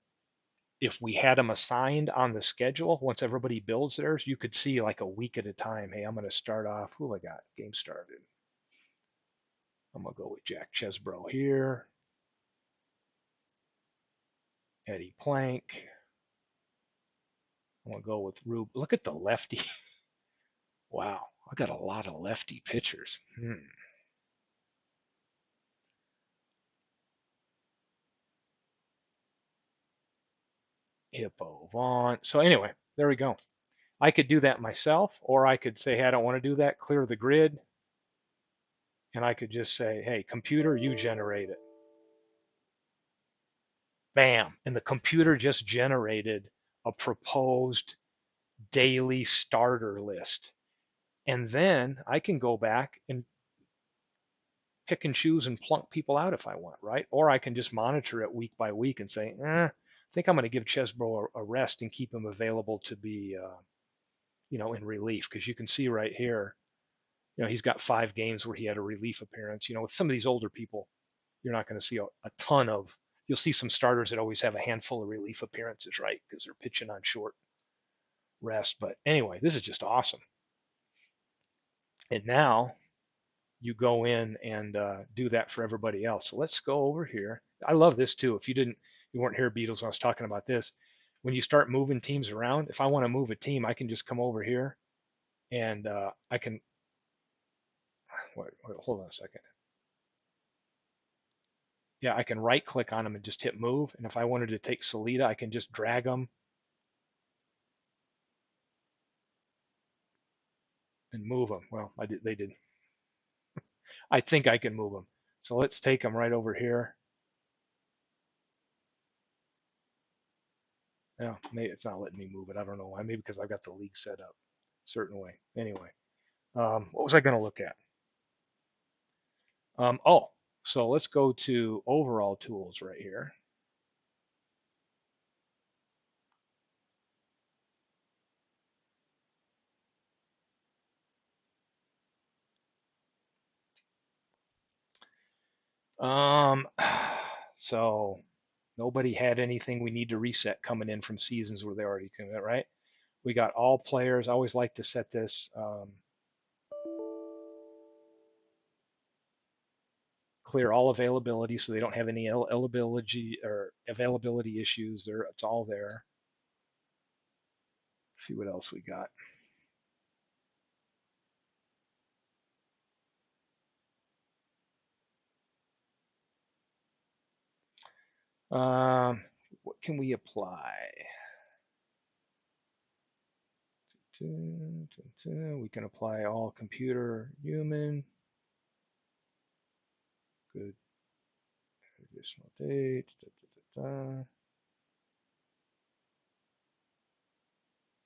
if we had them assigned on the schedule, once everybody builds theirs, you could see like a week at a time. Hey, I'm going to start off. Who I got? Game started. I'm going to go with Jack Chesbro here. Eddie Plank. I'm going to go with Rube. Look at the lefty. Wow, I got a lot of lefty pitchers. Hippo Vaughn. So anyway, there we go. I could do that myself, or I could say, hey, I don't want to do that. Clear the grid. And I could just say, hey, computer, you generate it. Bam. And the computer just generated a proposed daily starter list. And then I can go back and pick and choose and plunk people out if I want, right? Or I can just monitor it week by week and say, I think I'm going to give Chesbro a rest and keep him available to be, in relief. Because you can see right here, he's got 5 games where he had a relief appearance. With some of these older people, you're not going to see a ton of. You'll see some starters that always have a handful of relief appearances, right? Because they're pitching on short rest. But anyway, this is just awesome. And now you go in and do that for everybody else. So let's go over here. I love this too. If you weren't here, Beatles, when I was talking about this. When you start moving teams around, if I want to move a team, I can just come over here and I can. Hold on a second. Yeah, I can right click on them and just hit move. And if I wanted to take Salida, I can just drag them and move them. Well, they did. I think I can move them. So let's take them right over here. Yeah, maybe it's not letting me move it. I don't know why. Maybe because I've got the league set up a certain way. Anyway, what was I going to look at? So let's go to overall tools right here. Um, so nobody had anything we need to reset coming in from seasons where they already commit, right? We got all players. I always like to set this clear all availability so they don't have any availability issues. It's all there. Let's see what else we got. What can we apply? We can apply all computer, human. Good. Additional date.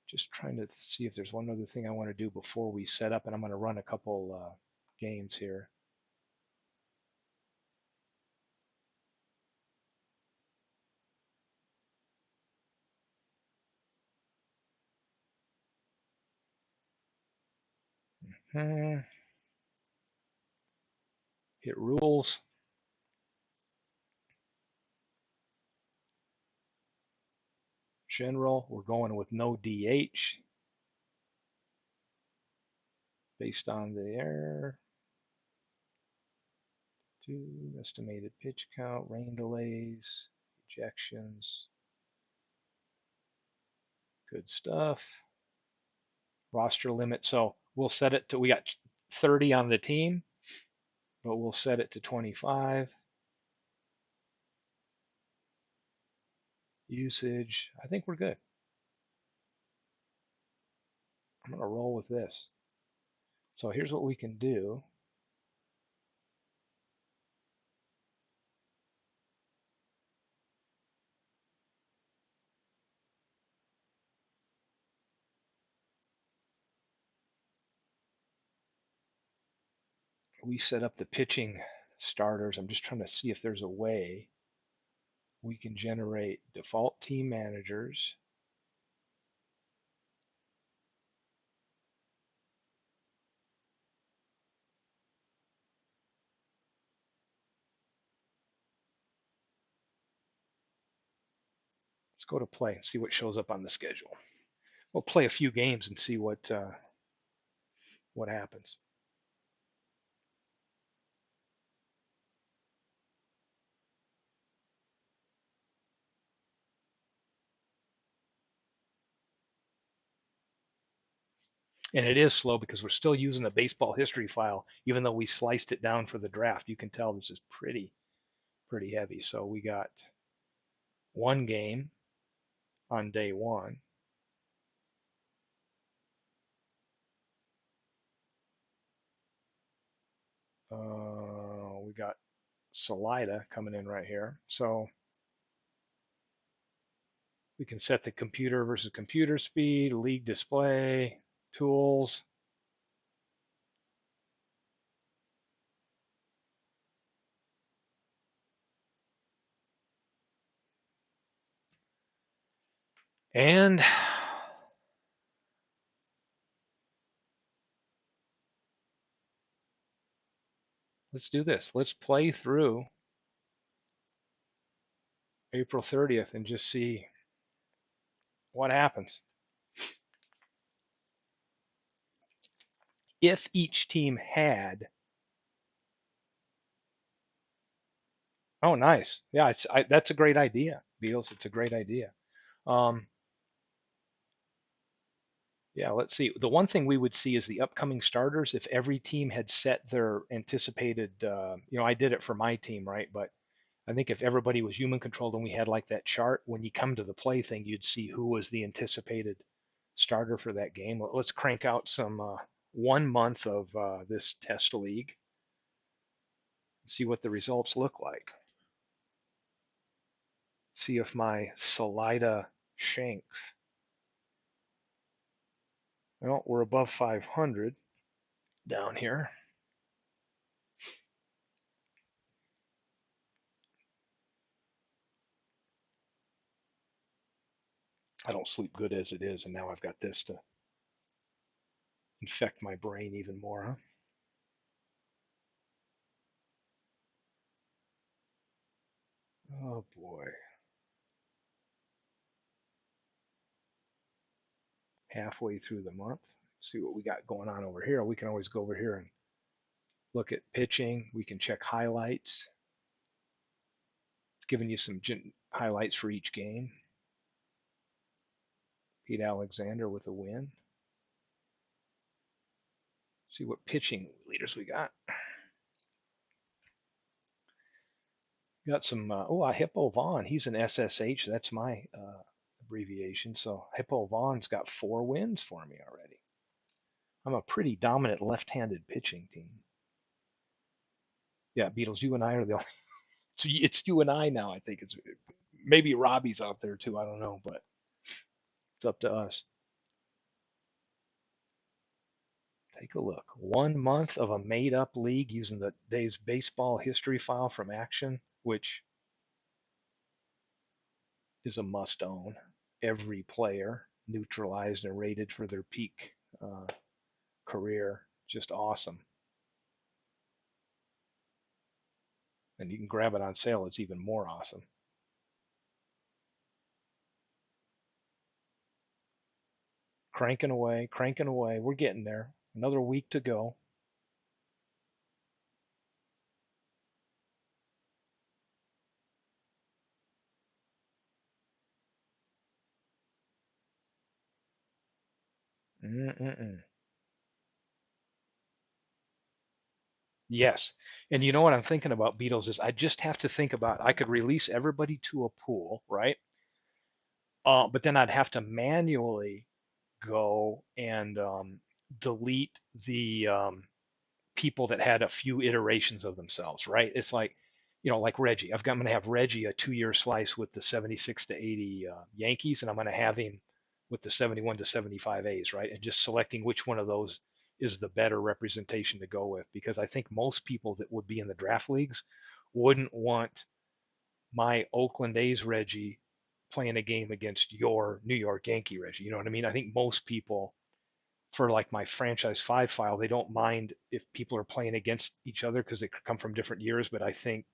Just trying to see if there's one other thing I want to do before we set up, and I'm going to run a couple games here. Hit rules. General, we're going with no DH based on the error. Estimated pitch count, rain delays, ejections. Good stuff. Roster limit. So we'll set it to, we got 30 on the team, but we'll set it to 25. Usage, I think we're good. I'm going to roll with this. So here's what we can do. We set up the pitching starters. I'm just trying to see if there's a way we can generate default team managers. go to play, see what shows up on the schedule. We'll play a few games and see what happens. And it is slow because we're still using the baseball history file, even though we sliced it down for the draft. You can tell this is pretty heavy. So we got one game on day one. We got Salida coming in right here. So we can set the computer versus computer speed, league display, tools. And let's do this. Let's play through April 30th and just see what happens. If each team had, oh, nice. Yeah, that's a great idea, Beatles. It's a great idea. Um, yeah, let's see. The one thing we would see is the upcoming starters. If every team had set their anticipated, I did it for my team, right? But I think if everybody was human controlled and we had like that chart, when you come to the play thing, you'd see who was the anticipated starter for that game. Let's crank out some 1 month of this test league, see what the results look like. See if my Salida Shanks. Well, we're above 500 down here. I don't sleep good as it is, and now I've got this to infect my brain even more, huh? Oh boy. Halfway through the month. See what we got going on over here. We can always go over here and look at pitching. We can check highlights. It's giving you some highlights for each game. Pete Alexander with a win. See what pitching leaders we got. Got some, Hippo Vaughn. He's an SSH. That's my abbreviation. So Hippo Vaughn's got 4 wins for me already. I'm a pretty dominant left-handed pitching team. Yeah, Beatles, you and I are the only. It's you and I now. I think it's maybe Robbie's out there too. I don't know, but it's up to us. Take a look. 1 month of a made-up league using the Dave's baseball history file from Action, which is a must-own. Every player neutralized and rated for their peak career. Just awesome. And you can grab it on sale. It's even more awesome. Cranking away, cranking away. We're getting there. Another week to go. Mm-mm-mm. Yes. And you know what I'm thinking about, Beatles, is I just have to think about I could release everybody to a pool, right? But then I'd have to manually go and delete the people that had a few iterations of themselves, right? It's like, like Reggie. I'm going to have Reggie a 2-year slice with the 76 to 80 Yankees, and I'm going to have him with the 71 to 75 A's, right? And just selecting which one of those is the better representation to go with, because I think most people that would be in the draft leagues wouldn't want my Oakland A's Reggie playing a game against your New York Yankee Reggie. You know what I mean? I think most people, for like my franchise 5 file, they don't mind if people are playing against each other because they come from different years. But I think,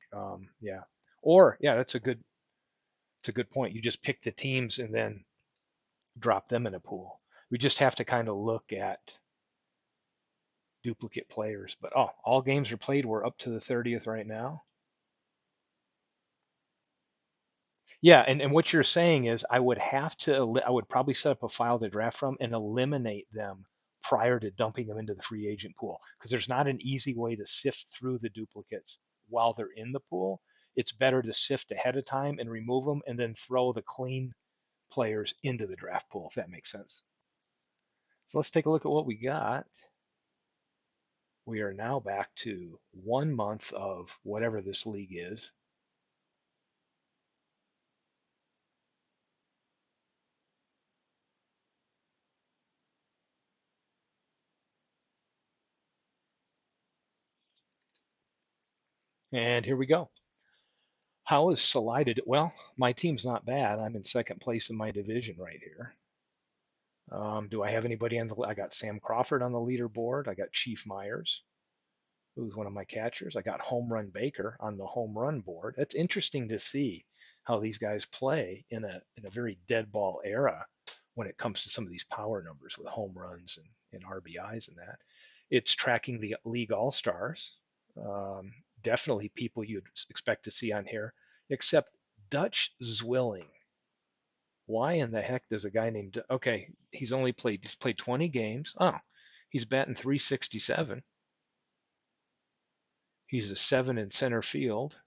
yeah, or yeah, that's a good It's a good point. You just pick the teams and then drop them in a pool. We just have to kind of look at duplicate players. But oh, all games are played. We're up to the 30th right now. Yeah, and what you're saying is I would probably set up a file to draft from and eliminate them prior to dumping them into the free agent pool because there's not an easy way to sift through the duplicates while they're in the pool. It's better to sift ahead of time and remove them and then throw the clean players into the draft pool, if that makes sense. So let's take a look at what we got. We are now back to 1 month of whatever this league is. And here we go. How is Salai did? Well, my team's not bad. I'm in second place in my division right here. Do I have anybody on the? I got Sam Crawford on the leaderboard. I got Chief Myers, who's one of my catchers. I got Home Run Baker on the home run board. It's interesting to see how these guys play in a very dead ball era when it comes to some of these power numbers with home runs and RBIs and that. It's tracking the league all stars. Um, Definitely people you'd expect to see on here, except Dutch Zwilling. Why in the heck does a guy named okay? He's played 20 games. Oh, he's batting 367. He's a 7 in center field,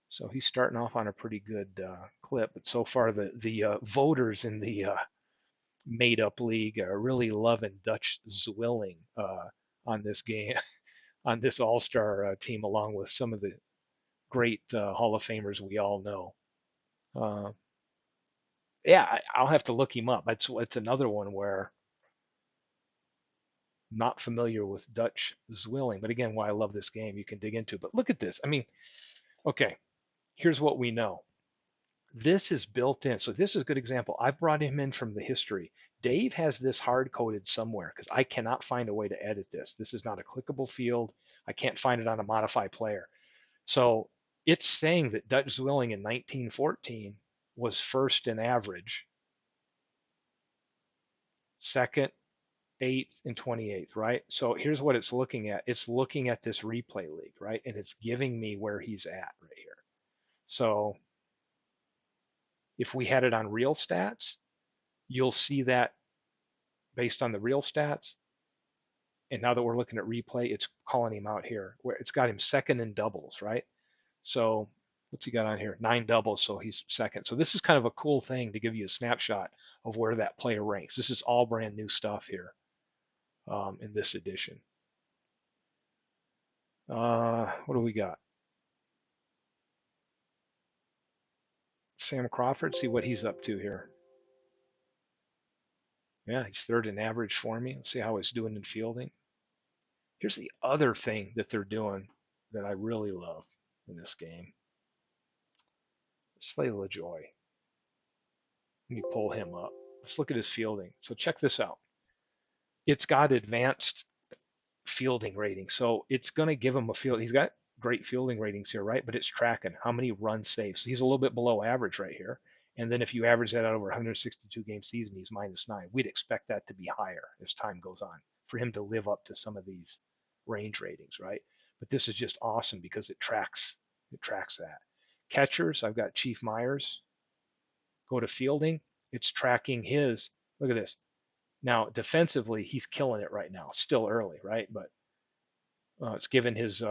so he's starting off on a pretty good clip. But so far, the voters in the made up league are really loving Dutch Zwilling on this game, on this All Star team, along with some of the great Hall of Famers we all know. Uh, yeah, I'll have to look him up. It's another one where I'm not familiar with Dutch Zwilling, but again, why I love this game, you can dig into. But look at this. I mean, okay, here's what we know. This is built in. So this is a good example. I've brought him in from the history. Dave has this hard coded somewhere because I cannot find a way to edit this. This is not a clickable field. I can't find it on a modify player. So it's saying that Dutch Zwilling in 1914 was first in average, second, eighth, and 28th, right? So here's what it's looking at. It's looking at this replay league, right? And it's giving me where he's at right here. So if we had it on real stats, you'll see that based on the real stats. And now that we're looking at replay, it's calling him out here where it's got him second in doubles, right? So what's he got on here? 9 doubles, so he's second. So this is kind of a cool thing to give you a snapshot of where that player ranks. This is all brand new stuff here in this edition. What do we got? Sam Crawford, see what he's up to here. Yeah, he's third in average for me. Let's see how he's doing in fielding. Here's the other thing that they're doing that I really love in this game. Slay LaJoy. Let me pull him up. Let's look at his fielding. So check this out. It's got advanced fielding rating. So it's going to give him a field. He's got great fielding ratings here, right? But it's tracking how many run saves. He's a little bit below average right here. And then if you average that out over 162 game season, he's -9. We'd expect that to be higher as time goes on for him to live up to some of these range ratings, right? But this is just awesome because it tracks that. Catchers, I've got Chief Myers. Go to fielding, it's tracking his. Look at this. Now defensively, he's killing it right now. Still early, right? But it's given his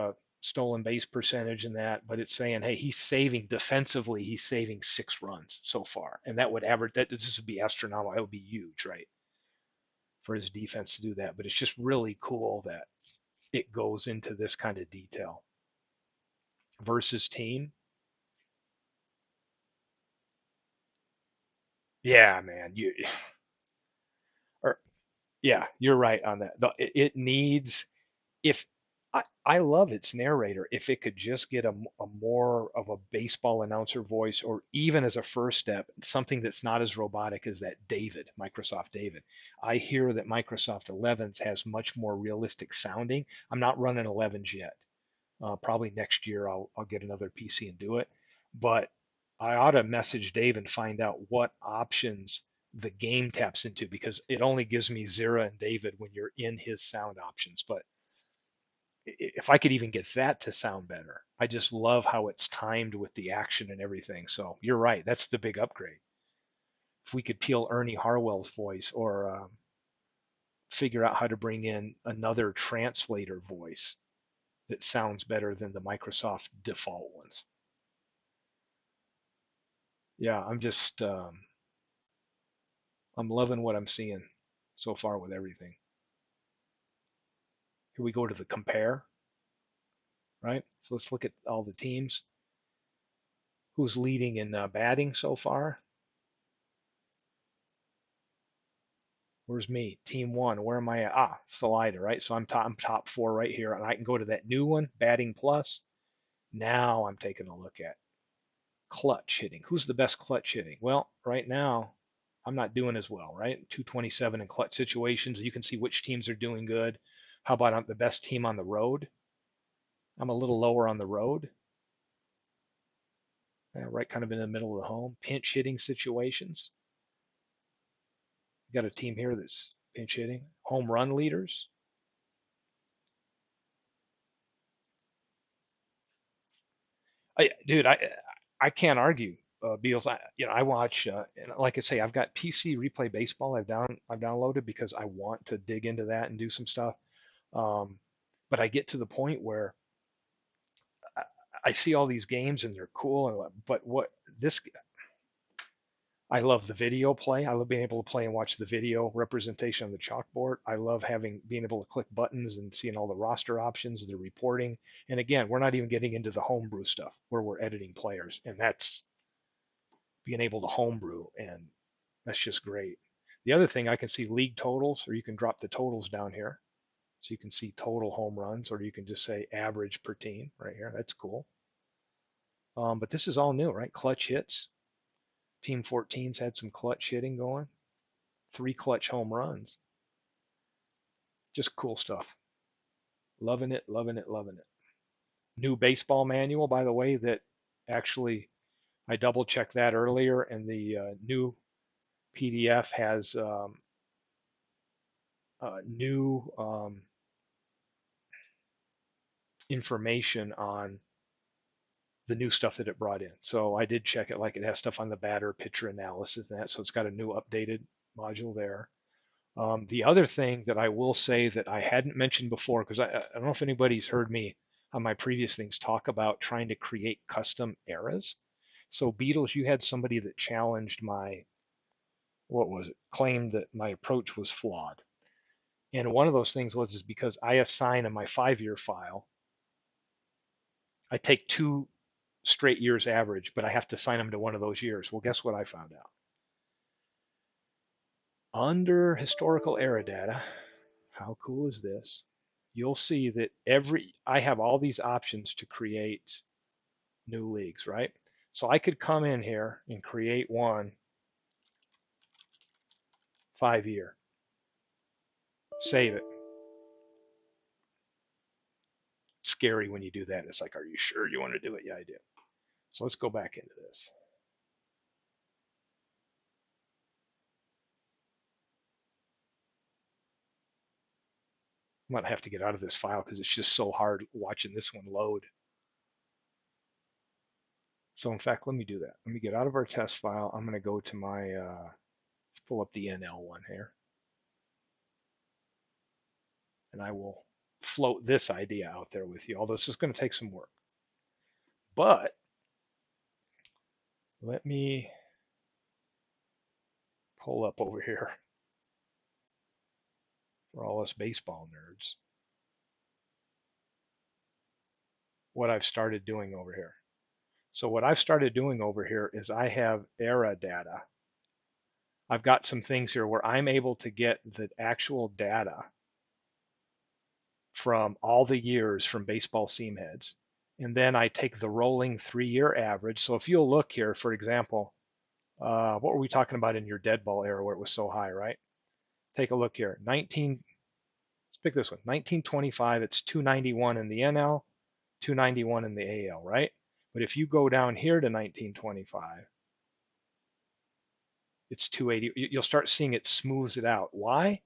stolen base percentage and that, but it's saying, hey, he's saving defensively. He's saving 6 runs so far, and that would average. That this would be astronomical. It would be huge, right, for his defense to do that. But it's just really cool that it goes into this kind of detail. Versus team, yeah, man, you, or yeah, you're right on that. It needs if I love its narrator. If it could just get a more of a baseball announcer voice, or even as a first step, something that's not as robotic as that Microsoft David. I hear that Microsoft 11s has much more realistic sounding. I'm not running 11s yet. Probably next year I'll get another PC and do it. But I ought to message Dave and find out what options the game taps into because it only gives me Zira and David when you're in his sound options. But if I could even get that to sound better, I just love how it's timed with the action and everything. So you're right. That's the big upgrade. If we could peel Ernie Harwell's voice or figure out how to bring in another translator voice that sounds better than the Microsoft default ones. Yeah, I'm loving what I'm seeing so far with everything. Here we go to the compare, right? So let's look at all the teams. Who's leading in batting so far? Where's me? Team one. Where am I at? Ah, Salida, right? So I'm top four right here, and I can go to that new one, batting plus. Now I'm taking a look at clutch hitting. Who's the best clutch hitting? Well, right now I'm not doing as well, right? 227 in clutch situations. You can see which teams are doing good. How about the best team on the road? I'm a little lower on the road, right kind of in the middle of the home. Pinch hitting situations. Got a team here that's pinch hitting. Home run leaders. Dude, I can't argue. Beals, I watch, and like I say, I've got PC Replay Baseball. I've downloaded because I want to dig into that and do some stuff. Um, but I get to the point where I, I see all these games and they're cool, but what this I love the video play. I love being able to play and watch the video representation on the chalkboard. I love being able to click buttons and seeing all the roster options, the reporting. And again, we're not even getting into the homebrew stuff where we're editing players, and that's being able to homebrew, and that's just great. The other thing, I can see league totals, or you can drop the totals down here. So you can see total home runs, or you can just say average per team right here. That's cool. But this is all new, right? Clutch hits. Team 14's had some clutch hitting going. 3 clutch home runs. Just cool stuff. Loving it, loving it, loving it. New baseball manual, by the way, that actually I double checked that earlier, and the new PDF has new information on the new stuff that it brought in. So I did check it, like it has stuff on the batter, pitcher analysis, and that. So it's got a new updated module there. The other thing that I will say that I hadn't mentioned before, because I don't know if anybody's heard me on my previous things talk about trying to create custom eras. So Beatles, you had somebody that challenged what was it, claimed that my approach was flawed. And one of those things was is because I assign in my 5-year file, I take 2 straight years average, but I have to assign them to one of those years. Well, guess what I found out? Under historical era data, how cool is this? You'll see that I have all these options to create new leagues, right? So I could come in here and create one 5-year, save it. It's scary when you do that. It's like, are you sure you want to do it? Yeah, I do. So let's go back into this. I'm going to have to get out of this file because it's just so hard watching this one load. So in fact, let me do that. Let me get out of our test file. I'm going to go to my, let's pull up the NL one here. And I will float this idea out there with you, although this is going to take some work. But let me pull up over here for all us baseball nerds what I've started doing over here. So what I've started doing over here is I have era data. I've got some things here where I'm able to get the actual data from all the years from baseball seam heads. And then I take the rolling 3-year average. So if you'll look here, for example, what were we talking about in your dead ball era where it was so high, right? Take a look here. Let's pick this one. 1925, it's 291 in the NL, 291 in the AL, right? But if you go down here to 1925, it's 280. You'll start seeing it smooths it out. Why?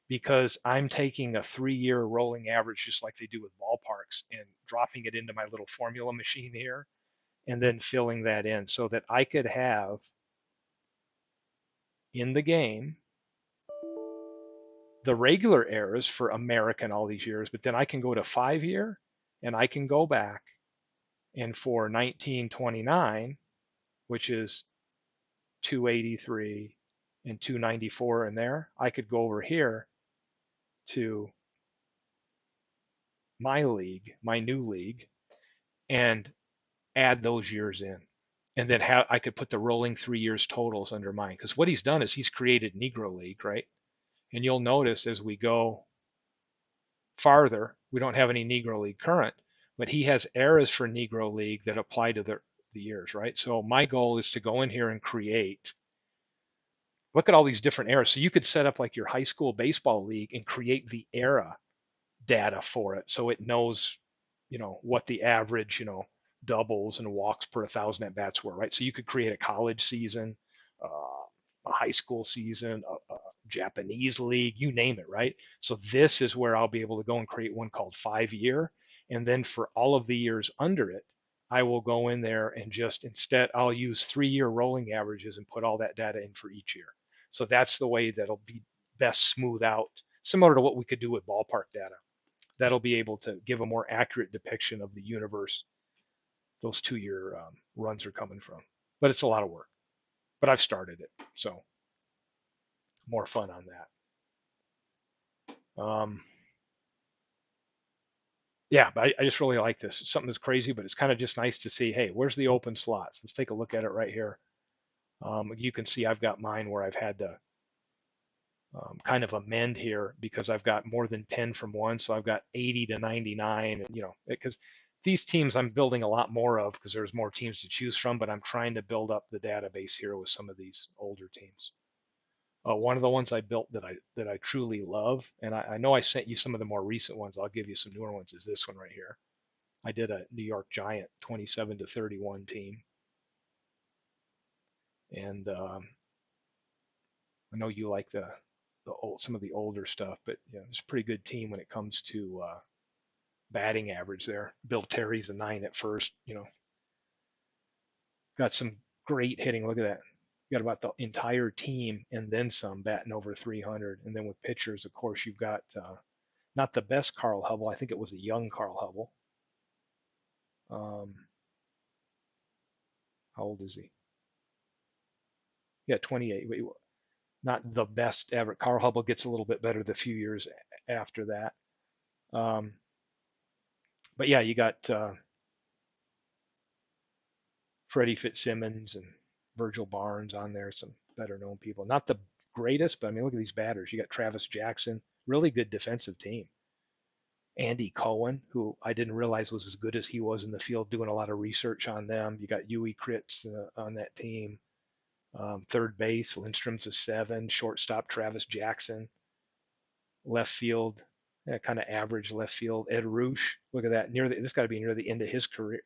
Because I'm taking a 3-year rolling average, just like they do with ballparks, and dropping it into my little formula machine here, and then filling that in so that I could have in the game the regular errors for American all these years, but then I can go to 5-year and I can go back and for 1929, which is 283 and 294 in there, I could go over here to my league, my new league, and add those years in. And then I could put the rolling 3 years totals under mine. Because what he's done is he's created Negro League, right? And you'll notice as we go farther, we don't have any Negro League current, but he has eras for Negro League that apply to the years, right? So my goal is to go in here and create, look at all these different eras. So you could set up like your high school baseball league and create the era data for it so it knows, what the average, doubles and walks per 1,000 at bats were, right? So you could create a college season, a high school season, a Japanese league, you name it, right? So this is where I'll be able to go and create one called 5-year. And then for all of the years under it, I will go in there and just instead I'll use 3-year rolling averages and put all that data in for each year. So that's the way that'll be best smooth out, similar to what we could do with ballpark data. That'll be able to give a more accurate depiction of the universe those 2-year runs are coming from. But it's a lot of work. But I've started it, so more fun on that. Yeah, but I just really like this. It's something that's crazy, but it's kind of just nice to see, hey, where's the open slots? Let's take a look at it right here. You can see I've got mine where I've had to kind of amend here because I've got more than 10 from one. So I've got 80 to 99, and because these teams I'm building a lot more of because there's more teams to choose from, but I'm trying to build up the database here with some of these older teams. One of the ones I built that I truly love, and I know I sent you some of the more recent ones. I'll give you some newer ones. Is this one right here? I did a New York Giant 27 to 31 team, and I know you like some of the older stuff, but it's a pretty good team when it comes to batting average there. Bill Terry's a 9 at first. Got some great hitting. Look at that. You got about the entire team and then some batting over 300. And then with pitchers, of course, you've got not the best Carl Hubble. I think it was a young Carl Hubble. How old is he? Yeah, 28. Not the best ever. Carl Hubble gets a little bit better the few years after that. But yeah, you got Freddie Fitzsimmons and Virgil Barnes on there, some better known people. Not the greatest, but I mean, look at these batters. You got Travis Jackson, really good defensive team. Andy Cohen, who I didn't realize was as good as he was in the field, doing a lot of research on them. You got Yui Kritz on that team. Third base, Lindstrom's a 7. Shortstop, Travis Jackson. Left field, kind of average left field. Ed Roosh, look at that. This got to be near the end of his career.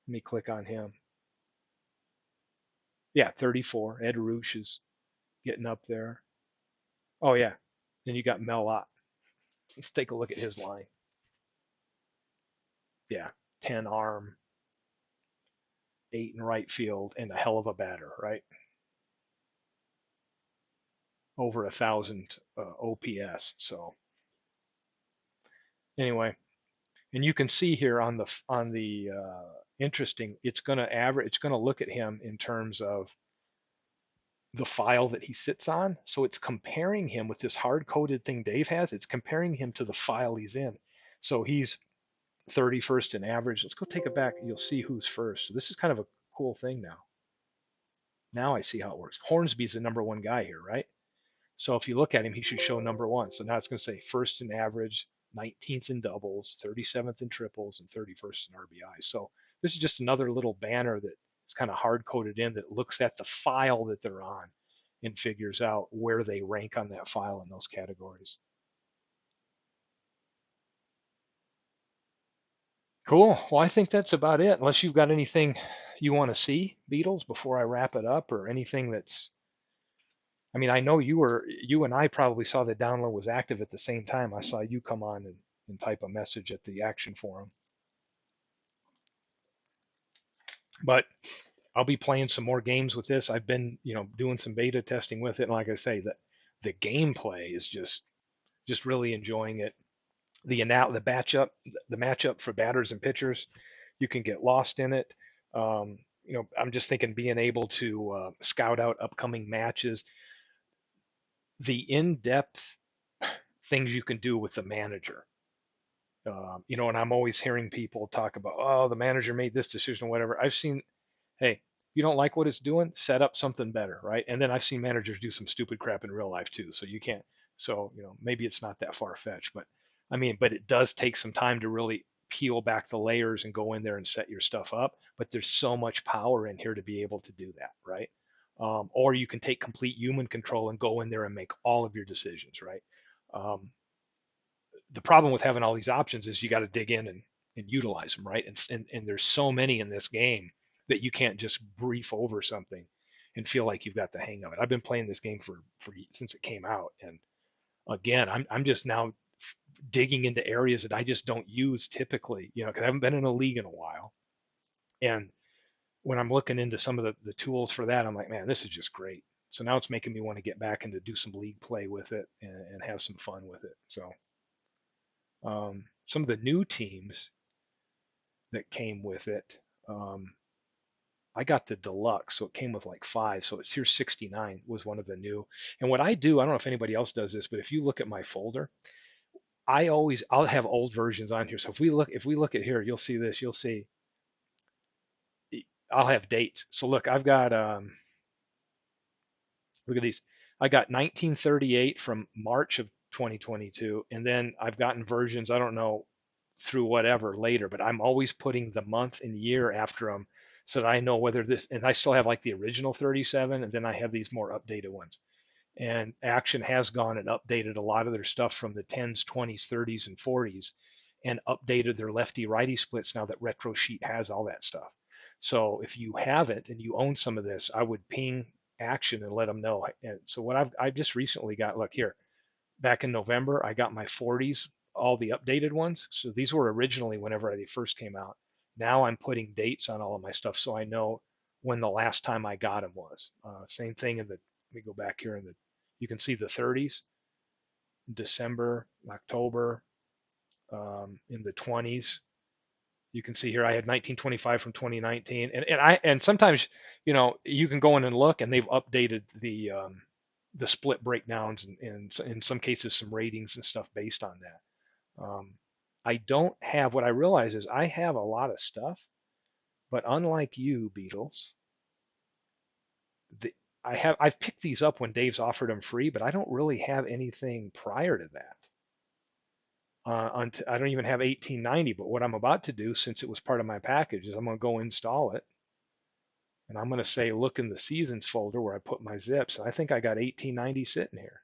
Let me click on him. Yeah, 34. Ed Roosh is getting up there. Oh yeah. Then you got Mel Ott. Let's take a look at his line. Yeah, 10 arm, 8 in right field, and a hell of a batter, right? Over 1,000 OPS. So anyway, and you can see here on the interesting, it's going to average. It's going to look at him in terms of the file that he sits on. So it's comparing him with this hard coded thing Dave has. It's comparing him to the file he's in. So he's 31st in average. Let's go take it back. You'll see who's first. So this is kind of a cool thing now. Now I see how it works. Hornsby's the number one guy here, right? So if you look at him, he should show number one. So now it's going to say first in average, 19th in doubles, 37th in triples, and 31st in RBI. So this is just another little banner that is kind of hard coded in that looks at the file that they're on and figures out where they rank on that file in those categories. Cool. Well, I think that's about it. Unless you've got anything you want to see, Beatles, before I wrap it up, or anything that's. I mean, I know you and I probably saw the download was active at the same time. I saw you come on and type a message at the action forum. But I'll be playing some more games with this. I've been, doing some beta testing with it, and like I say, the gameplay is just really enjoying it. The matchup for batters and pitchers, you can get lost in it. I'm just thinking being able to scout out upcoming matches, the in-depth things you can do with the manager. And I'm always hearing people talk about, oh, the manager made this decision or whatever. I've seen, hey, you don't like what it's doing, set up something better, right? And then I've seen managers do some stupid crap in real life too. So you can't, so, maybe it's not that far fetched, but I mean, but it does take some time to really peel back the layers and go in there and set your stuff up. But there's so much power in here to be able to do that, right? Or you can take complete human control and go in there and make all of your decisions, right? Um, the problem with having all these options is you got to dig in and utilize them, right? And there's so many in this game that you can't just brief over something and feel like you've got the hang of it. I've been playing this game for since it came out, and again, I'm just now digging into areas that I just don't use typically, because I haven't been in a league in a while. And when I'm looking into some of the tools for that, I'm like, man, this is just great. So now it's making me want to get back and to do some league play with it and have some fun with it. So some of the new teams that came with it. Um, I got the deluxe, so it came with like five. So it's here 69 was one of the new. And what I do, I don't know if anybody else does this, but if you look at my folder, I'll have old versions on here. So if we look at here, you'll see this. You'll see I'll have dates. So look, I've got look at these. I got 1938 from March of 2022, and then I've gotten versions, I don't know, through whatever later, but I'm always putting the month and year after them so that I know whether this, and I still have like the original 37, and then I have these more updated ones. And Action has gone and updated a lot of their stuff from the 10s, 20s, 30s, and 40s, and updated their lefty righty splits now that Retro Sheet has all that stuff. So if you have it and you own some of this, I would ping Action and let them know. And so what I've just recently got, look here, back in November, I got my 40s, all the updated ones. So these were originally whenever they first came out. Now I'm putting dates on all of my stuff so I know when the last time I got them was. Same thing let me go back here you can see the 30s, December, October, in the 20s. You can see here I had 1925 from 2019, and sometimes you can go in and look, and they've updated the split breakdowns and in some cases some ratings and stuff based on that. I don't have what I realize is I have a lot of stuff, but unlike you, Beatles, the, I've picked these up when Dave's offered them free, but I don't really have anything prior to that. I don't even have 1890, but what I'm about to do, since it was part of my package, is I'm going to go install it, and I'm going to say, look in the seasons folder where I put my zips. And I think I got 1890 sitting here.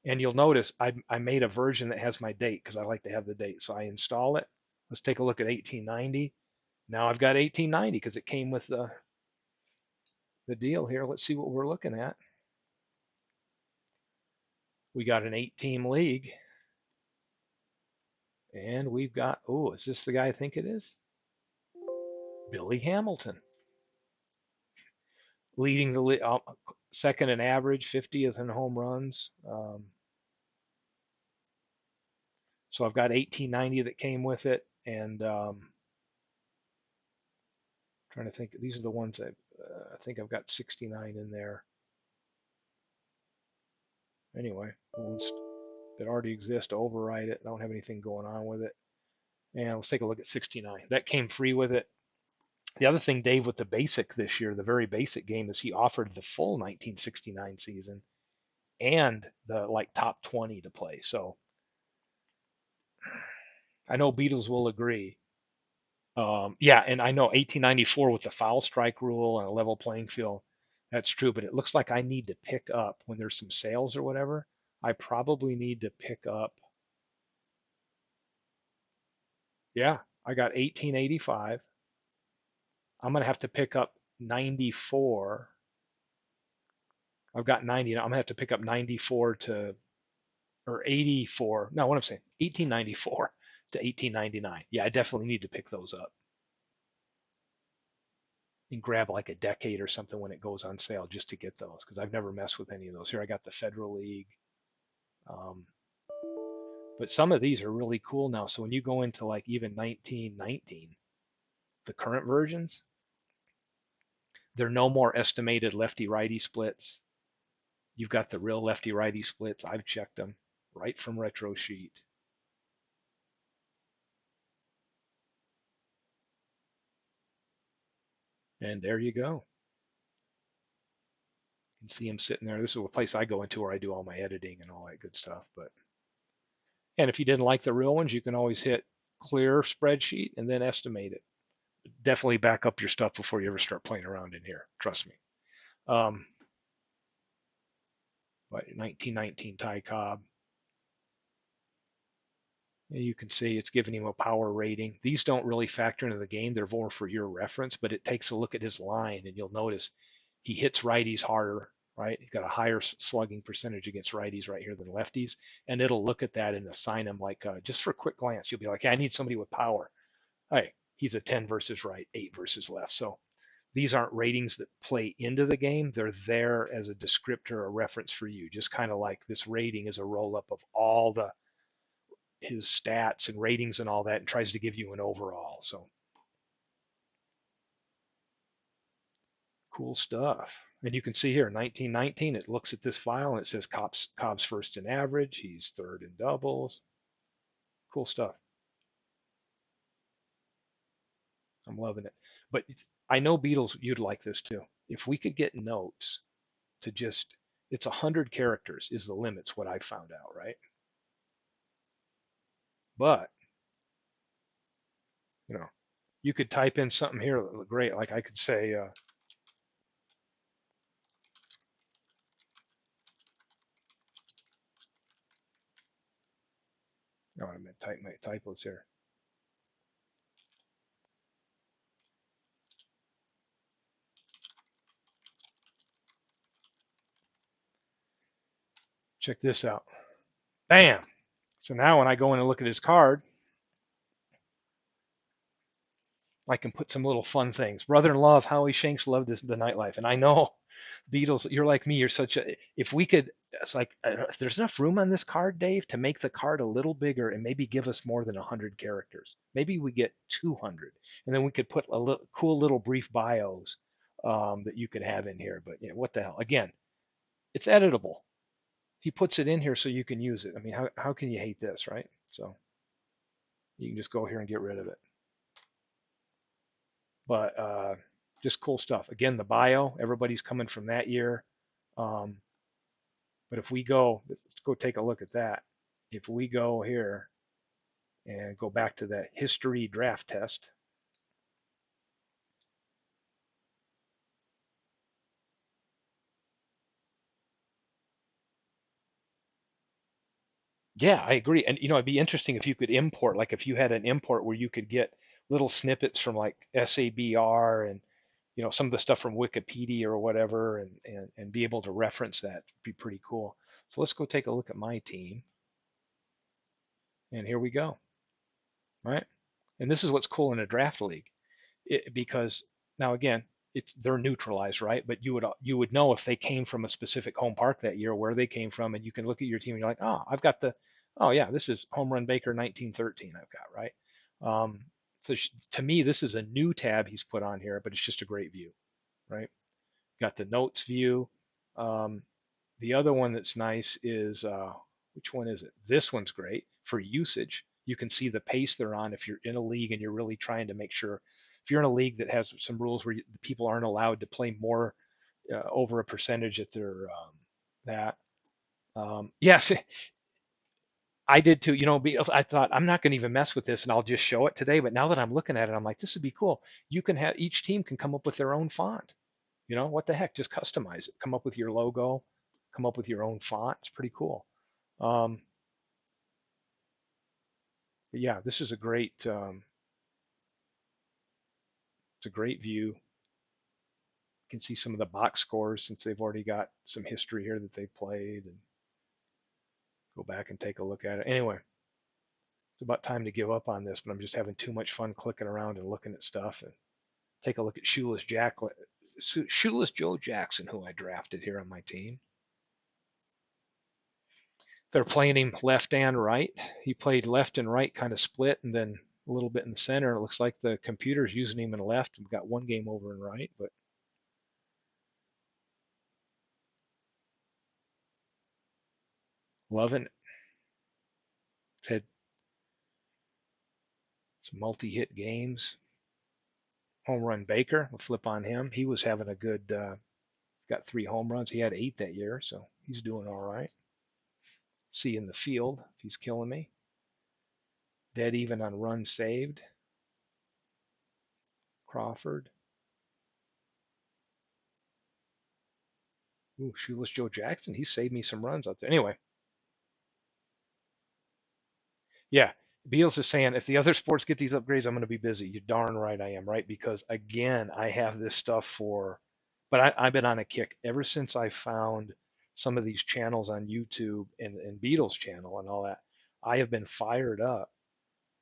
And you'll notice I made a version that has my date because I like to have the date. So I install it. Let's take a look at 1890. Now I've got 1890 because it came with the deal here. Let's see what we're looking at. We got an 8-team league. And we've got, oh, is this the guy I think it is? Billy Hamilton. Leading the second in average, 50th in home runs. So I've got 1890 that came with it, and trying to think. These are the ones I think I've got 69 in there. Anyway, that already exist. Override it. I don't have anything going on with it. And let's take a look at 69. That came free with it. The other thing, Dave, with the basic this year, the very basic game, is he offered the full 1969 season and the like top 20 to play. So I know Beatles will agree. Yeah, and I know 1894 with the foul strike rule and a level playing field. That's true, but it looks like I need to pick up when there's some sales or whatever. I probably need to pick up. Yeah, I got 1885. I'm going to have to pick up 94. I've got 90. I'm going to have to pick up 94 to, or 84. No, what I'm saying, 1894 to 1899. Yeah, I definitely need to pick those up and grab like a decade or something when it goes on sale just to get those because I've never messed with any of those. Here I got the Federal League. Um, but some of these are really cool now. So when you go into like even 1919, the current versions, there are no more estimated lefty righty splits. You've got the real lefty righty splits. I've checked them right from retro sheet. And there you go. You can see them sitting there. This is a place I go into where I do all my editing and all that good stuff. But and if you didn't like the real ones, you can always hit clear spreadsheet and then estimate it. Definitely back up your stuff before you ever start playing around in here. Trust me. Um, but 1919 Ty Cobb. You can see it's giving him a power rating. These don't really factor into the game. They're more for your reference, but it takes a look at his line and you'll notice he hits righties harder, right? He's got a higher slugging percentage against righties right here than lefties. And it'll look at that and assign him like, just for a quick glance, you'll be like, hey, I need somebody with power. Hey, he's a 10 versus right, 8 versus left. So these aren't ratings that play into the game. They're there as a descriptor, a reference for you. Just kind of like this rating is a roll up of all the his stats and ratings and all that and tries to give you an overall. So cool stuff. And you can see here, 1919, it looks at this file and it says Cobb's first in average. He's third in doubles. Cool stuff. I'm loving it. But I know Beatles, you'd like this too. If we could get notes to just, it's 100 characters is the limits, what I found out, right? But, you know, you could type in something here that look great. Like I could say, oh, I meant type my typos here. Check this out. Bam. So now when I go in and look at his card, I can put some little fun things. Brother-in-law of Howie Shanks loved the nightlife. And I know, Beatles, you're like me. You're such a, if we could, it's like, if there's enough room on this card, Dave, to make the card a little bigger and maybe give us more than 100 characters. Maybe we get 200. And then we could put a little, cool little brief bios that you could have in here. But what the hell? Again, it's editable. He puts it in here so you can use it. I mean, how can you hate this, right? So you can just go here and get rid of it. But just cool stuff. Again, the bio, everybody's coming from that year. Um, but if we go, let's go take a look at that. If we go here and go back to that history draft test, yeah, I agree. And it'd be interesting if you could import, like if you had an import where you could get little snippets from like SABR and some of the stuff from Wikipedia or whatever, and be able to reference that. Would be pretty cool. So let's go take a look at my team. And here we go. Right? And this is what's cool in a draft league, because now again, they're neutralized, right? But you would know if they came from a specific home park that year, where they came from, and you can look at your team and you're like, oh, I've got oh yeah, this is Home Run Baker 1913. I've got right. So to me, this is a new tab he's put on here, but it's just a great view, right? Got the notes view. Um, the other one that's nice is, which one is it? This one's great for usage. You can see the pace they're on if you're in a league and you're really trying to make sure. If you're in a league that has some rules where people aren't allowed to play more over a percentage at their that. Yes, I did too. I thought I'm not going to even mess with this and I'll just show it today. But now that I'm looking at it, I'm like, this would be cool. You can have each team can come up with their own font. What the heck? Just customize it. Come up with your logo. Come up with your own font. It's pretty cool. But yeah, this is a great. It's a great view. You can see some of the box scores since they've already got some history here that they've played, and go back and take a look at it. Anyway, it's about time to give up on this, but I'm just having too much fun clicking around and looking at stuff. And take a look at Shoeless Joe Jackson, who I drafted here on my team. They're playing him left and right. He played left and right, kind of split, and then a little bit in the center. It looks like the computer's using him in left. We've got one game over in right, but loving it. Had some multi-hit games. Home run Baker. We'll flip on him. He was having a good. Got 3 home runs. He had 8 that year, so he's doing all right. See in the field if he's killing me. Dead even on runs saved. Crawford. Ooh, Shoeless Joe Jackson. He saved me some runs out there. Anyway, yeah. Beals is saying if the other sports get these upgrades, I'm going to be busy. You're darn right I am, right? Because again, I have this stuff but I've been on a kick ever since I found some of these channels on YouTube and Beatles channel and all that. I have been fired up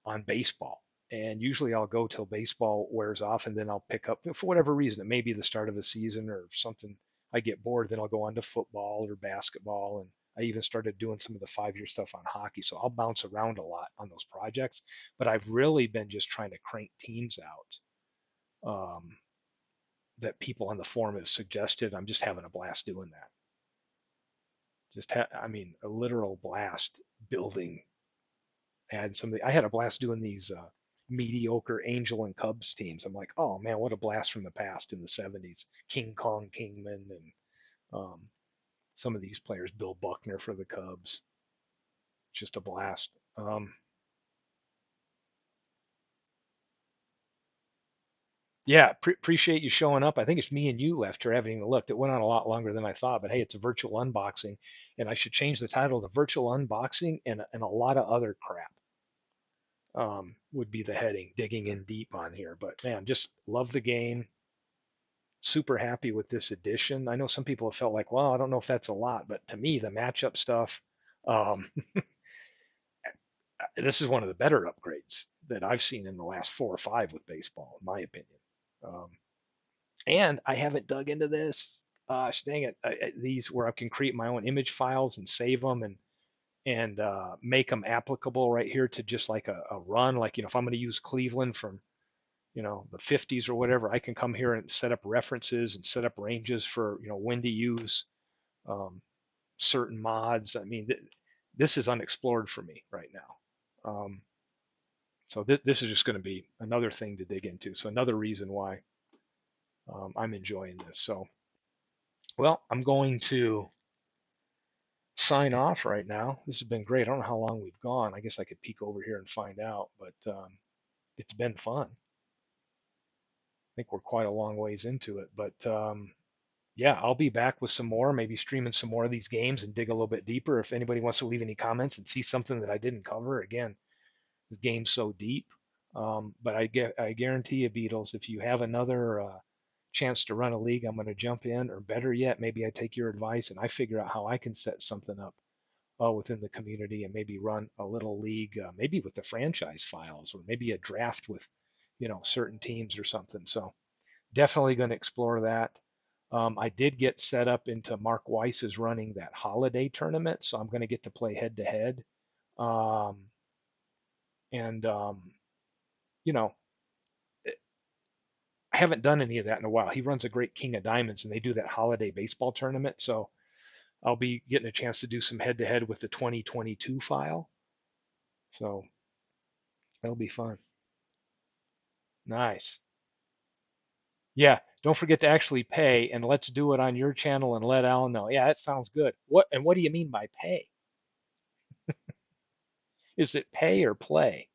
on baseball. And usually I'll go till baseball wears off and then I'll pick up for whatever reason. It may be the start of the season or something. I get bored, then I'll go on to football or basketball. And I even started doing some of the 5 year stuff on hockey. So I'll bounce around a lot on those projects. But I've really been just trying to crank teams out that people on the forum have suggested. I'm just having a blast doing that. I mean, a literal blast building had somebody. I had a blast doing these mediocre Angel and Cubs teams. I'm like, oh man, what a blast from the past in the '70s. King Kong Kingman and um, some of these players, Bill Buckner for the Cubs. Just a blast. Yeah, appreciate you showing up. I think it's me and you left here having a look. It went on a lot longer than I thought, but hey, it's a virtual unboxing, and I should change the title to virtual unboxing and a lot of other crap. Would be the heading, digging in deep on here. But man, just love the game. Super happy with this edition. I know some people have felt like, well, I don't know if that's a lot, but to me, the matchup stuff, um, this is one of the better upgrades that I've seen in the last 4 or 5 with baseball, in my opinion. Um, and I haven't dug into this. Dang it, these where I can create my own image files and save them and make them applicable right here to just like a run. Like if I'm going to use Cleveland from the 50s or whatever, I can come here and set up references and set up ranges for when to use um, certain mods. I mean, this is unexplored for me right now. So this is just going to be another thing to dig into. So another reason why I'm enjoying this. So, well, I'm going to sign off right now. This has been great. I don't know how long we've gone. I guess I could peek over here and find out, but it's been fun. I think we're quite a long ways into it, but yeah, I'll be back with some more, maybe streaming some more of these games and dig a little bit deeper. If anybody wants to leave any comments and see something that I didn't cover, again, the game's so deep. But I guarantee you, Beatles, if you have another chance to run a league, I'm going to jump in, or better yet, maybe I take your advice and I figure out how I can set something up within the community and maybe run a little league, maybe with the franchise files, or maybe a draft with, certain teams or something. So definitely going to explore that. I did get set up into Mark Weiss is running that holiday tournament, so I'm going to get to play head to head. And you know, I haven't done any of that in a while. He runs a great King of Diamonds, and they do that holiday baseball tournament. So I'll be getting a chance to do some head to head with the 2022 file. So that'll be fun. Nice. Yeah. Don't forget to actually pay, and let's do it on your channel and let Al know. Yeah, that sounds good. What do you mean by pay? Is it pay or play?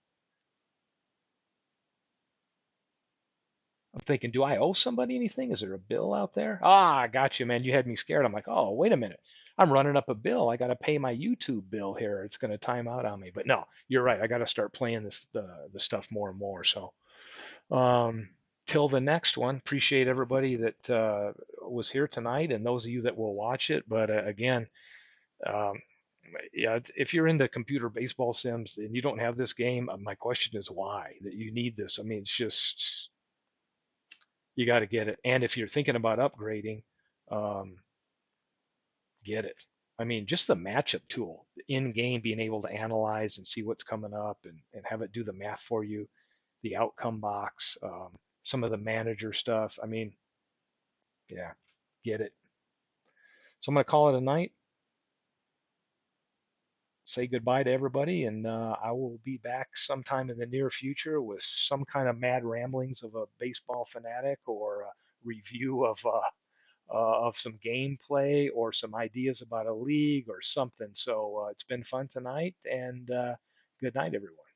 I'm thinking, do I owe somebody anything? Is there a bill out there? Ah, I got you, man. You had me scared. I'm like, oh, wait a minute. I'm running up a bill. I got to pay my YouTube bill here. It's going to time out on me. But no, you're right. I got to start playing the stuff more and more. So, um, till the next one, appreciate everybody that was here tonight and those of you that will watch it. But again, um, yeah, if you're into computer baseball sims and you don't have this game, my question is why that you need this. I mean, it's just you got to get it. And if you're thinking about upgrading, um, get it. I mean, just the matchup tool in game, being able to analyze and see what's coming up and have it do the math for you, the outcome box, some of the manager stuff. I mean, yeah, get it. So I'm going to call it a night, say goodbye to everybody, and I will be back sometime in the near future with some kind of mad ramblings of a baseball fanatic or a review of some gameplay or some ideas about a league or something. So it's been fun tonight, and good night, everyone.